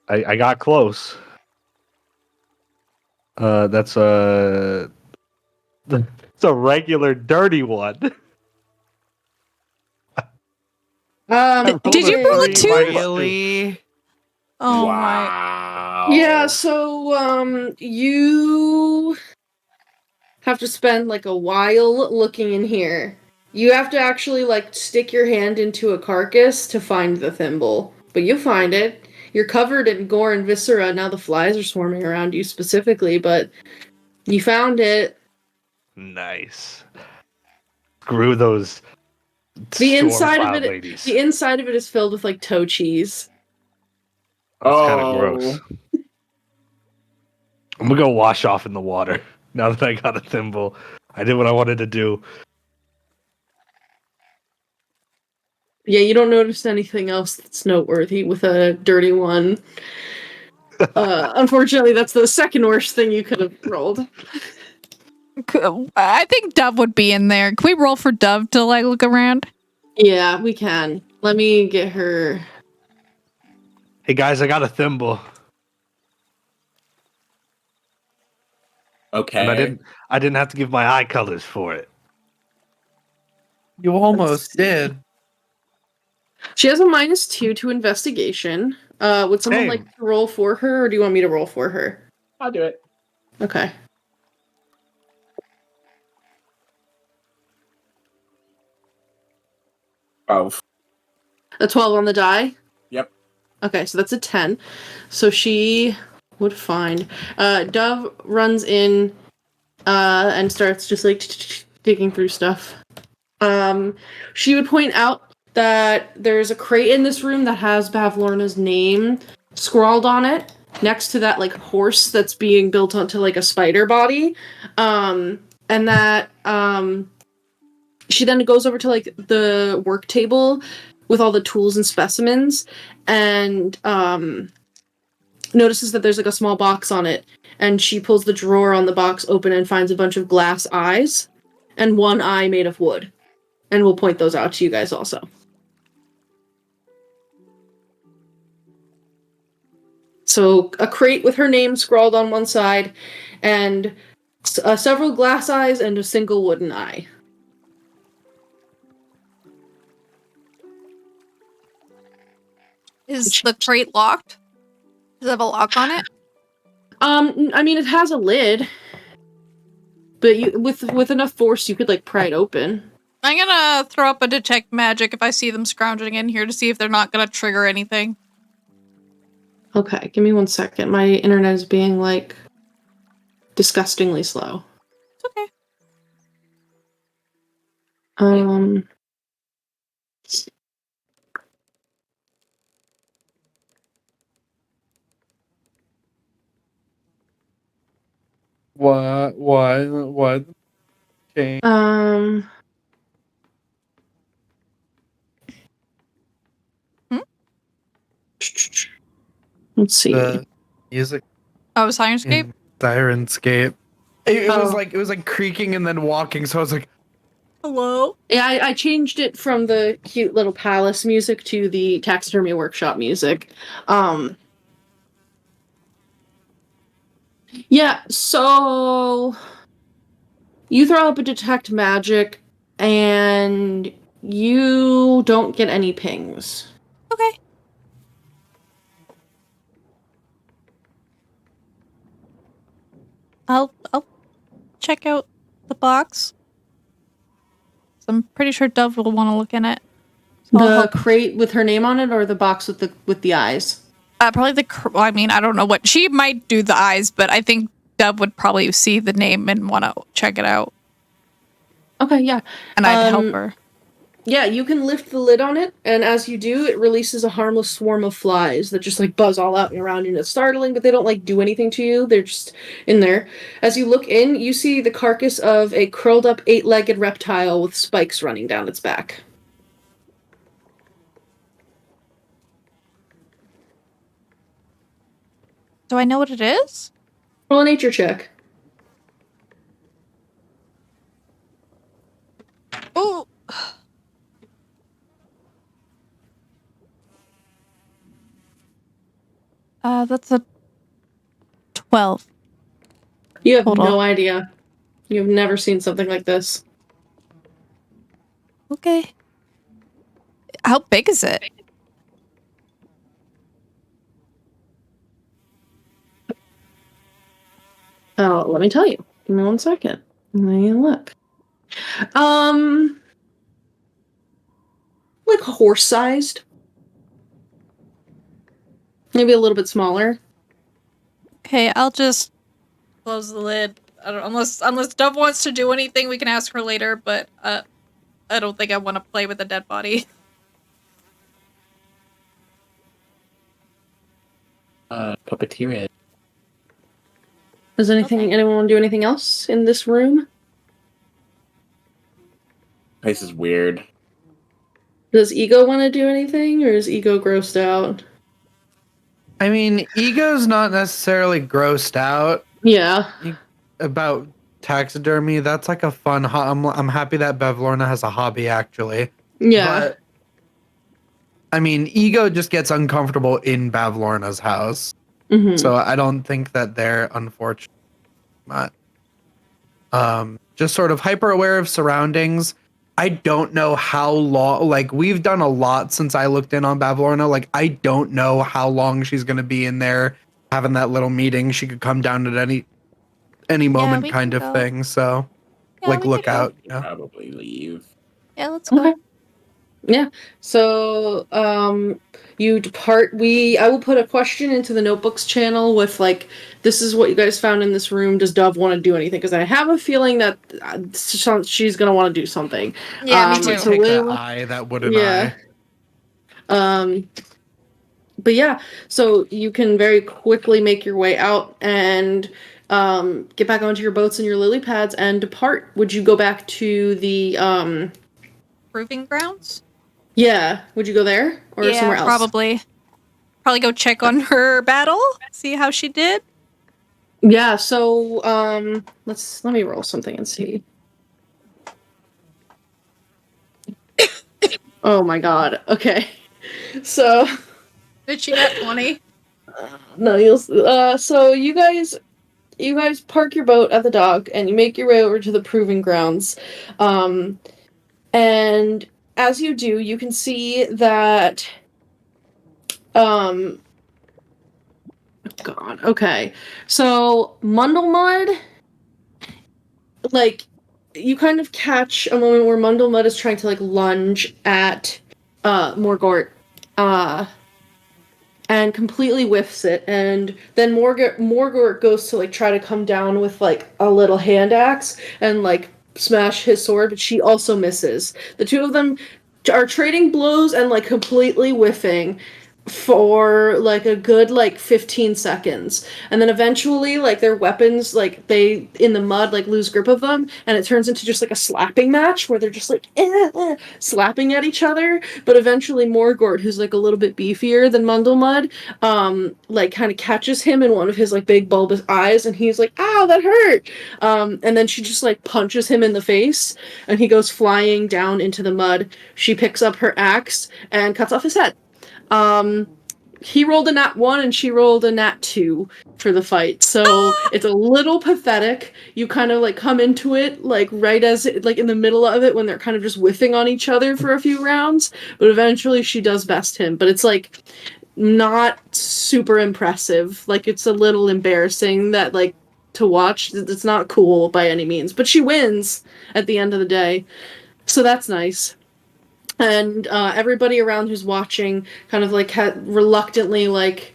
I got close. That's a it's a regular dirty one. Did you roll a 2? Really? Oh my. Wow. Yeah, so you have to spend like a while looking in here. You have to actually like stick your hand into a carcass to find the thimble, but you find it. You're covered in gore and viscera. Now the flies are swarming around you specifically, but you found it. Nice. Screw those The storm inside of cloud it, ladies. the inside of it is filled with like toe cheese. That's kind of Oh. gross. I'm gonna go wash off in the water now that I got a thimble. I did what I wanted to do. Yeah, you don't notice anything else that's noteworthy with a dirty one. Unfortunately, that's the second worst thing you could have rolled. I think Dove would be in there. Can we roll for Dove to like look around? Yeah, we can. Let me get her. Hey guys, I got a thimble. Okay. And I didn't have to give my eye colors for it. You almost did. She has a -2 to investigation. Would someone Same. like to roll for her, or do you want me to roll for her? I'll do it. Okay. Oh. A 12 on the die? Yep. Okay, so that's a 10. So she would find. Dove runs in and starts just like digging through stuff. She would point out that there's a crate in this room that has Bavlorna's name scrawled on it next to that like horse that's being built onto like a spider body. And that she then goes over to like the work table with all the tools and specimens and notices that there's like a small box on it, and she pulls the drawer on the box open and finds a bunch of glass eyes and one eye made of wood. And we'll point those out to you guys also. So a crate with her name scrawled on one side, and several glass eyes and a single wooden eye. Is the crate locked? Does it have a lock on it? I mean, it has a lid, but you with enough force, you could like pry it open. I'm gonna throw up a detect magic if I see them scrounging in here to see if they're not gonna trigger anything. Okay, give me 1 second. My internet is being like disgustingly slow. It's okay. What? Okay. Let's see. The music Oh, Sirenscape? in Sirenscape. It was Oh. like creaking and then walking, so I was like, Hello? Yeah, I changed it from the cute little palace music to the taxidermy workshop music. Yeah, so you throw up a detect magic and you don't get any pings. Okay. I'll check out the box. I'm pretty sure Dove will want to look in it. So I'll The help. crate with her name on it, or the box with the eyes? Probably I mean, I don't know what she might do the eyes, but I think Dove would probably see the name and want to check it out, Okay, yeah. and I'd help her. Yeah, you can lift the lid on it, and as you do, it releases a harmless swarm of flies that just like buzz all out and around you. And it's startling, but they don't like do anything to you. They're just in there. As you look in, you see the carcass of a curled up 8-legged reptile with spikes running down its back. Do I know what it is? Roll a nature check. Oh. That's a 12. You have Total. no idea. You've never seen something like this. Okay. How big is it? Oh, let me tell you. Give me 1 second. Let me look. Like horse-sized. Maybe a little bit smaller. Okay, I'll just close the lid. I don't, unless Dove wants to do anything, we can ask her later, but I don't think I want to play with a dead body. Puppeteer it. Does anyone want to do anything else in this room? Place is weird. Does Ego want to do anything, or is Ego grossed out? I mean, Ego's not necessarily grossed out Yeah. about taxidermy. That's like a fun. I'm happy that Bevlorna has a hobby, actually. Yeah. But I mean, Ego just gets uncomfortable in Bavlorna's house. Mm-hmm. So I don't think that they're unfortunate. Just sort of hyper aware of surroundings. I don't know how long, like, we've done a lot since I looked in on Bavlorna. Like, I don't know how long she's going to be in there having that little meeting. She could come down at any moment, we kind can of go. thing. So, Yeah, like, we look can go. out. Yeah. Probably leave. Yeah, let's go. Okay. Yeah. So, you depart. I will put a question into the notebooks channel with like, this is what you guys found in this room. Does Dove want to do anything? Because I have a feeling that she's gonna want to do something. Yeah, me Would too. So take that we'll- eye, that wooden yeah. eye. But yeah, so you can very quickly make your way out and get back onto your boats and your lily pads and depart. Would you go back to the Proving grounds? yeah, would you go there or Yeah, somewhere else? probably. Probably go check on her battle, see how she did. Yeah, so let me roll something and see. Oh my god. Okay. So Did she get 20? no, you'll so you guys park your boat at the dock and you make your way over to the proving grounds. And as you do, you can see that God, okay. So Mundlemud, like, you kind of catch a moment where Mundlemud is trying to like lunge at Morgort, and completely whiffs it, and then Morgort goes to like try to come down with like a little hand axe and like smash his sword, but she also misses. The two of them are trading blows and like completely whiffing for like a good like 15 seconds, and then eventually like their weapons, like they in the mud like lose grip of them, and it turns into just like a slapping match where they're just like slapping at each other. But eventually Morgort, who's like a little bit beefier than Mundlemud, like kind of catches him in one of his like big bulbous eyes, and he's like, ow, that hurt. And then she just like punches him in the face and he goes flying down into the mud. She picks up her axe and cuts off his head. He rolled a nat 1 and she rolled a nat 2 for the fight. So it's a little pathetic. You kind of like come into it like right as it, like in the middle of it when they're kind of just whiffing on each other for a few rounds, but eventually she does best him. But it's like not super impressive. Like it's a little embarrassing that like to watch. It's not cool by any means, but she wins at the end of the day. So that's nice. And everybody around who's watching kind of like reluctantly like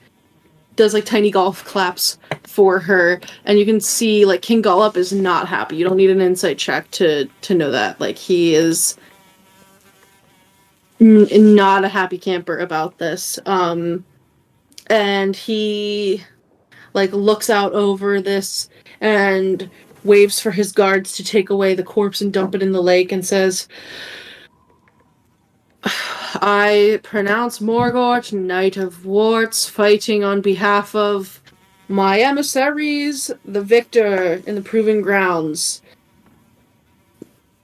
does like tiny golf claps for her, and you can see like King Gollop is not happy. You don't need an insight check to know that. Like he is not a happy camper about this. And he like looks out over this and waves for his guards to take away the corpse and dump it in the lake and says, I pronounce Morgort, Knight of Warts, fighting on behalf of my emissaries, the victor in the proving grounds.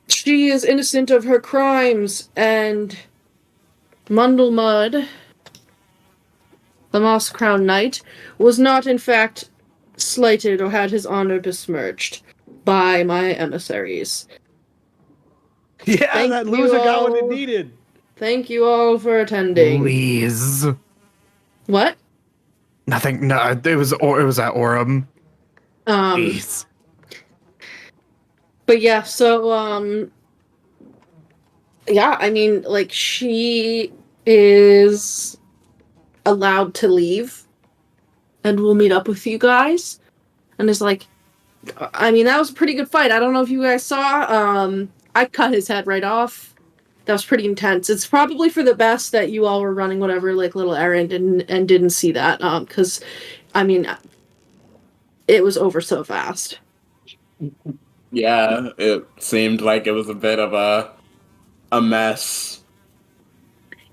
She is innocent of her crimes, and Mundlemud, the Moss-Crowned Knight, was not in fact slighted or had his honor besmirched by my emissaries. Yeah, Thank that you loser got what it all. needed. Thank you all for attending. Please. What? Nothing. No, it was at Aurum. Um, Please. but yeah, so, yeah, I mean, like, she is allowed to leave, and we'll meet up with you guys. And it's like, I mean, that was a pretty good fight. I don't know if you guys saw, I cut his head right off. That was pretty intense. It's probably for the best that you all were running whatever, like, little errand and didn't see that, because, I mean, it was over so fast. Yeah, it seemed like it was a bit of a mess.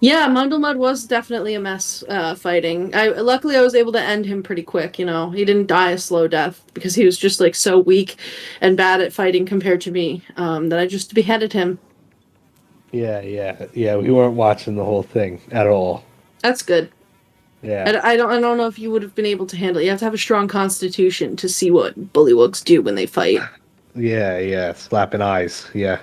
Yeah, Mundlemud was definitely a mess fighting. Luckily I was able to end him pretty quick, you know. He didn't die a slow death because he was just like so weak and bad at fighting compared to me that I just beheaded him. Yeah. We weren't watching the whole thing at all. That's good. Yeah. I don't know if you would have been able to handle it. You have to have a strong constitution to see what bullywugs do when they fight. Yeah. Slapping eyes. Yeah.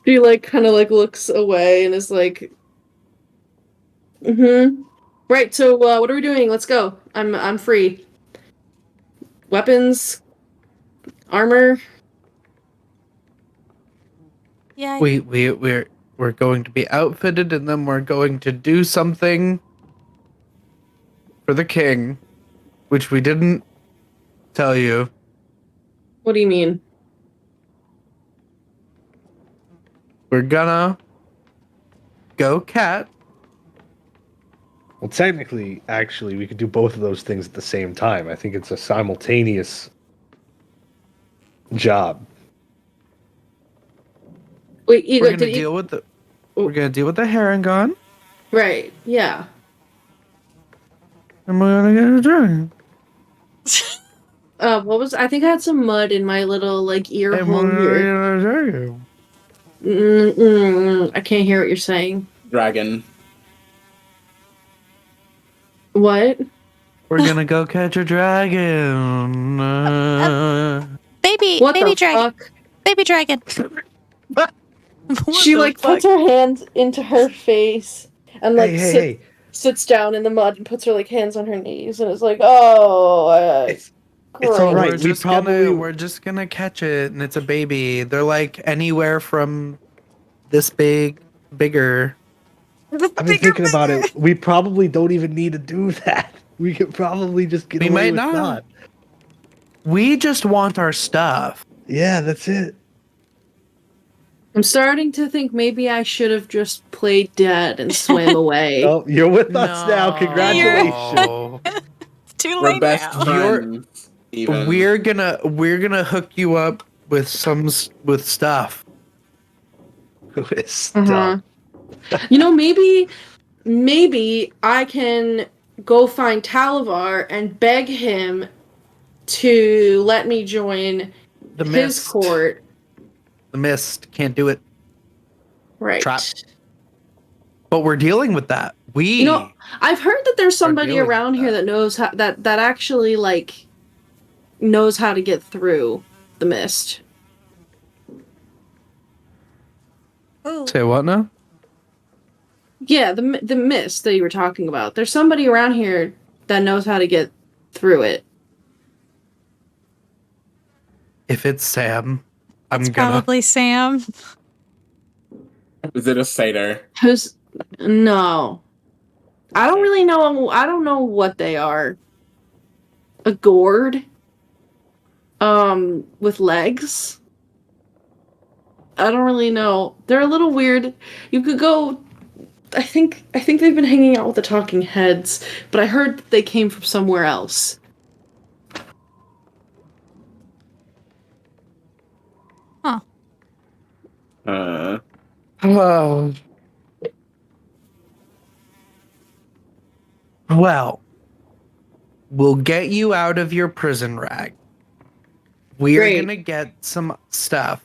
She like kind of like looks away and is like, mm-hmm. Right, so what are we doing? Let's go. I'm free. Weapons, armor. Yeah. We're going to be outfitted, and then we're going to do something for the king, which we didn't tell you. What do you mean? We're gonna go cat. Well, technically, actually, we could do both of those things at the same time. I think it's a simultaneous job. Wait, Ego, We're gonna did deal with the. We're gonna deal with the Herringon, Right, yeah. and we're gonna get a dragon. What was I think I had some mud in my little like ear And hole we're here. gonna get a dragon. I can't hear what you're saying. Dragon. What? We're gonna go catch a dragon. Baby, What baby the dragon. fuck? Baby dragon. She like puts her hands into her face and like Hey. sits down in the mud and puts her like hands on her knees and is like, oh, It's all right. We're just gonna catch it, and it's a baby. They're like anywhere from this bigger. I've been thinking about it. We probably don't even need to do that. We could probably just get We away might with not. We just want our stuff. Yeah, that's it. I'm starting to think maybe I should have just played dead and swam away. Oh, you're with us now. Congratulations. No. Too We're late best now. friends. Even. We're gonna hook you up with stuff. With stuff. You know, maybe I can go find Talavar and beg him to let me join The his mist. court. The mist can't do it. Right. Trap. But we're dealing with that. You know, I've heard that there's somebody dealing with around here that. that knows how that actually like knows how to get through the mist. Ooh. Say what now? Yeah, the mist that you were talking about. There's somebody around here that knows how to get through it. If it's Sam, I'm It's gonna. probably Sam. Is it a satyr? Who's no. I don't really know. I don't know what they are. A gourd? With legs? I don't really know. They're a little weird. You could go I think they've been hanging out with the talking heads, but I heard that they came from somewhere else. Huh. Oh. Well, we'll get you out of your prison rag. We're Great. gonna get some stuff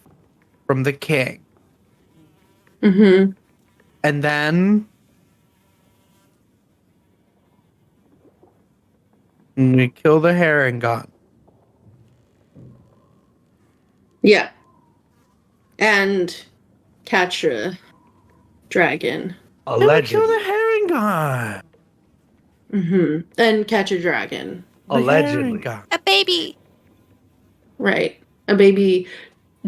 from the king. Mm-hmm. And then we kill the Herringon. Yeah. And catch a dragon. I would kill Allegedly. the herring god. And catch a dragon. The herring Allegedly. god. A baby. Right. A baby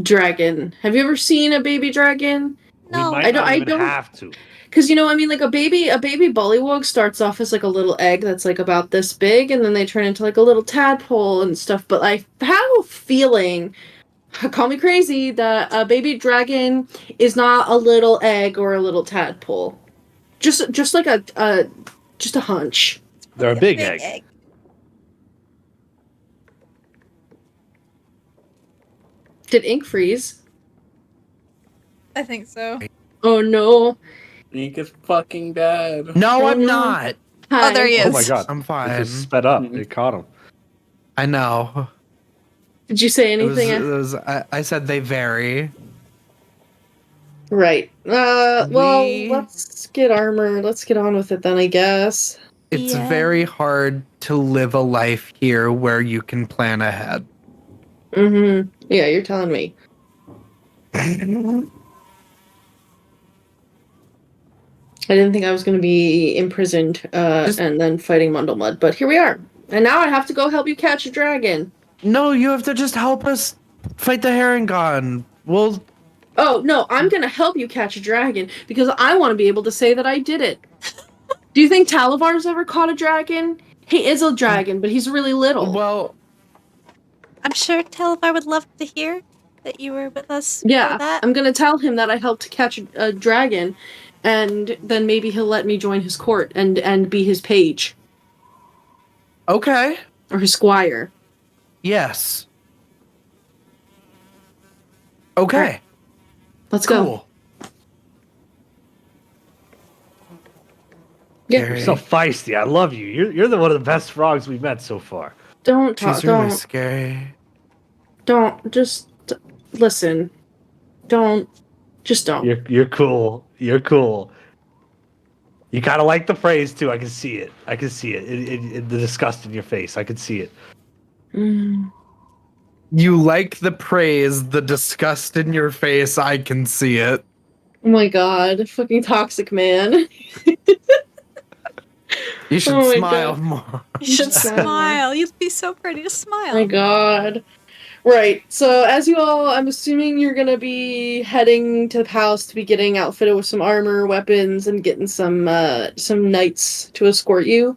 dragon. Have you ever seen a baby dragon? No. We might not even have to. Because, I mean, like a baby bullywug starts off as like a little egg that's like about this big, and then they turn into like a little tadpole and stuff. But I have a feeling, call me crazy, that a baby dragon is not a little egg or a little tadpole. Just like a hunch. They're a big egg. Did ink freeze? I think so. Oh no. Ink is fucking dead. No, I'm no. not. Hi. Oh, there he is. Oh my god. I'm It fine. just sped up. It caught him. I know. Did you say anything? I said they vary. Right. Well, We- let's get armor. Let's get on with it then, I guess. It's Yeah. very hard to live a life here where you can plan ahead. Yeah, you're telling me. I didn't think I was going to be imprisoned and then fighting Mundlemud, but here we are. And now I have to go help you catch a dragon. No, you have to just help us fight the herring god. Well, Oh, no, I'm going to help you catch a dragon because I want to be able to say that I did it. Do you think Talavar's ever caught a dragon? He is a dragon, but he's really little. well, I'm sure Televar would love to hear that you were with us. Yeah, For that. I'm gonna tell him that I helped catch a dragon, and then maybe he'll let me join his court and be his page okay. or his squire. Yes. Okay. Let's go. Cool. Yeah. Very- You're so feisty. I love you. You're the one of the best frogs we've met so far. Don't talk. She's really Don't. scary. Don't. Just listen. Don't. Just don't. You're cool. You're cool. You kind of like the phrase too. I can see it. I can see it. The disgust in your face. I can see it. Mm. You like the praise, the disgust in your face. I can see it. Oh my god, fucking toxic man. You should Oh my smile God. more. You should Smile. smile. You'd be so pretty to smile. Oh my god. Right. So as you all, I'm assuming you're gonna be heading to the palace to be getting outfitted with some armor, weapons, and getting some knights to escort you.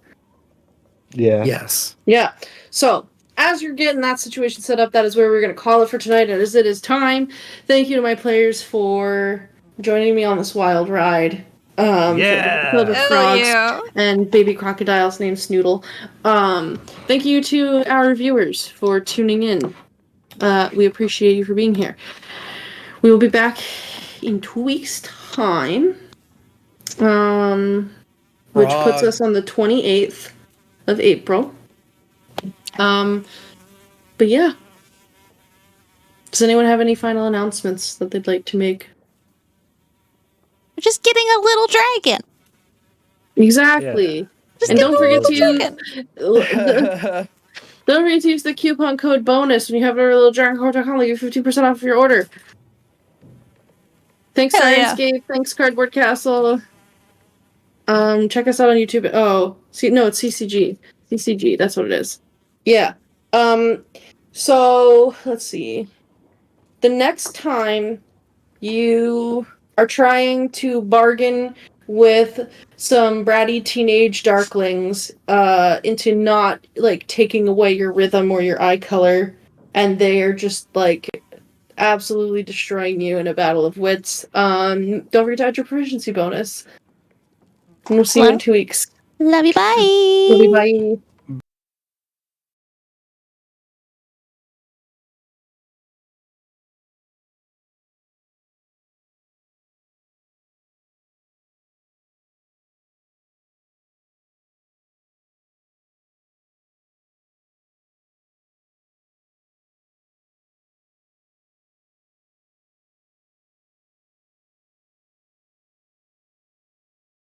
Yeah. Yes. Yeah. So as you're getting that situation set up, that is where we're gonna call it for tonight. As it is time. Thank you to my players for joining me on this wild ride. Yeah. Filled with Hell frogs yeah. and baby crocodiles named Snoodle. Thank you to our viewers for tuning in. We appreciate you for being here. We will be back in 2 weeks' time, which puts us on the 28th of April. But yeah. Does anyone have any final announcements that they'd like to make? We're just getting a little dragon. Exactly. Just And getting don't a forget little to dragon. don't forget to use the coupon code bonus when you have a little dragoncore.com. They give 15% off of your order. Thanks, Hell yeah. Sirenscape. Thanks, Cardboard Castle. Check us out on YouTube. Oh, no, it's CCG. CCG, that's what it is. Yeah. So let's see. The next time you are trying to bargain with some bratty teenage darklings into not like taking away your rhythm or your eye color, and they are just like absolutely destroying you in a battle of wits, don't forget to add your proficiency bonus. And we'll see you in 2 weeks. Love you. Bye. Love you, bye.